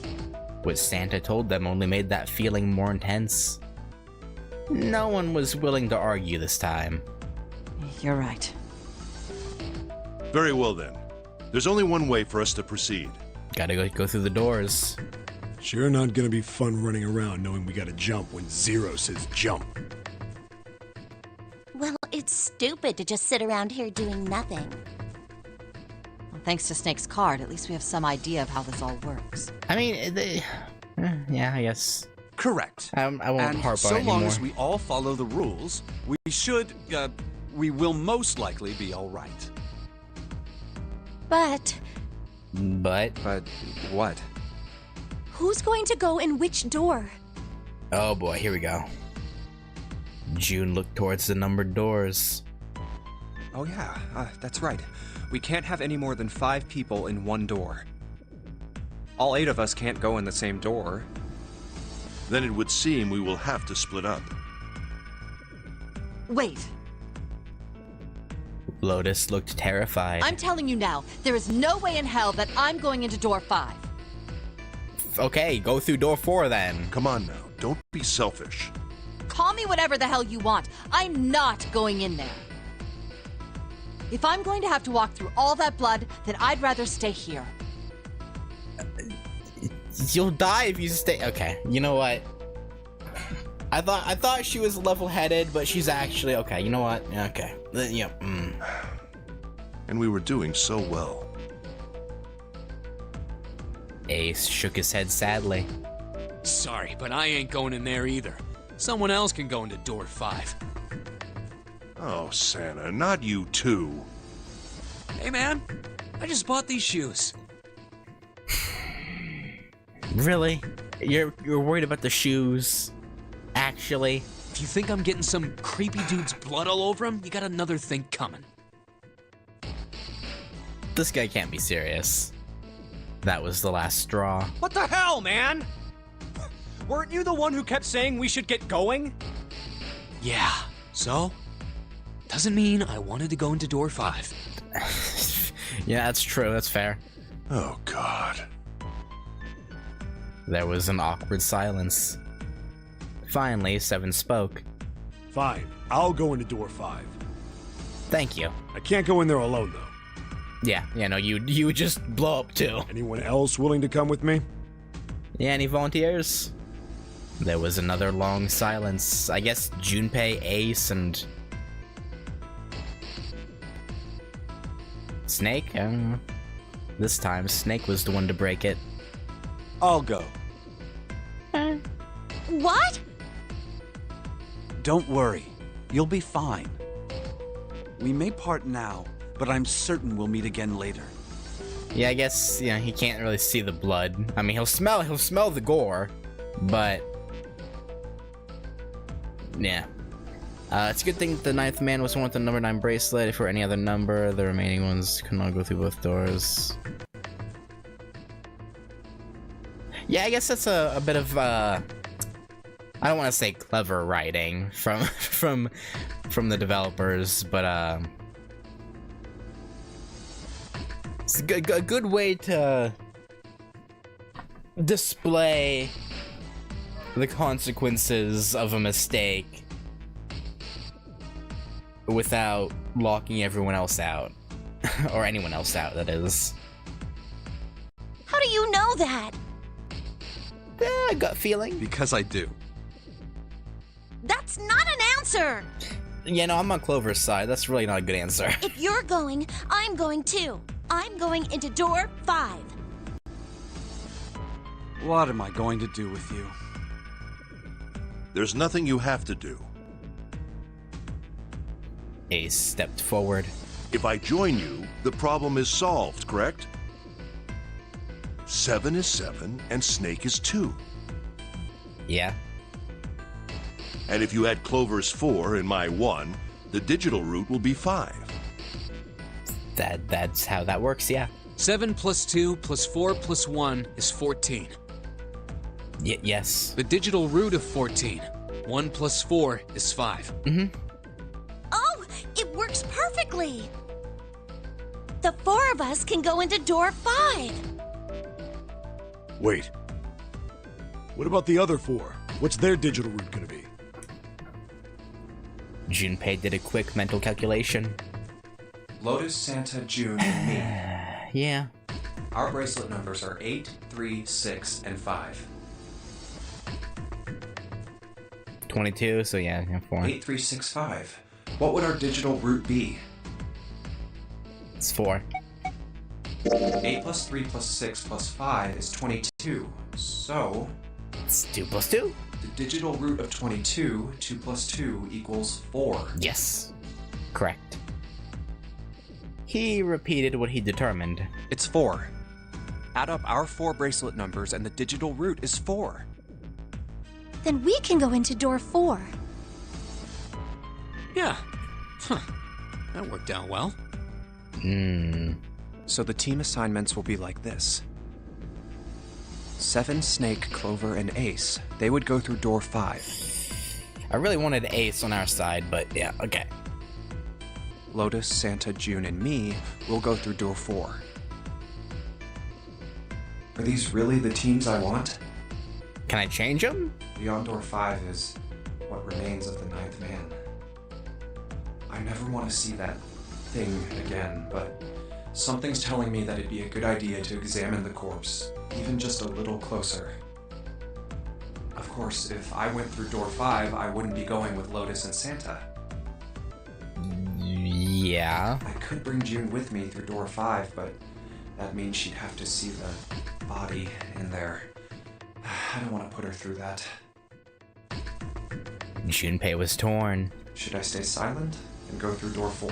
What Santa told them only made that feeling more intense. No one was willing to argue this time. You're right. Very well then. There's only one way for us to proceed. Gotta go through the doors. Sure not gonna be fun running around knowing we gotta jump when Zero says jump. Well, it's stupid to just sit around here doing nothing. Well, thanks to Snake's card, at least we have some idea of how this all works. I mean, yeah, I guess. Correct. I won't And harp so on it anymore. long as we all follow the rules, we will most likely be all right. But But what? Who's going to go in which door? Oh boy, here we go. June looked towards the numbered doors. Oh yeah, that's right. We can't have any more than 5 people in one door. All 8 of us can't go in the same door. Then it would seem we will have to split up. Wait, Lotus looked terrified. I'm telling you now, there is no way in hell that I'm going into door 5. Okay, go through door 4 then. Come on now, don't be selfish. Call me whatever the hell you want. I'm not going in there. If I'm going to have to walk through all that blood, then I'd rather stay here. You'll die if you stay. Okay, you know what? I thought she was level-headed, but she's actually okay. You know what? Okay. Yeah. And we were doing so well. Ace shook his head sadly. Sorry, but I ain't going in there either. Someone else can go into door 5. Oh, Santa, not you too. Hey man, I just bought these shoes. Really? You're worried about the shoes? Actually? If you think I'm getting some creepy dude's blood all over him, you got another thing coming. This guy can't be serious. That was the last straw. What the hell, man? Weren't you the one who kept saying we should get going? Yeah, so? Doesn't mean I wanted to go into door 5. Yeah, that's true. That's fair. Oh, God. There was an awkward silence. Finally, Seven spoke. Fine, I'll go into door 5. Thank you. I can't go in there alone, though. Yeah, no, you would just blow up too. Anyone else willing to come with me? Yeah, any volunteers? There was another long silence. I guess Junpei, Ace, and Snake? I don't know. This time, Snake was the one to break it. I'll go. what? Don't worry. You'll be fine. We may part now, but I'm certain we'll meet again later. Yeah, I guess, yeah, he can't really see the blood. I mean, he'll smell the gore, but yeah. It's a good thing the 9th man was one with the number 9 bracelet. If for any other number, the remaining ones can all go through both doors. Yeah, I guess that's a bit of I don't want to say clever writing from the developers, but it's a good way to display the consequences of a mistake without locking everyone else out. Or anyone else out, that is. How do you know that? Gut feeling. Because I do. That's not an answer! Yeah, no, I'm on Clover's side. That's really not a good answer. If you're going, I'm going too. I'm going into door 5. What am I going to do with you? There's nothing you have to do. Ace stepped forward. If I join you, the problem is solved, correct? 7 is 7, and Snake is 2. Yeah. And if you add Clover's 4 and my 1, the digital root will be 5. That's how that works, yeah. 7 plus 2 plus 4 plus 1 is 14. Yes. The digital root of 14. 1 plus 4 is 5. Mm-hmm. Oh, it works perfectly! The 4 of us can go into door 5. Wait. What about the other 4? What's their digital root gonna be? Junpei did a quick mental calculation. Lotus, Santa, June, and me. Yeah. Our bracelet numbers are 8, 3, 6, and 5. 22, so yeah, 4. 8, 3, 6, 5. What would our digital root be? It's 4. 8 plus 3 plus 6 plus 5 is 22. So... It's 2 plus 2? The digital root of 22, 2 plus 2 equals 4. Yes. Correct. He repeated what he determined. It's 4. Add up our 4 bracelet numbers and the digital root is 4. Then we can go into door 4. Yeah. Huh. That worked out well. So the team assignments will be like this. 7, Snake, Clover, and Ace. They would go through door 5. I really wanted Ace on our side, but yeah, okay. Lotus, Santa, June, and me will go through door 4. Are these really the teams I want? Can I change them? Beyond door 5 is what remains of the 9th man. I never want to see that thing again, but something's telling me that it'd be a good idea to examine the corpse, even just a little closer. Of course, if I went through door 5, I wouldn't be going with Lotus and Santa. Yeah. I could bring June with me through door 5, but that means she'd have to see the body in there. I don't want to put her through that. Junpei was torn. Should I stay silent and go through door 4?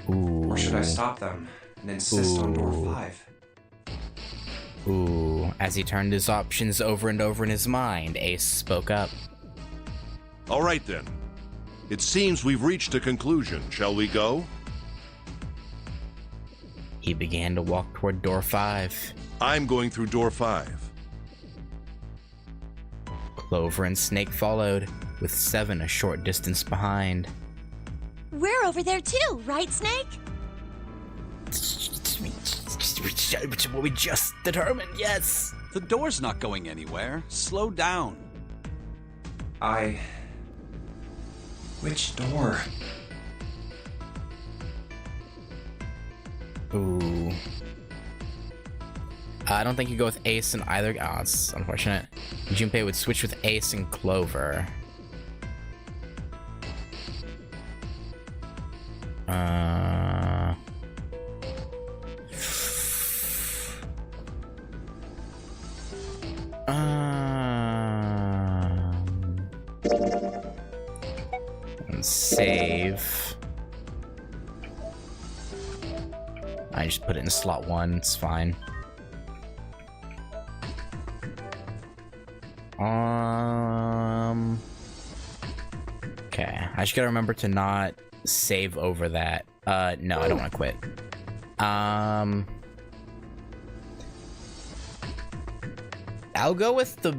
Ooh. Or should I stop them and insist on door 5? Ooh. As he turned his options over and over in his mind, Ace spoke up. All right then. It seems we've reached a conclusion. Shall we go? He began to walk toward door 5. I'm going through door 5. Clover and Snake followed, with 7 a short distance behind. We're over there too, right, Snake? What we just determined, yes. The door's not going anywhere. Slow down. Which door? Ooh. I don't think you go with Ace and either. Oh, it's unfortunate. Junpei would switch with Ace and Clover. And save. I just put it in slot 1, it's fine. Okay, I just gotta remember to not save over that. No, I don't want to quit. I'll go with the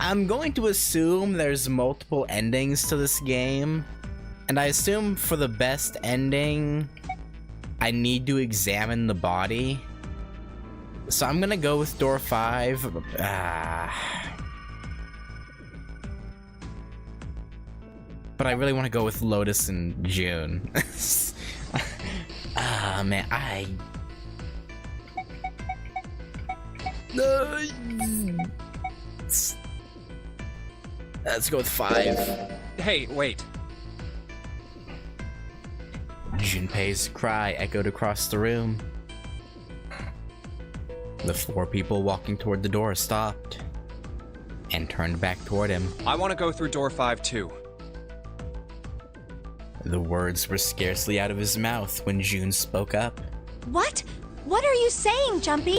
I'm going to assume there's multiple endings to this game, and I assume for the best ending, I need to examine the body. So I'm gonna go with door 5. But I really want to go with Lotus and June. Man, let's go with 5. Hey, wait. Junpei's cry echoed across the room. The 4 people walking toward the door stopped and turned back toward him. I want to go through door 5 too. The words were scarcely out of his mouth when June spoke up. What? What are you saying, Jumpy?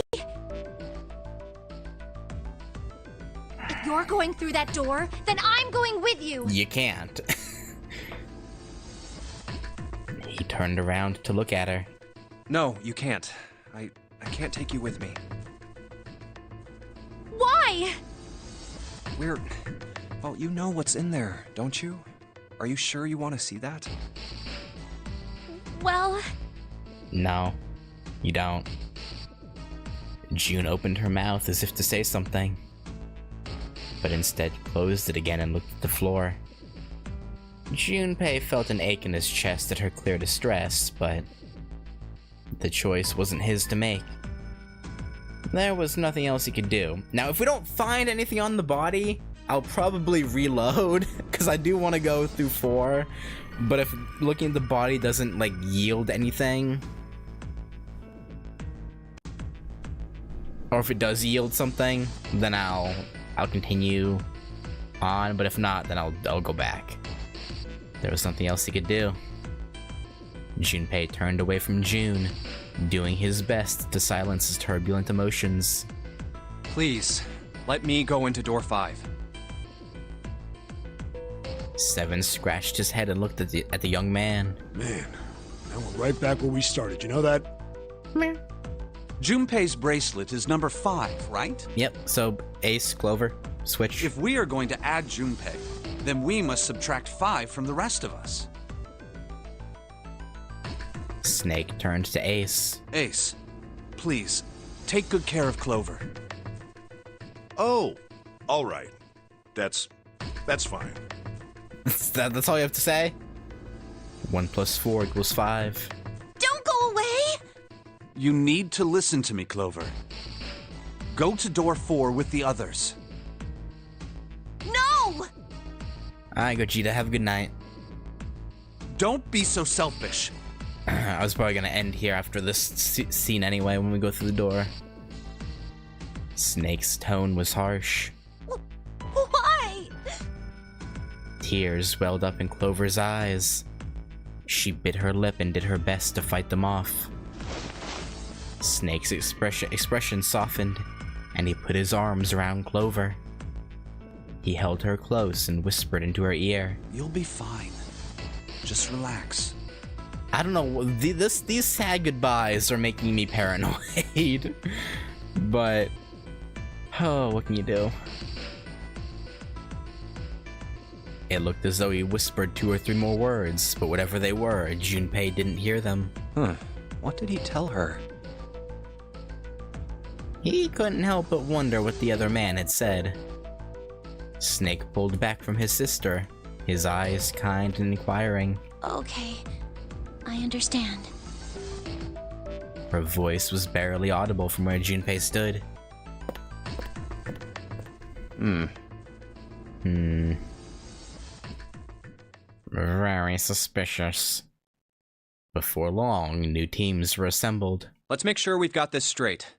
If you're going through that door, then I'm going with you. You can't. He turned around to look at her. No, you can't. I can't take you with me. Why? Well, you know what's in there, don't you? Are you sure you want to see that? Well... No, you don't. June opened her mouth as if to say something, but instead closed it again and looked at the floor. Junpei felt an ache in his chest at her clear distress, but the choice wasn't his to make. There was nothing else he could do. Now, if we don't find anything on the body, I'll probably reload, because I do want to go through 4, but if looking at the body doesn't, like, yield anything, or if it does yield something, then I'll continue on, but if not, then I'll go back. There was nothing else he could do. Junpei turned away from June, doing his best to silence his turbulent emotions. Please, let me go into door 5. 7 scratched his head and looked at the young man. Man, now we're right back where we started, you know that? Meh. Junpei's bracelet is number 5, right? Yep, so Ace, Clover, switch. If we are going to add Junpei, then we must subtract 5 from the rest of us. Snake turned to Ace. Ace, please, take good care of Clover. Oh, all right. That's fine. That's all you have to say? 1 + 4 = 5. Don't go away! You need to listen to me, Clover. Go to door 4 with the others. No! Alright, Gogeta, have a good night. Don't be so selfish. I was probably gonna end here after this scene anyway when we go through the door. Snake's tone was harsh. Why? Tears welled up in Clover's eyes. She bit her lip and did her best to fight them off. Snake's expression softened, and he put his arms around Clover. He held her close and whispered into her ear. You'll be fine. Just relax. I don't know, these sad goodbyes are making me paranoid. But, oh, what can you do? It looked as though he whispered 2 or 3 more words, but whatever they were, Junpei didn't hear them. What did he tell her? He couldn't help but wonder what the other man had said. Snake pulled back from his sister, his eyes kind and inquiring. Okay, I understand. Her voice was barely audible from where Junpei stood. Very suspicious. Before long, new teams were assembled. Let's make sure we've got this straight.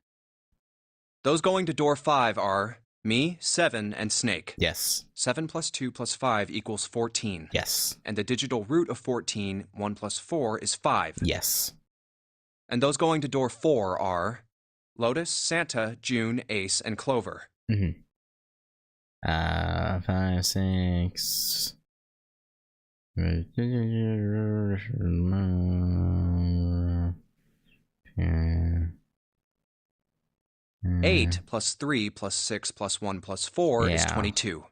Those going to door 5 are me, 7, and Snake. Yes. 7 plus 2 plus 5 equals 14. Yes. And the digital root of 14, 1 plus 4, is 5. Yes. And those going to door 4 are Lotus, Santa, June, Ace, and Clover. 5, 6. 8 plus 3 plus 6 plus 1 plus 4 is 22.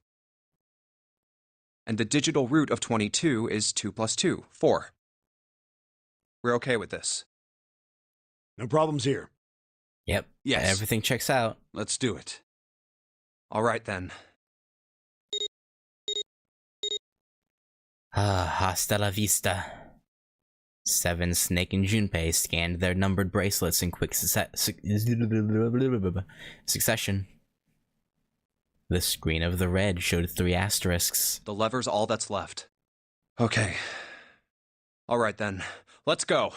And the digital root of 22 is 2 plus 2, 4. We're okay with this. No problems here. Yep. Yes. Everything checks out. Let's do it. All right, then. Hasta la vista. 7, Snake, and Junpei scanned their numbered bracelets in quick succession. The screen of the red showed 3 asterisks. The lever's all that's left. Okay. All right, then. Let's go.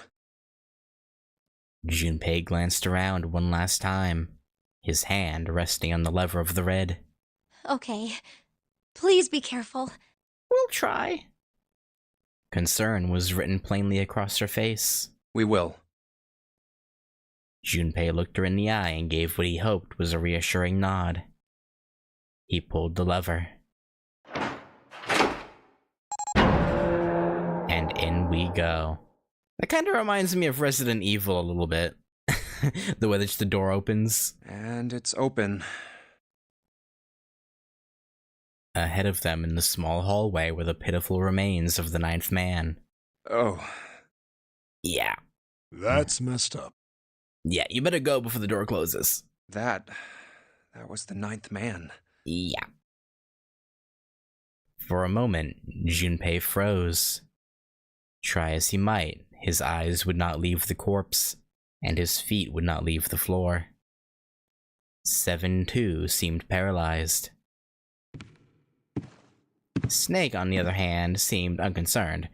Junpei glanced around one last time, his hand resting on the lever of the red. Okay. Please be careful. We'll try. Concern was written plainly across her face. We will. Junpei looked her in the eye and gave what he hoped was a reassuring nod. He pulled the lever. And in we go. That kind of reminds me of Resident Evil a little bit. The way that the door opens. And it's open. Ahead of them in the small hallway were the pitiful remains of the 9th man. Oh. Yeah. That's messed up. Yeah, you better go before the door closes. That was the 9th man. Yeah. For a moment, Junpei froze. Try as he might, his eyes would not leave the corpse, and his feet would not leave the floor. 7 too seemed paralyzed. Snake, on the other hand, seemed unconcerned.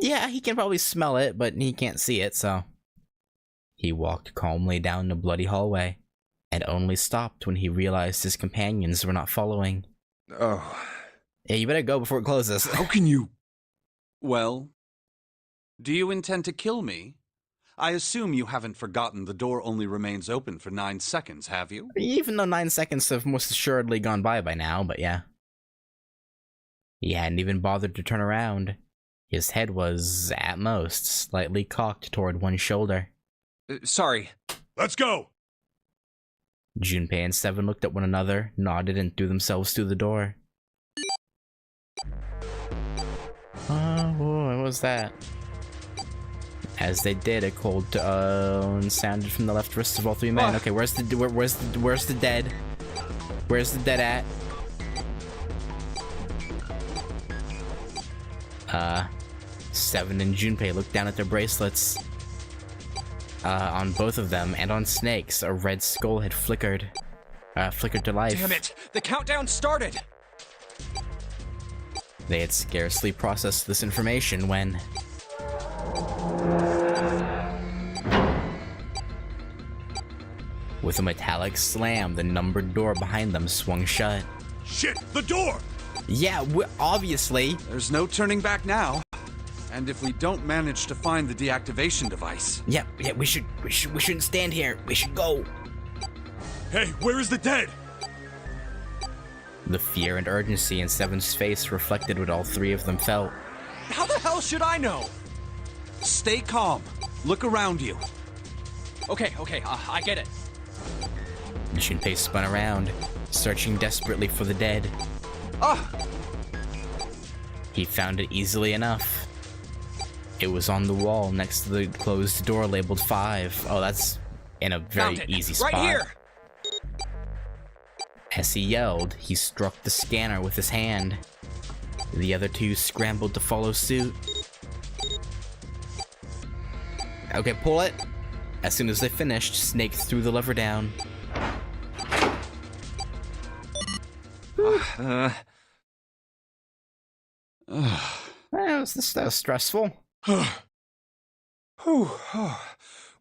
Yeah, he can probably smell it, but he can't see it, so... He walked calmly down the bloody hallway, and only stopped when he realized his companions were not following. Oh. Yeah, you better go before it closes. How can you... Well, do you intend to kill me? I assume you haven't forgotten the door only remains open for 9 seconds, have you? Even though 9 seconds have most assuredly gone by now, but yeah. He hadn't even bothered to turn around. His head was, at most, slightly cocked toward one shoulder. Sorry. Let's go! Junpei and 7 looked at one another, nodded, and threw themselves through the door. What was that? As they did, a cold tone sounded from the left wrist of all 3 men. Okay, where's the dead? Where's the dead at? 7 and Junpei looked down at their bracelets. On both of them, and on Snake's, a red skull had flickered to life. Damn it! The countdown started! They had scarcely processed this information when... With a metallic slam, the numbered door behind them swung shut. Shit! The door! Yeah, obviously. There's no turning back now. And if we don't manage to find the deactivation device... Yeah, we shouldn't stand here. We should go. Hey, where is the dead? The fear and urgency in 7's face reflected what all 3 of them felt. How the hell should I know? Stay calm. Look around you. Okay, I get it. Junpei spun around, searching desperately for the dead. He found it easily enough. It was on the wall next to the closed door labeled 5. Oh, that's in a very easy spot. Right here! As he yelled, he struck the scanner with his hand. The other 2 scrambled to follow suit. Okay, pull it. As soon as they finished, Snake threw the lever down. That was stressful. Whew.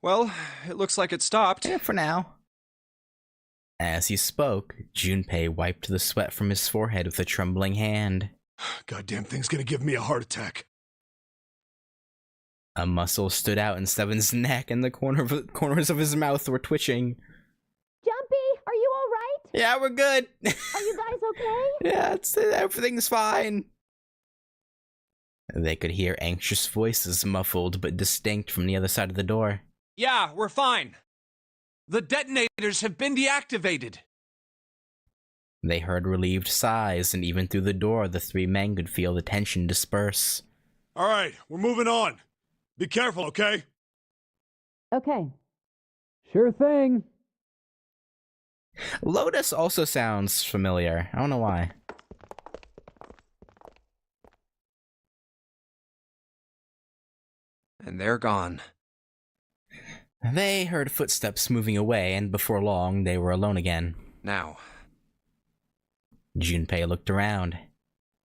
Well, it looks like it stopped. Yeah, for now. As he spoke, Junpei wiped the sweat from his forehead with a trembling hand. Goddamn thing's gonna give me a heart attack. A muscle stood out in Seven's neck, and the corners of his mouth were twitching. Jumpy, are you all right? Yeah, we're good. Are you guys okay? Yeah, everything's fine. They could hear anxious voices, muffled but distinct, from the other side of the door. Yeah, we're fine. The detonators have been deactivated. They heard relieved sighs, and even through the door, the three men could feel the tension disperse. All right, we're moving on. Be careful, okay? Okay. Sure thing. Lotus also sounds familiar. I don't know why. And they're gone. They heard footsteps moving away, and before long, they were alone again. Now. Junpei looked around.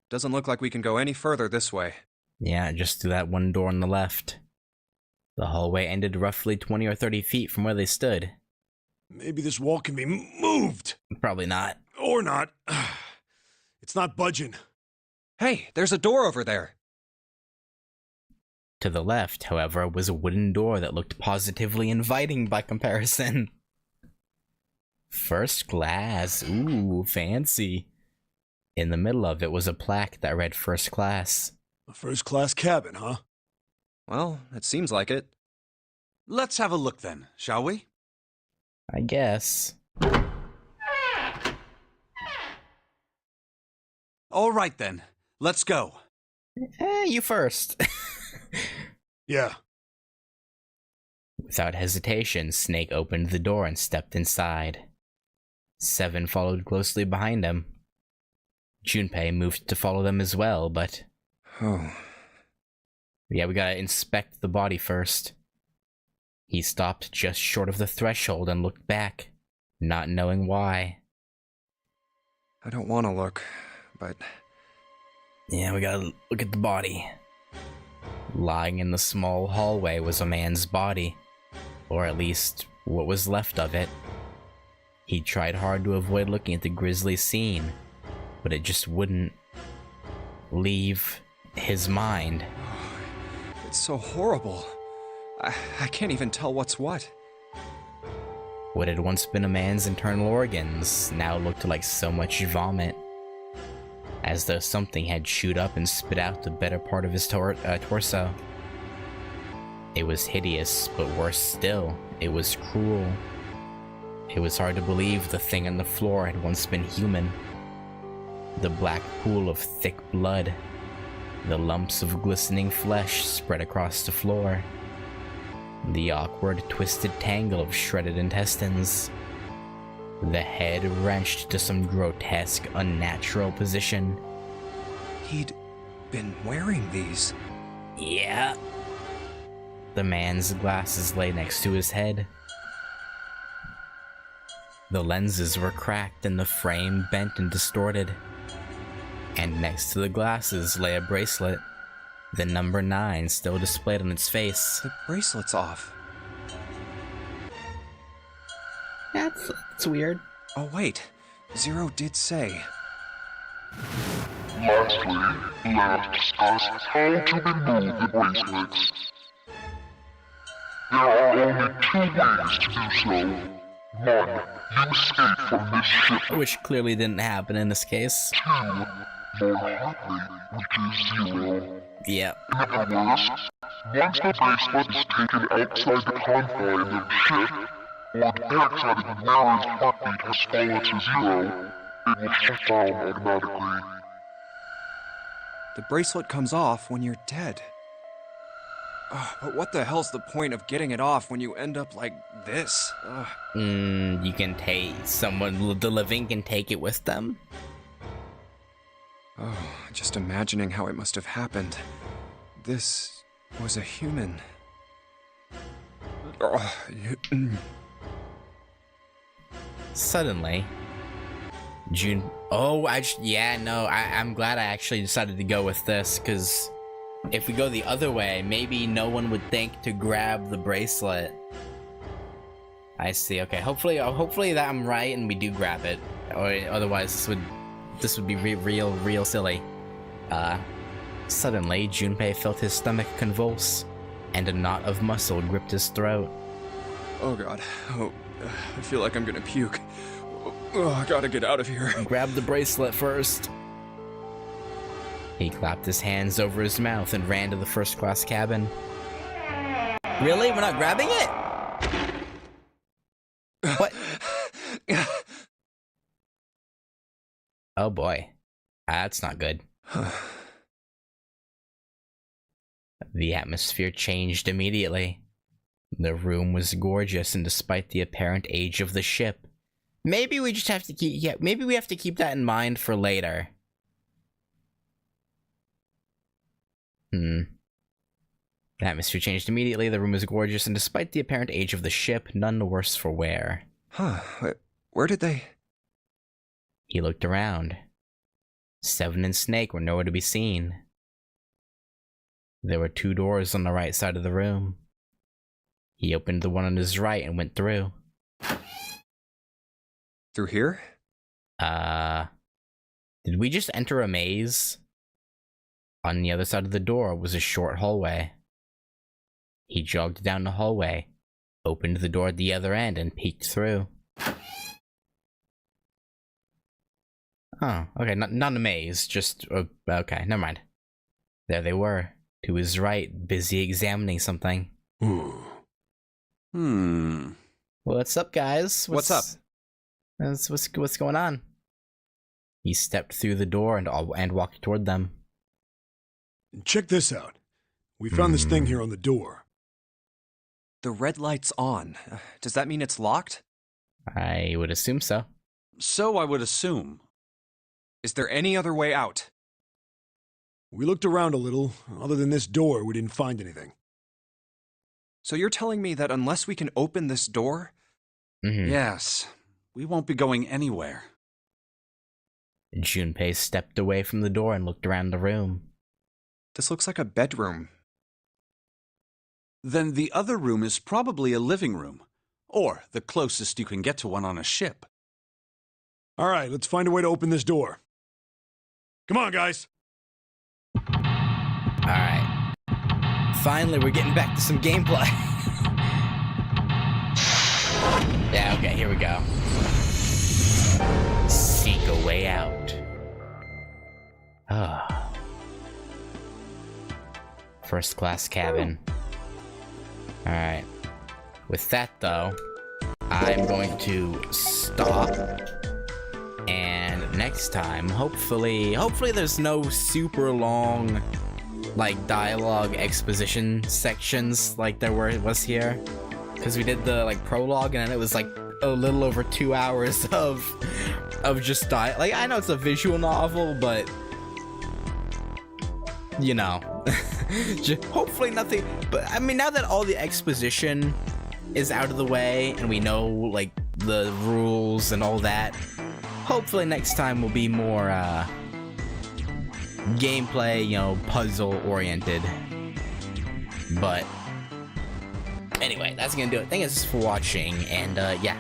Doesn't look like we can go any further this way. Yeah, just through that one door on the left. The hallway ended roughly 20 or 30 feet from where they stood. Maybe this wall can be moved. Probably not. Or not. It's not budging. Hey, there's a door over there. To the left, however, was a wooden door that looked positively inviting by comparison. First class. Ooh, fancy. In the middle of it was a plaque that read first class. A first-class cabin, huh? Well, it seems like it. Let's have a look then, shall we? I guess. All right then, let's go. You first. Yeah. Without hesitation, Snake opened the door and stepped inside. Seven followed closely behind him. Junpei moved to follow them as well, but... Oh. Yeah, we gotta inspect the body first. He stopped just short of the threshold and looked back, not knowing why. I don't want to look, but... Yeah, we gotta look at the body. Lying in the small hallway was a man's body, or at least what was left of it. He tried hard to avoid looking at the grisly scene, but it just wouldn't leave his mind. It's so horrible. I can't even tell what's what. What had once been a man's internal organs now looked like so much vomit, as though something had chewed up and spit out the better part of his torso. It was hideous, but worse still, it was cruel. It was hard to believe the thing on the floor had once been human. The black pool of thick blood, the lumps of glistening flesh spread across the floor, the awkward, twisted tangle of shredded intestines, the head wrenched to some grotesque, unnatural position. He'd been wearing these. Yeah. The man's glasses lay next to his head. The lenses were cracked and the frame bent and distorted. And next to the glasses lay a bracelet, the number 9 still displayed on its face. The bracelet's off. That's weird. Oh wait, Zero did say. Lastly, let us discuss how to remove the bracelets. There are only 2 ways to do so. 1, you escape from this ship. Which clearly didn't happen in this case. 2, more likely, which is 0. Yeah. In other words, once the bracelet is taken outside the confine of the ship, or the backside of the wearer's heartbeat has fallen to 0, it will shut down automatically. The bracelet comes off when you're dead. But what the hell's the point of getting it off when you end up like this? You can take someone, the living can take it with them. Oh, just imagining how it must have happened. This was a human. Suddenly, I'm glad I actually decided to go with this, because if we go the other way, maybe no one would think to grab the bracelet. I see. Okay, hopefully that I'm right and we do grab it, or otherwise this would be real silly. Suddenly, Junpei felt his stomach convulse, and a knot of muscle gripped his throat. Oh god. Oh, I feel like I'm gonna puke. Oh, I gotta get out of here. Grab the bracelet first. He clapped his hands over his mouth and ran to the first-class cabin. Really? We're not grabbing it? What? Oh boy. That's not good. The atmosphere changed immediately. The room was gorgeous, and despite the apparent age of the ship, maybe we just have to keep, maybe we have to keep that in mind for later. The atmosphere changed immediately, the room was gorgeous, and despite the apparent age of the ship, none the worse for wear. Huh, where did they... He looked around. Seven and Snake were nowhere to be seen. There were 2 doors on the right side of the room. He opened the one on his right and went through. Through here? Did we just enter a maze? On the other side of the door was a short hallway. He jogged down the hallway, opened the door at the other end, and peeked through. Oh, okay, not a maze, just... okay, never mind. There they were, to his right, busy examining something. What's up, guys? What's up? What's going on? He stepped through the door and walked toward them. Check this out. We found this thing here on the door. The red light's on. Does that mean it's locked? I would assume so. So I would assume. Is there any other way out? We looked around a little. Other than this door, we didn't find anything. So you're telling me that unless we can open this door... Yes. We won't be going anywhere. Junpei stepped away from the door and looked around the room. This looks like a bedroom. Then the other room is probably a living room, or the closest you can get to one on a ship. All right, let's find a way to open this door. Come on, guys. All right. Finally, we're getting back to some gameplay. Yeah, okay, here we go. Seek a way out. Ah. First class cabin. Alright. With that, though, I'm going to stop. And next time, hopefully there's no super long, like, dialogue exposition sections like there was here. Because we did the, like, prologue, and it was, like, a little over 2 hours of just dialogue. Like, I know it's a visual novel, but... you know. Hopefully nothing, but I mean, now that all the exposition is out of the way and we know like the rules and all that, hopefully next time will be more gameplay, you know, puzzle oriented. But anyway, that's gonna do it. Thanks for watching, and yeah,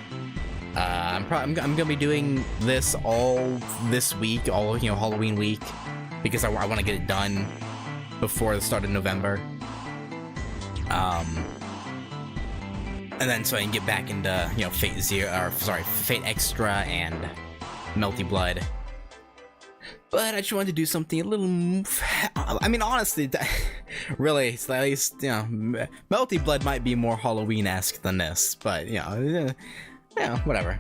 I'm gonna be doing this all this week, all, you know, Halloween week, because I want to get it done before the start of November. And then so I can get back into, you know, Fate Extra and Melty Blood. But I just wanted to do something a little... I mean, honestly, really, at least, you know, Melty Blood might be more Halloween-esque than this, but, you know, whatever.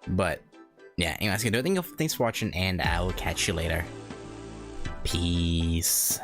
But, yeah, anyway, that's gonna do it. Thanks for watching, and I'll catch you later. Peace.